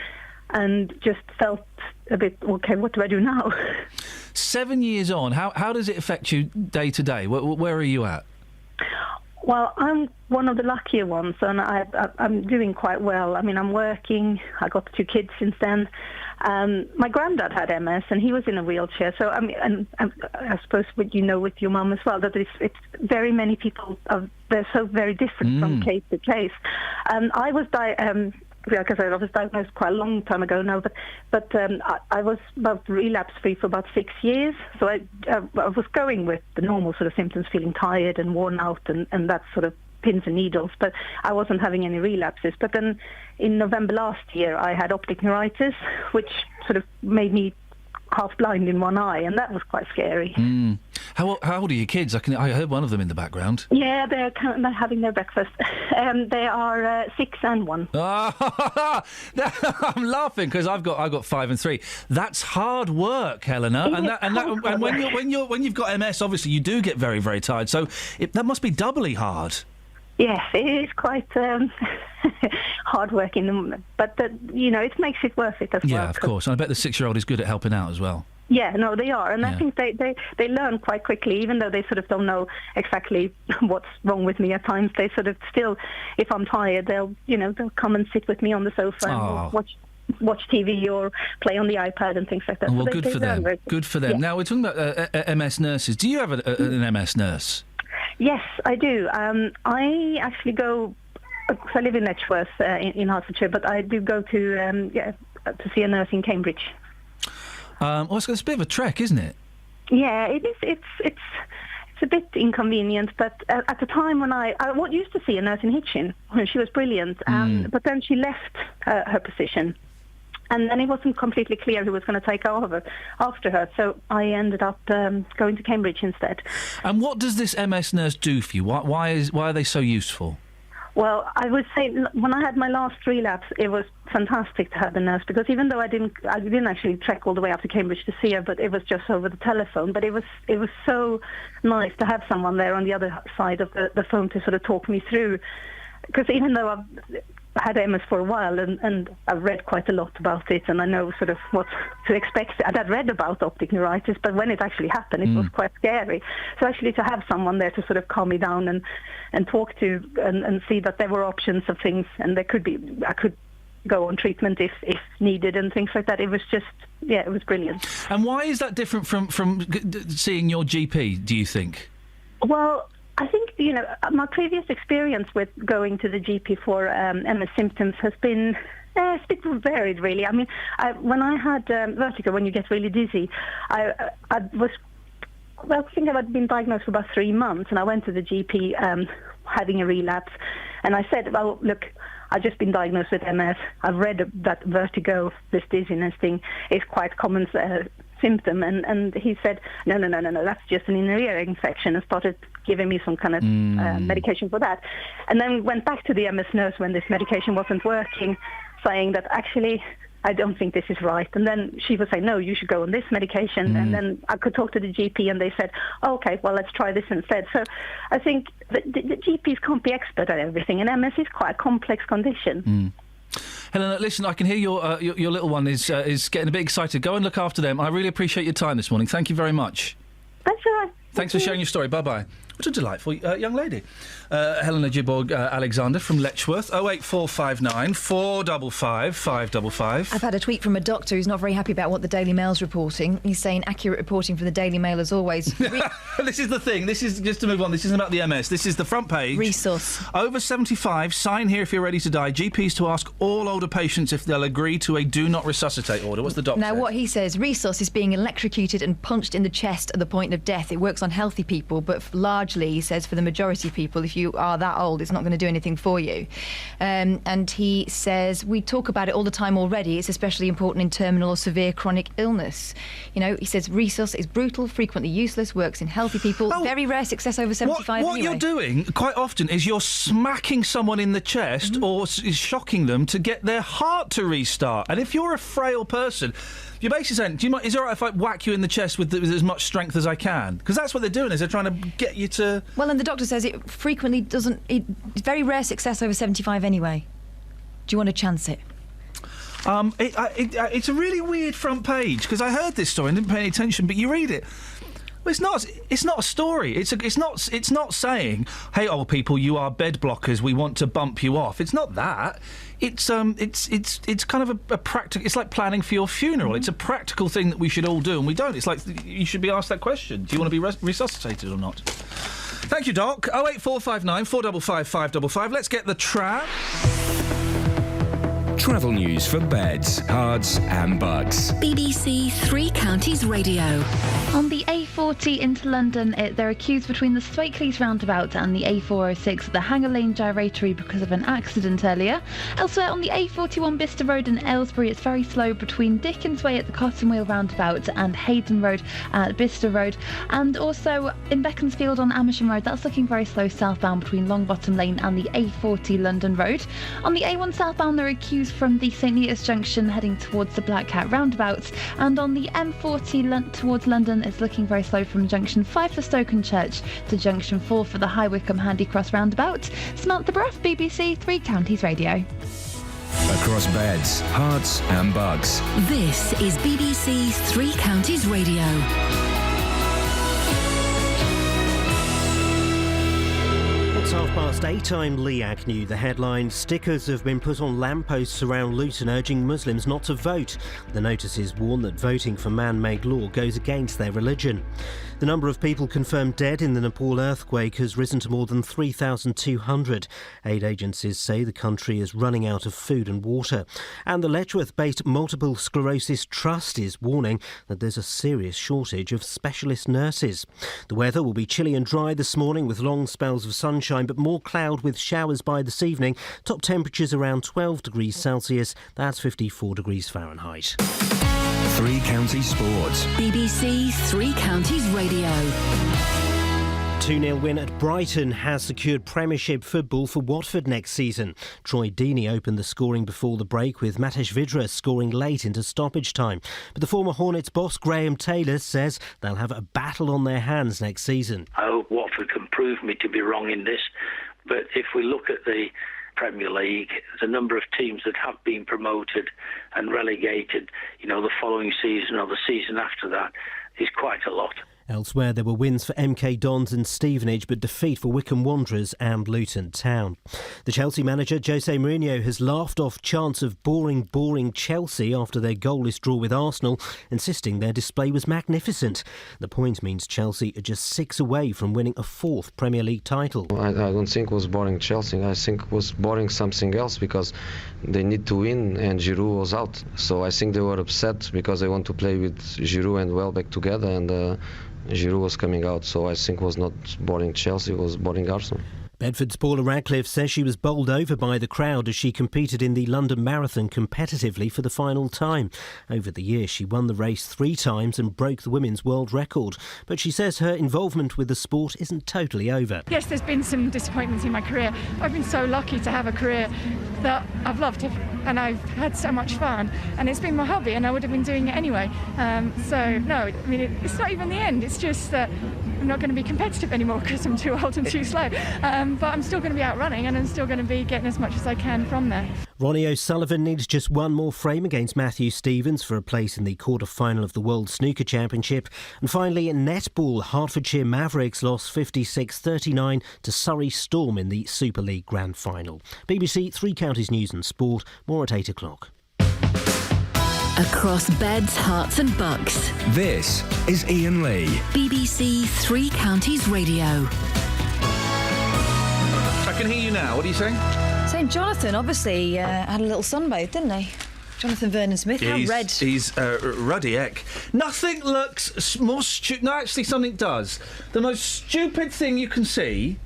and just felt a bit, okay, what do I do now? 7 years on, how does it affect you day to day? Where are you at? Well, I'm one of the luckier ones, and I'm doing quite well. I mean, I'm working, I got 2 kids since then. My granddad had MS, and he was in a wheelchair. So I mean, and I suppose what you know with your mum as well, that it's very many people. They're so very different from case to case. I was because I was diagnosed quite a long time ago now, but I was about relapse-free for about 6 years. So I was going with the normal sort of symptoms, feeling tired and worn out and that sort of pins and needles, but I wasn't having any relapses. But then in November last year, I had optic neuritis, which sort of made me half blind in one eye, and that was quite scary. How old are your kids? I heard one of them in the background. Yeah, they're having their breakfast. They are 6 and 1. I'm laughing because I've got 5 and 3. That's hard work, Helena. And when you've got MS, obviously you do get very, very tired. So that must be doubly hard. Yes, it is quite hard work in the moment, but it makes it worth it as well. Yeah, of course. And I bet the 6-year-old is good at helping out as well. Yeah, no, they are, and I think they learn quite quickly, even though they sort of don't know exactly what's wrong with me at times. They sort of still, if I'm tired, they'll come and sit with me on the sofa and watch TV or play on the iPad and things like that. Well, so good for them. Good for them. Yeah. Now we're talking about MS nurses. Do you have an MS nurse? Yes, I do. I actually go. I live in Letchworth in Hertfordshire, but I do go to see a nurse in Cambridge. It's a bit of a trek, isn't it? Yeah, it is. It's a bit inconvenient, but at the time when I used to see a nurse in Hitchin, she was brilliant, but then she left her position. And then it wasn't completely clear who was going to take over after her, so I ended up going to Cambridge instead. And what does this MS nurse do for you? Why are they so useful? Well, I would say when I had my last relapse, it was fantastic to have the nurse, because even though I didn't actually trek all the way up to Cambridge to see her, but it was just over the telephone. But it was so nice to have someone there on the other side of the phone to sort of talk me through. Because even though I've had MS for a while and I've read quite a lot about it, and I know sort of what to expect. I'd read about optic neuritis, but when it actually happened, it was quite scary. So actually to have someone there to sort of calm me down and talk to and see that there were options of things, and I could go on treatment if needed and things like that. It was just, it was brilliant. And why is that different from seeing your GP, do you think? Well, I think, my previous experience with going to the GP for MS symptoms has been a bit varied, really. I mean, when I had vertigo, when you get really dizzy, I think I'd been diagnosed for about 3 months, and I went to the GP having a relapse, and I said, well, look, I've just been diagnosed with MS. I've read that vertigo, this dizziness thing, is quite common symptom, and he said, no, that's just an inner ear infection, and started giving me some kind of medication for that. And then went back to the MS nurse when this medication wasn't working, saying that actually I don't think this is right. And then she would say, no, you should go on this medication. And then I could talk to the GP, and they said, okay, well, let's try this instead. So I think the GPs can't be expert at everything, and MS is quite a complex condition. Helena, listen, I can hear your little one is getting a bit excited. Go and look after them. I really appreciate your time this morning. Thank you very much. That's all right. Thanks for sharing your story. Bye-bye. What a delightful young lady. Helena Giborg Alexander from Letchworth. 08459 455 555. I've had a tweet from a doctor who's not very happy about what the Daily Mail's reporting. He's saying accurate reporting from the Daily Mail as always. This is the thing. This is, just to move on, this isn't about the MS. This is the front page. Resource. Over 75, sign here if you're ready to die. GPs to ask all older patients if they'll agree to a do not resuscitate order. What's the doctor Now, what he says, resource is being electrocuted and punched in the chest at the point of death. It works on healthy people, but largely, he says, for the majority of people, if you are that old, it's not going to do anything for you. And he says, we talk about it all the time already. It's especially important in terminal or severe chronic illness. He says resource is brutal, frequently useless, works in healthy people, very rare success over 75 What you're doing quite often is you're smacking someone in the chest or is shocking them to get their heart to restart. And if you're a frail person, you're basically saying, is it all right if I whack you in the chest with as much strength as I can? Because that's what they're doing, is they're trying to get you to... Well, and the doctor says it frequently doesn't... It's very rare success over 75 anyway. Do you want to chance it? It's a really weird front page, because I heard this story and didn't pay any attention, but you read it. Well, it's not a story. It's not saying, hey, old people, you are bed blockers, we want to bump you off. It's not that. It's kind of a practical... It's like planning for your funeral. It's a practical thing that we should all do, and we don't. It's like you should be asked that question. Do you want to be resuscitated or not? Thank you, Doc. 08459 455 555. Let's get the trap. Travel news for beds, cards and bugs. BBC Three Counties Radio. On the A40 into London, there are queues between the Swakeleys roundabout and the A406 at the Hanger Lane gyratory because of an accident earlier. Elsewhere on the A41 Bicester Road in Aylesbury, it's very slow between Dickens Way at the Cotton Wheel roundabout and Hayden Road at Bicester Road. And also in Beaconsfield on Amersham Road, that's looking very slow southbound between Longbottom Lane and the A40 London Road. On the A1 southbound, there are queues from the St Neots Junction heading towards the Black Cat roundabouts, and on the M40 towards London, it's looking very slow from junction 5 for Stokenchurch to junction 4 for the High Wycombe Handy Cross roundabout. Samantha Bruff, BBC Three Counties Radio. Across beds, hearts and bugs. This is BBC Three Counties Radio. It's 8:30. I'm Lee Agnew. The headline: stickers have been put on lampposts around Luton urging Muslims not to vote. The notices warn that voting for man-made law goes against their religion. The number of people confirmed dead in the Nepal earthquake has risen to more than 3,200. Aid agencies say the country is running out of food and water. And the Letchworth-based Multiple Sclerosis Trust is warning that there's a serious shortage of specialist nurses. The weather will be chilly and dry this morning with long spells of sunshine, but more cloud with showers by this evening. Top temperatures around 12 degrees Celsius. That's 54 degrees Fahrenheit. Three Counties Sports. BBC Three Counties Radio. 2-0 win at Brighton has secured Premiership football for Watford next season. Troy Deeney opened the scoring before the break, with Matej Vydra scoring late into stoppage time. But the former Hornets boss Graham Taylor says they'll have a battle on their hands next season. I hope Watford can prove me to be wrong in this, but if we look at the Premier League, the number of teams that have been promoted and relegated, the following season or the season after that is quite a lot. Elsewhere, there were wins for MK Dons and Stevenage, but defeat for Wycombe Wanderers and Luton Town. The Chelsea manager, Jose Mourinho, has laughed off chants of boring Chelsea after their goalless draw with Arsenal, insisting their display was magnificent. The point means Chelsea are just 6 away from winning a 4th Premier League title. I don't think it was boring Chelsea. I think it was boring something else, because they need to win and Giroud was out. So I think they were upset because they want to play with Giroud and Welbeck together, and Giroud was coming out, so I think it was not boring Chelsea, it was boring Arsenal. Bedford's Paula Radcliffe says she was bowled over by the crowd as she competed in the London Marathon competitively for the final time. Over the years, she won the race 3 times and broke the women's world record. But she says her involvement with the sport isn't totally over. Yes, there's been some disappointments in my career. I've been so lucky to have a career that I've loved and I've had so much fun, and it's been my hobby, and I would have been doing it anyway. So no, I mean, it's not even the end. It's just that I'm not going to be competitive anymore because I'm too old and too slow. But I'm still going to be out running, and I'm still going to be getting as much as I can from there. Ronnie O'Sullivan needs just one more frame against Matthew Stevens for a place in the quarter-final of the World Snooker Championship. And finally, in netball, Hertfordshire Mavericks lost 56-39 to Surrey Storm in the Super League Grand Final. BBC Three Counties News and Sport, more at 8 o'clock. Across beds, hearts and bucks. This is Iain Lee. BBC Three Counties Radio. I can hear you now. What are you saying? Saying Jonathan obviously had a little sunbathe, didn't he? Jonathan Vernon-Smith, how red. He's ruddy heck. Nothing looks more stupid. No, actually, something does. The most stupid thing you can see: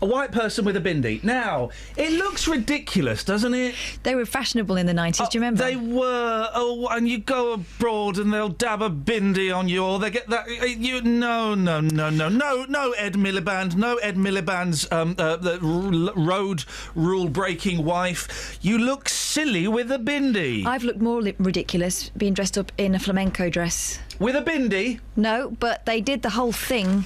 a white person with a bindi. Now, it looks ridiculous, doesn't it? They were fashionable in the 90s, do you remember? They were. Oh, and you go abroad and they'll dab a bindi on you, or they get that. No, Ed Miliband. No Ed Miliband's the road rule-breaking wife. You look silly with a bindi. I've looked more ridiculous being dressed up in a flamenco dress. With a bindi? No, but they did the whole thing,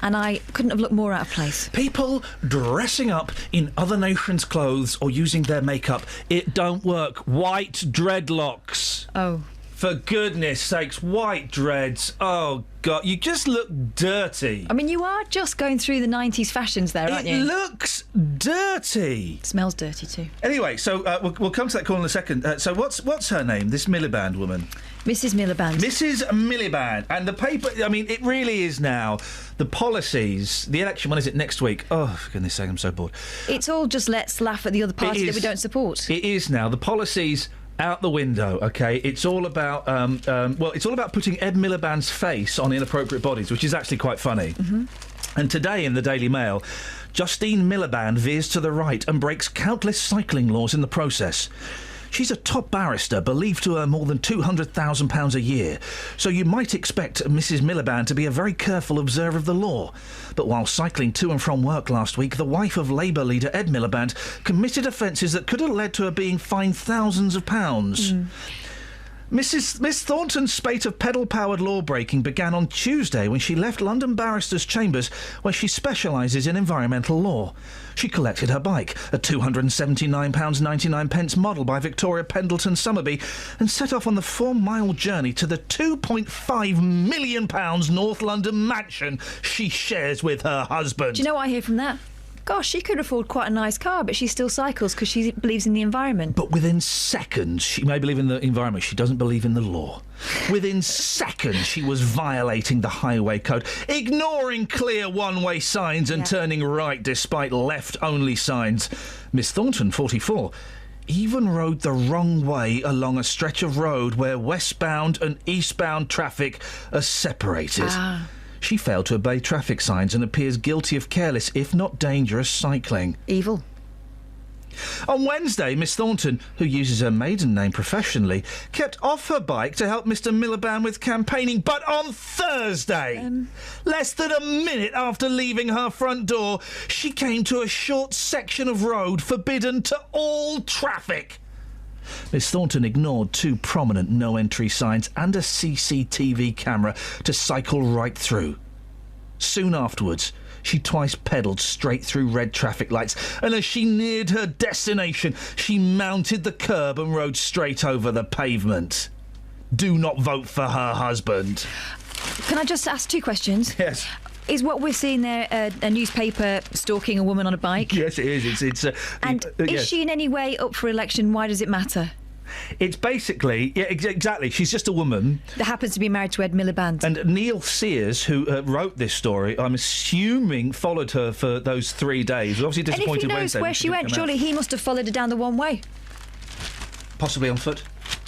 and I couldn't have looked more out of place. People dressing up in other nations' clothes or using their makeup, it don't work. White dreadlocks. Oh. For goodness sakes, white dreads. Oh, God, you just look dirty. I mean, you are just going through the 90s fashions there, aren't you? It looks dirty. It smells dirty too. Anyway, so we'll come to that call in a second. So what's her name, this Miliband woman? Mrs. Miliband. Mrs. Miliband. And the paper, I mean, it really is now. The policies, the election, when is it? Next week? Oh, for goodness sake, I'm so bored. It's all just let's laugh at the other party that we don't support. It is now. The policies out the window, OK? It's all about, it's all about putting Ed Miliband's face on inappropriate bodies, which is actually quite funny. Mm-hmm. And today in the Daily Mail, Justine Miliband veers to the right and breaks countless cycling laws in the process. She's a top barrister, believed to earn more than £200,000 a year, so you might expect Mrs. Miliband to be a very careful observer of the law. But while cycling to and from work last week, the wife of Labour leader Ed Miliband committed offences that could have led to her being fined thousands of pounds. Miss Thornton's spate of pedal-powered law-breaking began on Tuesday when she left London Barristers' Chambers, where she specialises in environmental law. She collected her bike, a £279.99 model by Victoria Pendleton Summerby, and set off on the 4-mile journey to the £2.5 million North London mansion she shares with her husband. Do you know what I hear from that? Gosh, she could afford quite a nice car, but she still cycles because she believes in the environment. But within seconds, she may believe in the environment, she doesn't believe in the law. Within seconds, she was violating the highway code, ignoring clear one-way signs and turning right despite left-only signs. Miss Thornton, 44, even rode the wrong way along a stretch of road where westbound and eastbound traffic are separated. She failed to obey traffic signs and appears guilty of careless, if not dangerous, cycling. Evil. On Wednesday, Miss Thornton, who uses her maiden name professionally, kept off her bike to help Mr. Miliband with campaigning. But on Thursday, less than a minute after leaving her front door, she came to a short section of road forbidden to all traffic. Miss Thornton ignored 2 prominent no-entry signs and a CCTV camera to cycle right through. Soon afterwards, she twice pedalled straight through red traffic lights, and as she neared her destination, she mounted the curb and rode straight over the pavement. Do not vote for her husband. Can I just ask 2 questions? Yes. Is what we're seeing there a newspaper stalking a woman on a bike? Yes, it is. And is she in any way up for election? Why does it matter? It's basically... Yeah, exactly. She's just a woman. That happens to be married to Ed Miliband. And Neil Sears, who wrote this story, I'm assuming followed her for those 3 days. Was obviously disappointed and if he knows Wednesday where she went, surely he must have followed her down the one way. Possibly on foot.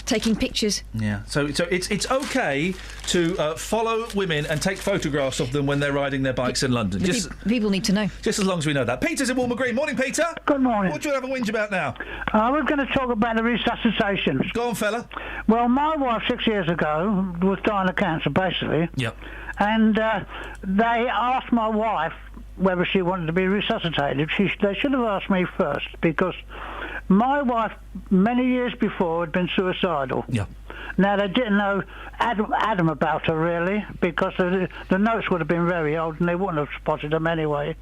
Taking pictures. Yeah, so it's okay to follow women and take photographs of them when they're riding their bikes in London. People need to know. Just as long as we know that. Peter's in Walmer Green. Morning, Peter. Good morning. What do you have a whinge about now? I was going to talk about the resuscitations. Go on, fella. Well, my wife 6 years ago was dying of cancer, basically. Yep. And they asked my wife whether she wanted to be resuscitated. They should have asked me first, because my wife, many years before, had been suicidal. Yeah. Now, they didn't know Adam about her, really, because the notes would have been very old and they wouldn't have spotted them anyway.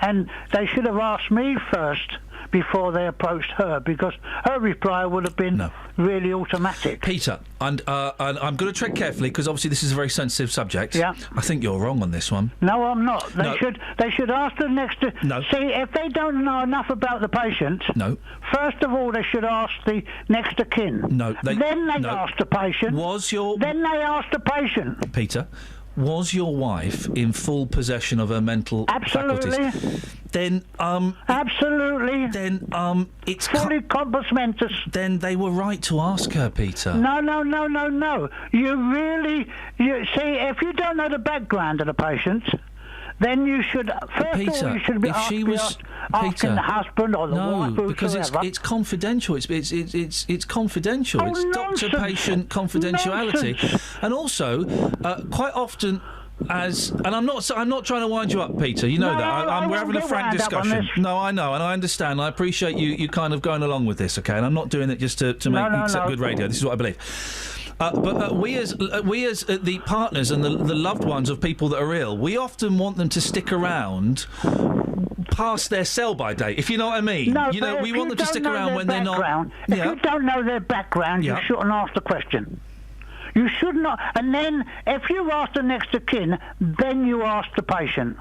And they should have asked me first before they approached her, because her reply would have been really automatic. Peter, and I'm going to tread carefully, because obviously this is a very sensitive subject. Yeah. I think you're wrong on this one. No, I'm not. They should ask the next... No. See, if they don't know enough about the patient... No. First of all, they should ask the next of kin. No. Then they ask the patient. Then they ask the patient. Peter, was your wife in full possession of her mental faculties? Then, Absolutely. Then, it's... Fully compos mentis. Then they were right to ask her, Peter. No. You really... see, if you don't know the background of the patient... Then you should Peter, of all you should be asking the husband or the wife. No, because it's confidential. It's confidential. It's doctor-patient confidentiality, and also quite often. And I'm not trying to wind you up, Peter. You know that. We're having a frank discussion. No, I know, and I understand. I appreciate you kind of going along with this, okay? And I'm not doing it just to make accept good radio. This is what I believe. But we as the partners and the loved ones of people that are ill, we often want them to stick around past their sell-by date, if you know what I mean. No, we want them to stick around when they're not... If you don't know their background, you shouldn't ask the question. You should not... And then, if you ask the next of kin, then you ask the patient.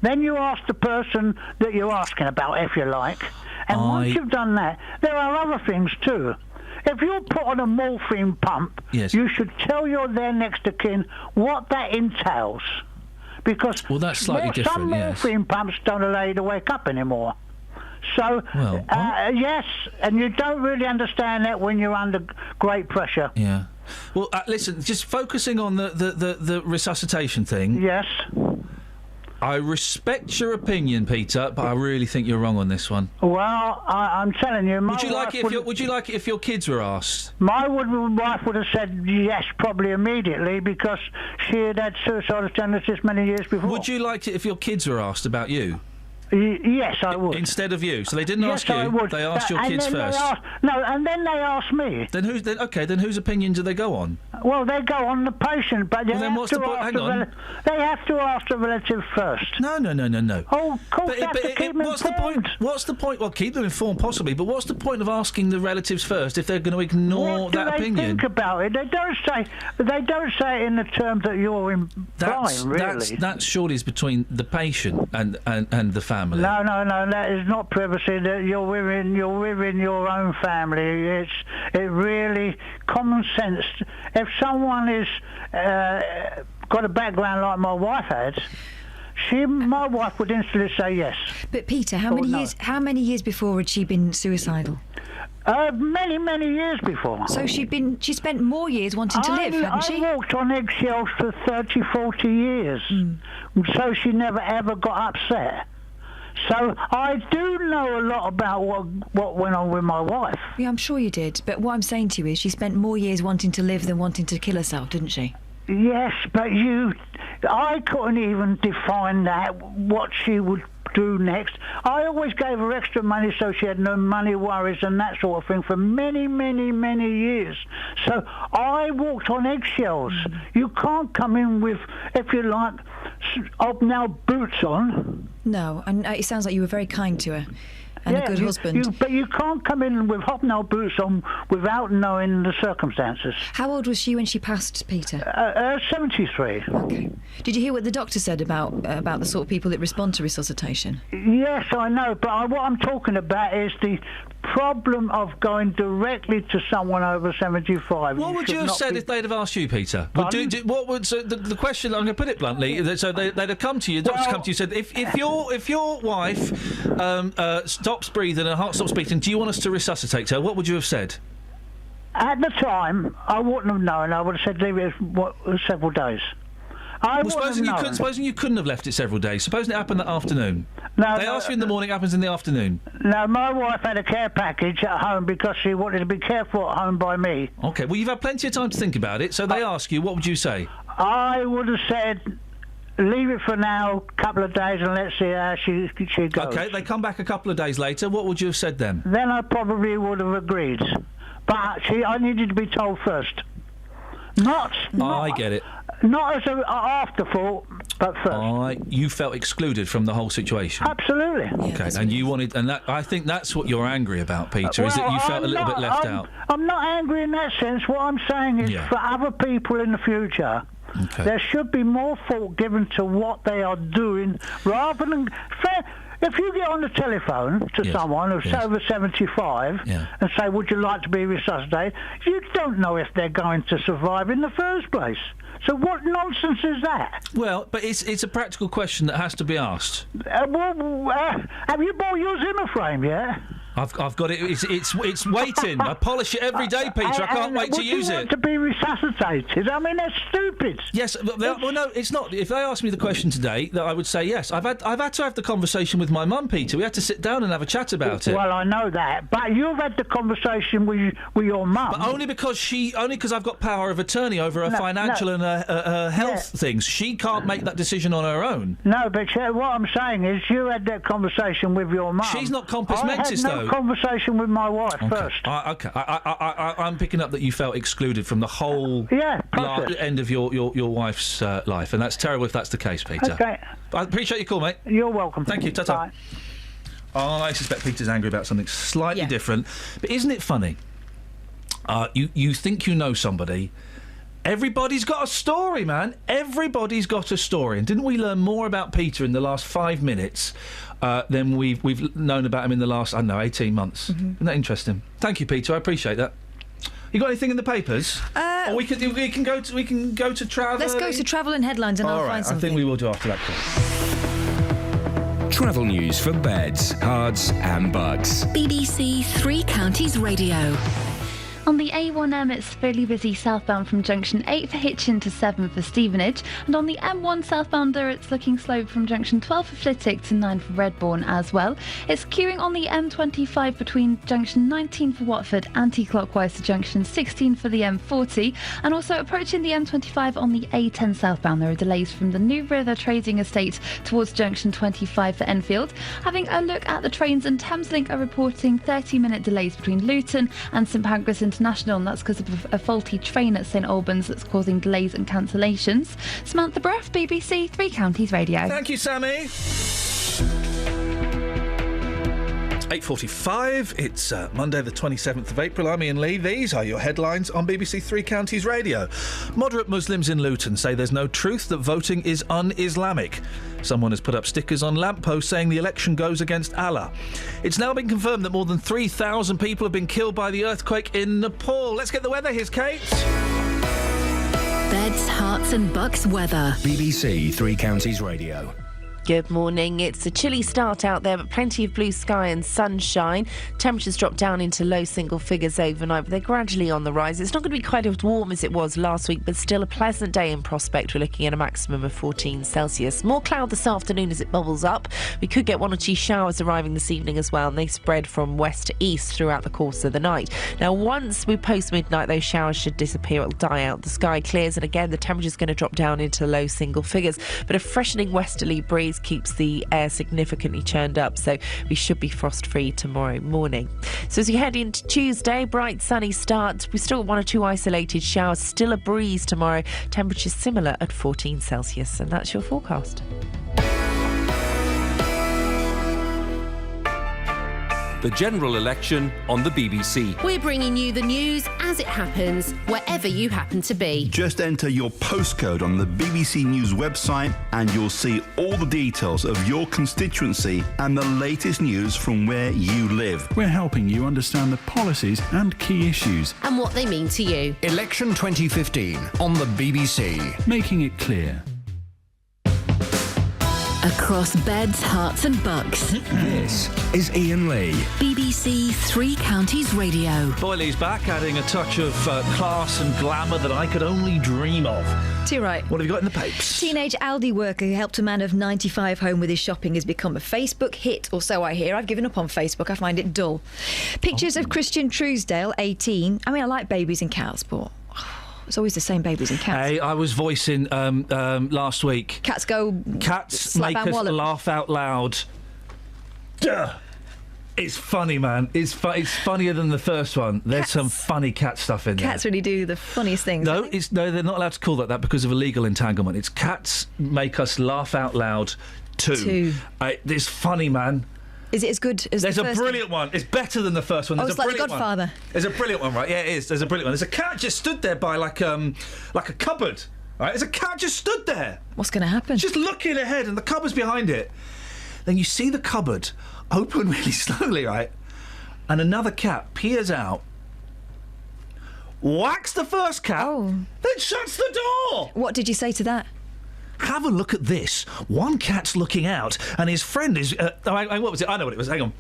Then you ask the person that you're asking about, if you like. And once you've done that, there are other things too. if you're put on a morphine pump, you should tell your next of kin what that entails. Because that's slightly different, some morphine pumps don't allow you to wake up anymore. So, yes, and you don't really understand that when you're under great pressure. Yeah. Well, listen, just focusing on the resuscitation thing. Yes. I respect your opinion, Peter, but I really think you're wrong on this one. Well, I'm telling you, would you like it if your kids were asked? My wife would have said yes, probably immediately, because she had had suicidal tendencies many years before. Would you like it if your kids were asked about you? Yes, I would. Instead of you, so they didn't ask you. I would. They asked your kids first. And then they asked me. Then whose opinion do they go on? Well, they go on the patient, but they have to ask the relative first. No. Oh, of course, keep them informed. What's the point? Well, keep them informed, possibly, but what's the point of asking the relatives first if they're going to ignore that opinion? What do they think about it? They don't say it in the terms that you're implying, really. That surely is between the patient and the family. No, that is not privacy. That you're within your own family. It really common sense. If someone is got a background like my wife had, my wife would instantly say yes. But Peter, how many years before had she been suicidal? Many years before. So she spent more years wanting to live, hadn't she? I walked on eggshells for 30, 40 years. So she never ever got upset. So I do know a lot about what went on with my wife. Yeah, I'm sure you did. But what I'm saying to you is she spent more years wanting to live than wanting to kill herself, didn't she? Yes, but I couldn't even define that, what she would do next. I always gave her extra money so she had no money worries and that sort of thing for many years. So I walked on eggshells. You can't come in with, if you like, hobnail boots on. No, and it sounds like you were very kind to her. And a good husband. But you can't come in with hobnail boots on without knowing the circumstances. How old was she when she passed, Peter? 73. Okay. Did you hear what the doctor said about the sort of people that respond to resuscitation? Yes, I know, but what I'm talking about is the problem of going directly to someone over 75. What would you have said if they'd have asked you, Peter? The question, I'm going to put it bluntly, so they'd have come to you, the doctor's come to you and said, if your wife stops breathing, her heart stops beating, do you want us to resuscitate her? What would you have said? At the time, I wouldn't have known. I would have said leave it several days. Supposing you couldn't have left it several days. Supposing it happened that afternoon. They asked you in the morning, it happens in the afternoon. No, my wife had a care package at home because she wanted to be cared for at home by me. OK, well, you've had plenty of time to think about it, so they ask you, what would you say? I would have said, leave it for now, a couple of days, and let's see how she goes. OK, they come back a couple of days later. What would you have said then? Then I probably would have agreed. But I needed to be told first. I get it. Not as an afterthought, but first. You felt excluded from the whole situation. Absolutely. Okay, and you wanted, and I think that's what you're angry about, Peter, is that you felt a little bit left out. I'm not angry in that sense. What I'm saying is, for other people in the future, there should be more thought given to what they are doing, rather than. If you get on the telephone to someone who's over 75 and say, would you like to be resuscitated, you don't know if they're going to survive in the first place. So what nonsense is that? Well, but it's a practical question that has to be asked. Have you bought your Zimmer frame yet? I've got it. It's waiting. I polish it every day, Peter. I can't wait to use it. Would you want to be resuscitated? I mean, that's stupid. Yes. Well, no, it's not. If they asked me the question today, that I would say yes. I've had to have the conversation with my mum, Peter. We had to sit down and have a chat about it. Well, I know that, but you've had the conversation with your mum. But only because I've got power of attorney over her financial and her health things. She can't make that decision on her own. No, but what I'm saying is, you had that conversation with your mum. She's not compos mentis, though. Conversation with my wife first. I'm picking up that you felt excluded from the whole end of your wife's life, and that's terrible if that's the case, Peter. Okay. I appreciate your call, mate. You're welcome. Thank you. Ta-ta. I suspect Peter's angry about something slightly different, but isn't it funny? You think you know somebody. Everybody's got a story, man. Everybody's got a story. And didn't we learn more about Peter in the last 5 minutes than we've known about him in the last, 18 months? Isn't that interesting? Thank you, Peter. I appreciate that. You got anything in the papers? Or we can go to travel. Let's go to travel and headlines, and I'll find something. I think we will do after that. Travel news for beds, cards and bugs. BBC Three Counties Radio. On the A1M, it's fairly busy southbound from junction 8 for Hitchin to 7 for Stevenage. And on the M1 southbounder, it's looking slow from junction 12 for Flitwick to 9 for Redbourne as well. It's queuing on the M25 between junction 19 for Watford, anti-clockwise to junction 16 for the M40. And also approaching the M25 on the A10 southbound, there are delays from the New River Trading Estate towards junction 25 for Enfield. Having a look at the trains, and Thameslink are reporting 30-minute delays between Luton and St Pancras International, and that's because of a faulty train at St Albans that's causing delays and cancellations. Samantha Bruff, BBC Three Counties Radio. Thank you, Sammy. 8:45. It's Monday the 27th of April. I'm Iain Lee. These are your headlines on BBC Three Counties Radio. Moderate Muslims in Luton say there's no truth that voting is un-Islamic. Someone has put up stickers on lampposts saying the election goes against Allah. It's now been confirmed that more than 3,000 people have been killed by the earthquake in Nepal. Let's get the weather. Here's Kate. Beds, Hearts and Bucks weather. BBC Three Counties Radio. Good morning. It's a chilly start out there, but plenty of blue sky and sunshine. Temperatures drop down into low single figures overnight, but they're gradually on the rise. It's not going to be quite as warm as it was last week, but still a pleasant day in prospect. We're looking at a maximum of 14 Celsius. More cloud this afternoon as it bubbles up. We could get 1 or 2 showers arriving this evening as well, and they spread from west to east throughout the course of the night. Now, once we post midnight, those showers should disappear. It'll die out. The sky clears, and again, the temperature's going to drop down into low single figures, but a freshening westerly breeze keeps the air significantly churned up, so we should be frost free tomorrow morning. So as we head into Tuesday, bright sunny start. We still got 1 or 2 isolated showers, still a breeze tomorrow. Temperatures similar at 14 Celsius, and that's your forecast. The general election on the BBC. We're bringing you the news as it happens, wherever you happen to be. Just enter your postcode on the BBC News website and you'll see all the details of your constituency and the latest news from where you live. We're helping you understand the policies and key issues. And what they mean to you. Election 2015 on the BBC. Making it clear. Across beds, hearts and bucks. This is Iain Lee. BBC Three Counties Radio. Boyley's back, adding a touch of class and glamour that I could only dream of. To your right. What have you got in the papers? Teenage Aldi worker who helped a man of 95 home with his shopping has become a Facebook hit, or so I hear. I've given up on Facebook. I find it dull. Pictures of Christian Truesdale, 18. I mean, I like babies and cats, but... it's always the same babies and cats. Hey, I was voicing last week. Cats make us laugh out loud. Duh. It's funny, man. It's funnier than the first one. There's some funny cat stuff in there. Cats really do the funniest things. No, they're not allowed to call that because of a legal entanglement. It's cats make us laugh out loud too. It's funny, man. Is it as good as the first one? There's a brilliant one. It's better than the first one. It's like The Godfather. There's a brilliant one, right? Yeah, it is. There's a brilliant one. There's a cat just stood there by like a cupboard, right? There's a cat just stood there. What's going to happen? Just looking ahead, and the cupboard's behind it. Then you see the cupboard open really slowly, right? And another cat peers out, whacks the first cat, then shuts the door. What did you say to that? Have a look at this. One cat's looking out, and his friend is... what was it? I know what it was. Hang on.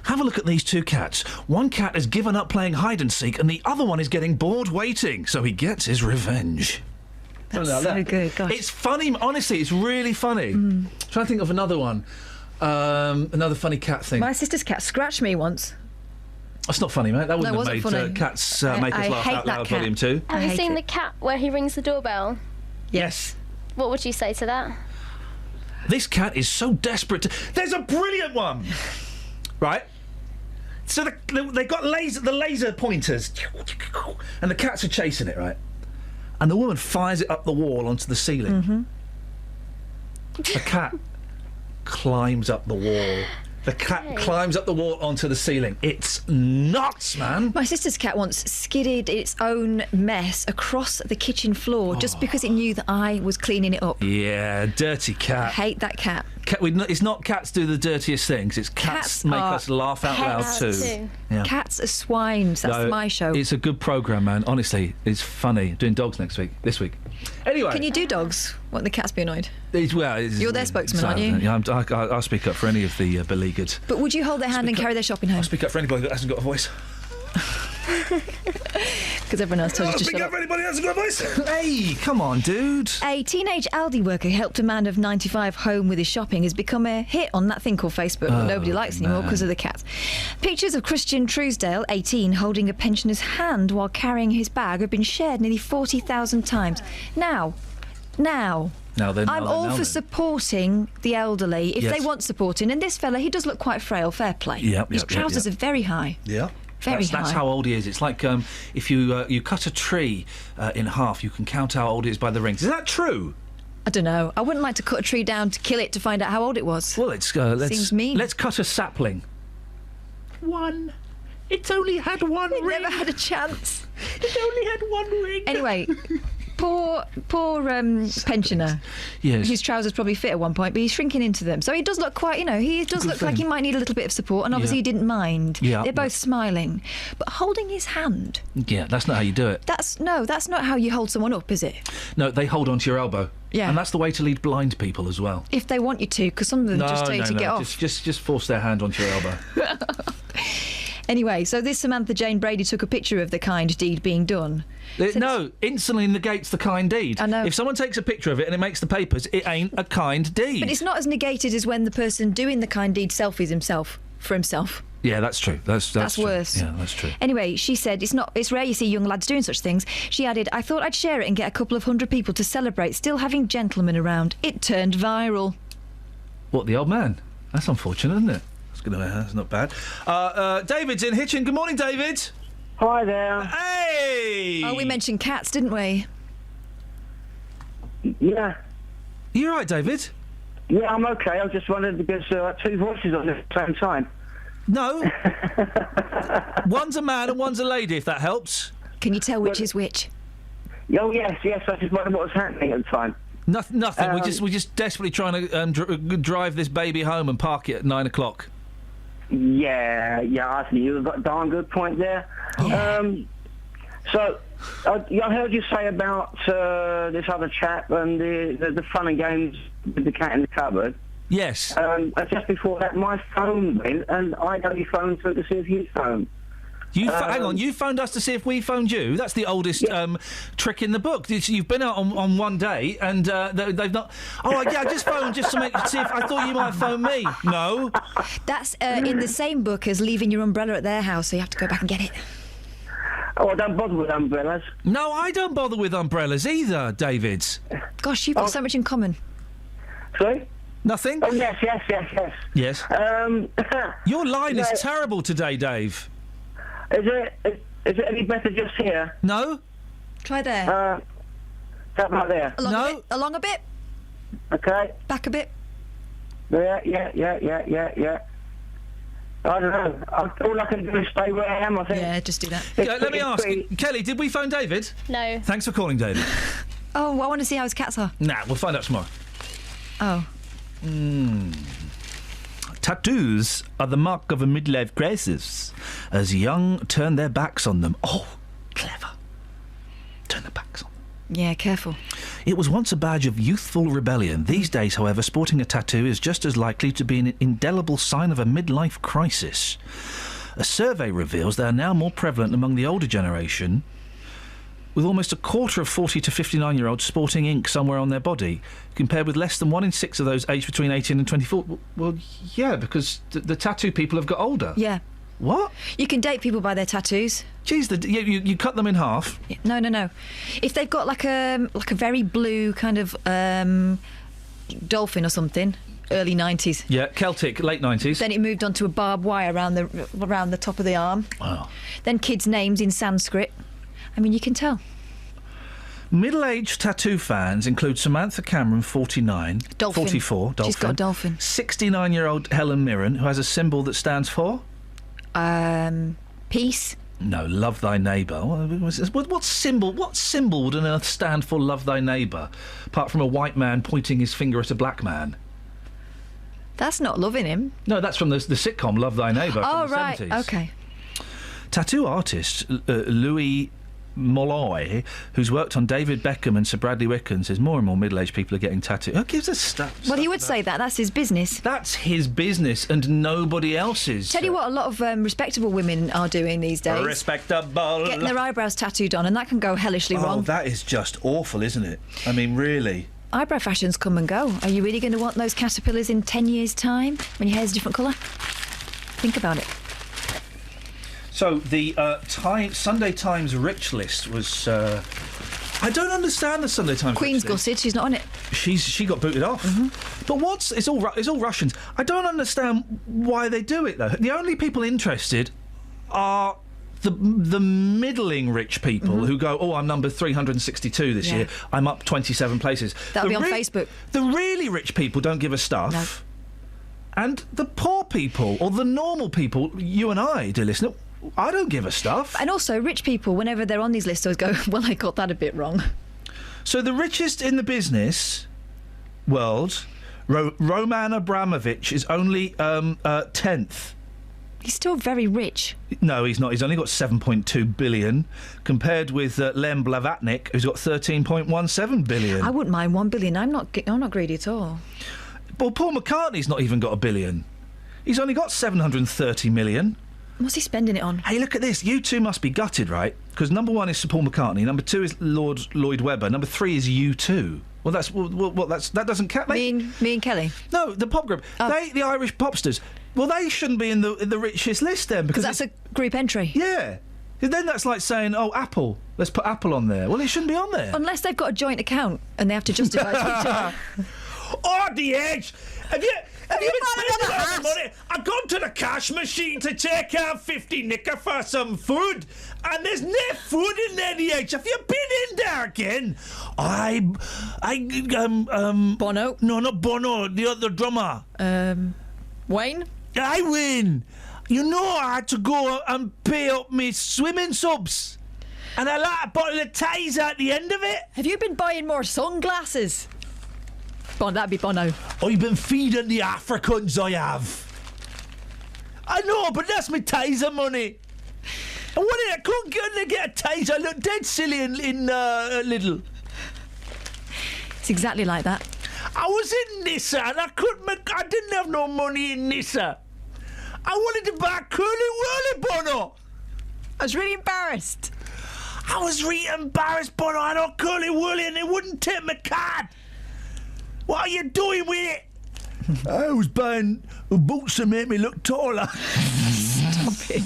Have a look at these 2 cats. One cat has given up playing hide-and-seek, and the other one is getting bored waiting, so he gets his revenge. That's so good, gosh. It's funny. Honestly, it's really funny. Trying to think of another one. Another funny cat thing. My sister's cat scratched me once. That's not funny, mate. That wouldn't have made funny. Cats Make Us Laugh Out Loud Volume 2. Have you seen the cat where he rings the doorbell? Yes. What would you say to that? This cat is so desperate to... There's a brilliant one! Right? So they've got the laser pointers, and the cats are chasing it, right? And the woman fires it up the wall onto the ceiling. Mm-hmm. The cat climbs up the wall. The cat climbs up the wall onto the ceiling. It's nuts, man. My sister's cat once skidded its own mess across the kitchen floor just because it knew that I was cleaning it up. Yeah, dirty cat. I hate that cat. It's not cats do the dirtiest things. It's cats make us laugh out loud too. Yeah. Cats are swines. That's my show. It's a good programme, man. Honestly, it's funny. Doing dogs this week. Anyway. Can you do dogs? Won't the cats be annoyed? You're their spokesman, aren't you? Yeah, I'll speak up for any of the beleaguered. But would you hold their hand and carry their shopping home? I'll speak up for anybody that hasn't got a voice. Because everyone else tells you to shut up. Anybody hasn't got a voice. Hey, come on, dude. A teenage Aldi worker helped a man of 95 home with his shopping has become a hit on that thing called Facebook that nobody likes anymore because of the cats. Pictures of Christian Truesdale, 18, holding a pensioner's hand while carrying his bag have been shared nearly 40,000 times. Now, I'm all for supporting the elderly if they want supporting. And this fella, he does look quite frail. Fair play. His trousers are very high. Yeah. Very That's high. how old he is. It's like if you cut a tree in half, you can count how old it is by the rings. Is that true? I don't know. I wouldn't like to cut a tree down to kill it to find out how old it was. Well, let's Seems mean. Let's cut a sapling. One. It's only had one ring. Never had a chance. It only had one ring. Anyway. Poor pensioner. Yes. His trousers probably fit at one point, but he's shrinking into them. So he does look quite, he does look like he might need a little bit of support, and obviously he didn't mind. Yeah. They're both smiling. But holding his hand... Yeah, that's not how you do it. That's not how you hold someone up, is it? No, they hold onto your elbow. Yeah. And that's the way to lead blind people as well. If they want you to, because some of them just tell you to get off. Just force their hand onto your elbow. Anyway, so this Samantha Jane Brady took a picture of the kind deed being done. Instantly negates the kind deed. I know. If someone takes a picture of it and it makes the papers, it ain't a kind deed. But it's not as negated as when the person doing the kind deed selfies himself for himself. Yeah, that's true. That's true. worse. Yeah, that's true. Anyway, she said it's rare you see young lads doing such things. She added, I thought I'd share it and get a couple of hundred people to celebrate still having gentlemen around. It turned viral. What, the old man? That's unfortunate, isn't it? That's not bad. David's in Hitchin. Good morning, David. Hi there. Hey! Oh, we mentioned cats, didn't we? Yeah. You all right, David? Yeah, I'm okay. I just wondered because two voices on at the same time. No. One's a man and one's a lady, if that helps. Can you tell which is which? Oh, yes. I just wondered what was happening at the time. Nothing. We're just desperately trying to drive this baby home and park it at 9 o'clock. Yeah, I think you've got a darn good point there. Yeah. So, I heard you say about this other chap and the fun and games with the cat in the cupboard. Yes. And just before that, my phone went, and I only phoned through to see if you phoned. Hang on, you phoned us to see if we phoned you? That's the oldest trick in the book. You've been out on one day and they've not... Oh, I just phoned just to see if... I thought you might phone me. No. That's in the same book as leaving your umbrella at their house, so you have to go back and get it. Oh, I don't bother with umbrellas. No, I don't bother with umbrellas either, David. Gosh, you've got so much in common. Sorry? Nothing? Oh, yes. Yes. Your line is terrible today, Dave. Is it any better just here? No. Try there. How about there? Along a bit. Okay. Back a bit. Yeah. I don't know. All I can do is stay where I am, I think. Yeah, just do that. Let me ask, Kelly, did we phone David? No. Thanks for calling, David. Oh, I want to see how his cats are. Nah, we'll find out tomorrow. Oh. Tattoos are the mark of a midlife crisis as young turn their backs on them. Oh, clever. Turn their backs on them. Yeah, careful. It was once a badge of youthful rebellion. These days, however, sporting a tattoo is just as likely to be an indelible sign of a midlife crisis. A survey reveals they are now more prevalent among the older generation, with almost a quarter of 40 to 59-year-olds sporting ink somewhere on their body, compared with less than 1 in 6 of those aged between 18 and 24. Well, yeah, because the tattoo people have got older. Yeah. What? You can date people by their tattoos. Jeez, you cut them in half? No. If they've got like a very blue kind of dolphin or something, early 90s. Yeah, Celtic, late 90s. Then it moved on to a barbed wire around the top of the arm. Wow. Then kids' names in Sanskrit. I mean, you can tell. Middle-aged tattoo fans include Samantha Cameron, 49. Dolphin. 44, dolphin. She's got a dolphin. 69-year-old Helen Mirren, who has a symbol that stands for? Peace. No, love thy neighbour. What symbol would on earth stand for love thy neighbour, apart from a white man pointing his finger at a black man? That's not loving him. No, that's from the sitcom Love Thy Neighbour from the 70s. Okay. Tattoo artist Louis Molloy, who's worked on David Beckham and Sir Bradley Wicken, says more and more middle-aged people are getting tattooed. Who gives us stuff? Well, he would say that. That's his business. That's his business and nobody else's. Tell you what, a lot of respectable women are doing these days. Respectable. Getting their eyebrows tattooed on, and that can go hellishly wrong. Oh, that is just awful, isn't it? I mean, really. Eyebrow fashions come and go. Are you really going to want those caterpillars in 10 years' time when your hair's a different colour? Think about it. So the Sunday Times Rich List was. I don't understand the Sunday Times. Queen's gutted. She's not on it. She got booted off. Mm-hmm. But it's all Russians. I don't understand why they do it though. The only people interested are the middling rich people who go, oh, I'm number 362 this year. I'm up 27 places. That'll be on Facebook. The really rich people don't give a stuff. No. And the poor people, or the normal people, you and I, dear listener, I don't give a stuff. And also, rich people, whenever they're on these lists, always go, well, I got that a bit wrong. So the richest in the business world, Roman Abramovich, is only 10th. He's still very rich. No, he's not. He's only got 7.2 billion, compared with Lem Blavatnik, who's got 13.17 billion. I wouldn't mind 1 billion. I'm not greedy at all. Well, Paul McCartney's not even got a billion. He's only got 730 million. What's he spending it on? Hey, look at this. You two must be gutted, right? Because number 1 is Sir Paul McCartney, number 2 is Lloyd Webber, number 3 is U2. Well, that doesn't count. Me and Kelly. No, the pop group. Oh. The Irish popsters. Well, they shouldn't be in the richest list then because that's a group entry. Yeah. Then that's like saying, oh, Apple. Let's put Apple on there. Well, it shouldn't be on there. Unless they've got a joint account and they have to justify it to each other. Oh, the edge! Have you been spending all the money? I've gone to the cash machine to take out 50 knicker for some food, and there's no food in there, the edge. Have you been in there again? Bono? No, not Bono, the other drummer. Wayne? I win. You know I had to go and pay up my swimming subs. And I like a bottle of Taser at the end of it. Have you been buying more sunglasses? That'd be Bono. I've been feeding the Africans, I have. I know, but that's my Taser money. And I couldn't get a Taser. I look dead silly in Lidl. It's exactly like that. I was in Nissa and I didn't have no money in Nissa. I wanted to buy Curly Whirly Bono. I was really embarrassed. I was really embarrassed, Bono. I had a Curly Whirly and they wouldn't take my card. What are you doing with it? I was buying boots to make me look taller. Stop it.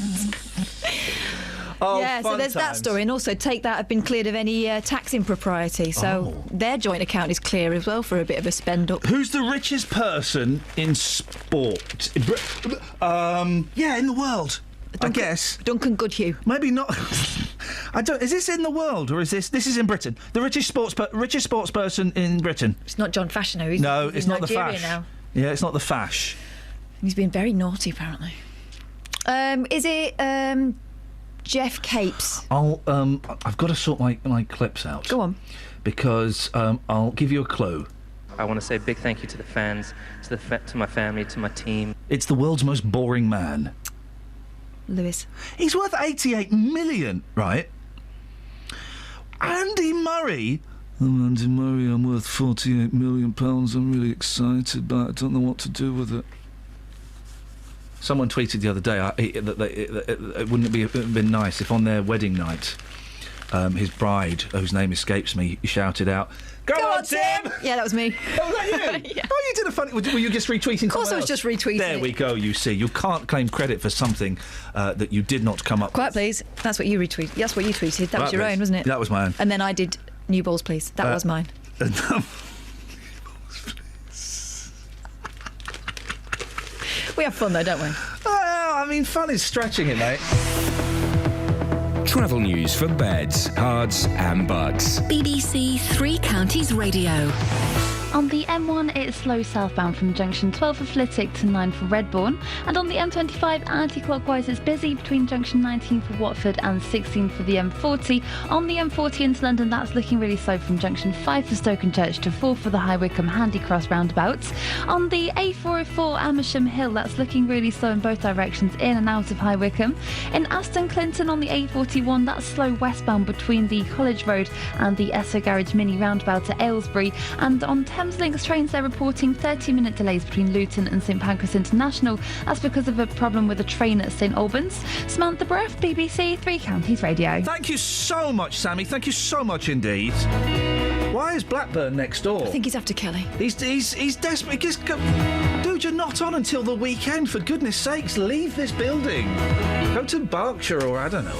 Oh, yeah, so there's that story. And also, Take That have been cleared of any tax impropriety. So their joint account is clear as well for a bit of a spend up. Who's the richest person in sport? In the world. I guess. Duncan Goodhue. Maybe not. I don't. Is this in the world or is this? This is in Britain. The richest sports person in Britain. It's not John Fashanu. No, it's not Nigeria the Fash. Now. Yeah, it's not the Fash. He's been very naughty, apparently. Is it Jeff Capes? I've got to sort my clips out. Go on. Because I'll give you a clue. I want to say a big thank you to the fans, to my family, to my team. It's the world's most boring man. Lewis. He's worth 88 million, right? Andy Murray. I'm Andy Murray. I'm worth 48 million pounds. I'm really excited, but I don't know what to do with it. Someone tweeted the other day that wouldn't it have been nice if on their wedding night, his bride, whose name escapes me, shouted out, Go on, Tim! Yeah, that was me. Oh, was that you? Yeah. Oh, you did a funny... Were you just retweeting? Of course I was just retweeting There we go, you see. You can't claim credit for something that you did not come up Quiet, with. please. That's what you retweeted. That's what you tweeted. That was your please. own, wasn't it? That was mine. And then I did New Balls, please. That was mine. We have fun, though, don't we? Well, I mean, fun is stretching it, mate. Travel news for beds, cards and bugs. BBC Three Counties Radio. On the M1, it's slow southbound from junction 12 for Flitwick to 9 for Redbourne. And on the M25, anti-clockwise, it's busy between junction 19 for Watford and 16 for the M40. On the M40 into London, that's looking really slow from junction 5 for Stokenchurch to 4 for the High Wycombe Handy Cross roundabouts. On the A404 Amersham Hill, that's looking really slow in both directions in and out of High Wycombe. In Aston Clinton on the A41, that's slow westbound between the College Road and the Esso Garage Mini roundabout at Aylesbury. And on Thameslink trains, they're reporting 30-minute delays between Luton and St Pancras International. That's because of a problem with a train at St Albans. Samantha Breath, BBC Three Counties Radio. Thank you so much, Sammy. Thank you so much indeed. Why is Blackburn next door? I think he's after Kelly. He's desperate. Dude, you're not on until the weekend. For goodness sakes, leave this building. Go to Berkshire or I don't know.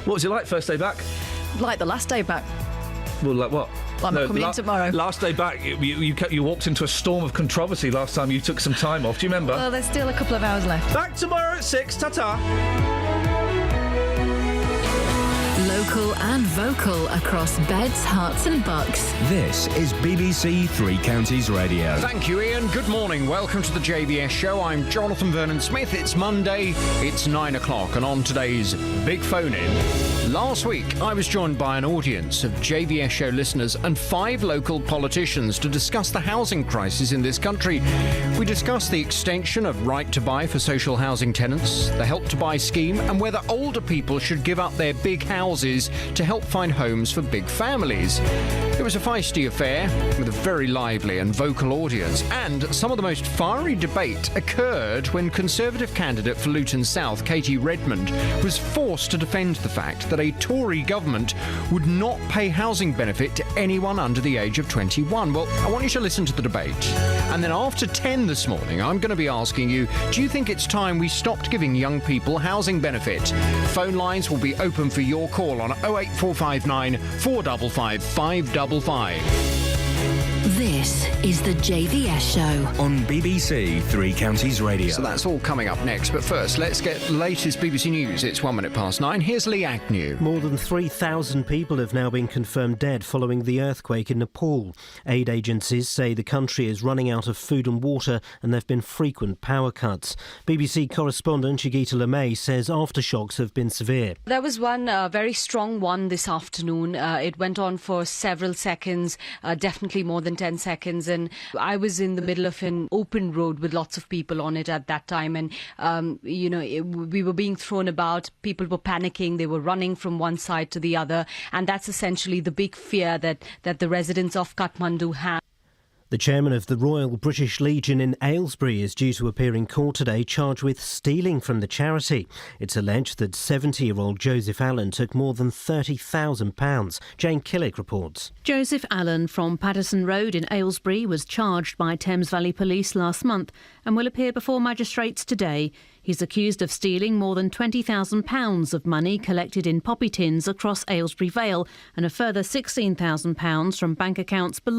What was it like first day back? Like the last day back. Well, like what? I'm not coming in tomorrow. Last day back, you walked into a storm of controversy last time you took some time off. Do you remember? Well, there's still a couple of hours left. Back tomorrow at 6. Ta-ta. Local and vocal across Beds, Herts and Bucks. This is BBC Three Counties Radio. Thank you, Ian. Good morning. Welcome to the JVS show. I'm Jonathan Vernon-Smith. It's Monday. It's 9 o'clock. And on today's Big Phone In, last week I was joined by an audience of JVS show listeners and 5 local politicians to discuss the housing crisis in this country. We discussed the extension of right to buy for social housing tenants, the Help to Buy scheme, and whether older people should give up their big houses to help find homes for big families. It was a feisty affair with a very lively and vocal audience, and some of the most fiery debate occurred when Conservative candidate for Luton South, Katie Redmond, was forced to defend the fact that a Tory government would not pay housing benefit to anyone under the age of 21. Well, I want you to listen to the debate. And then after 10 this morning, I'm going to be asking you, do you think it's time we stopped giving young people housing benefit? Phone lines will be open for your call on 08459 455 555. This is the JVS show on BBC Three Counties Radio. So that's all coming up next, but first let's get the latest BBC News. It's 9:01. Here's Lee Agnew. More than 3,000 people have now been confirmed dead following the earthquake in Nepal. Aid agencies say the country is running out of food and water and there have been frequent power cuts. BBC correspondent Shigita Lemay says aftershocks have been severe. There was one very strong one this afternoon. It went on for several seconds, definitely more than 10 seconds, and I was in the middle of an open road with lots of people on it at that time, and we were being thrown about. People were panicking, they were running from one side to the other, and that's essentially the big fear that the residents of Kathmandu have. The chairman of the Royal British Legion in Aylesbury is due to appear in court today, charged with stealing from the charity. It's alleged that 70-year-old Joseph Allen took more than £30,000. Jane Killick reports. Joseph Allen from Patterson Road in Aylesbury was charged by Thames Valley Police last month and will appear before magistrates today. He's accused of stealing more than £20,000 of money collected in poppy tins across Aylesbury Vale and a further £16,000 from bank accounts belonging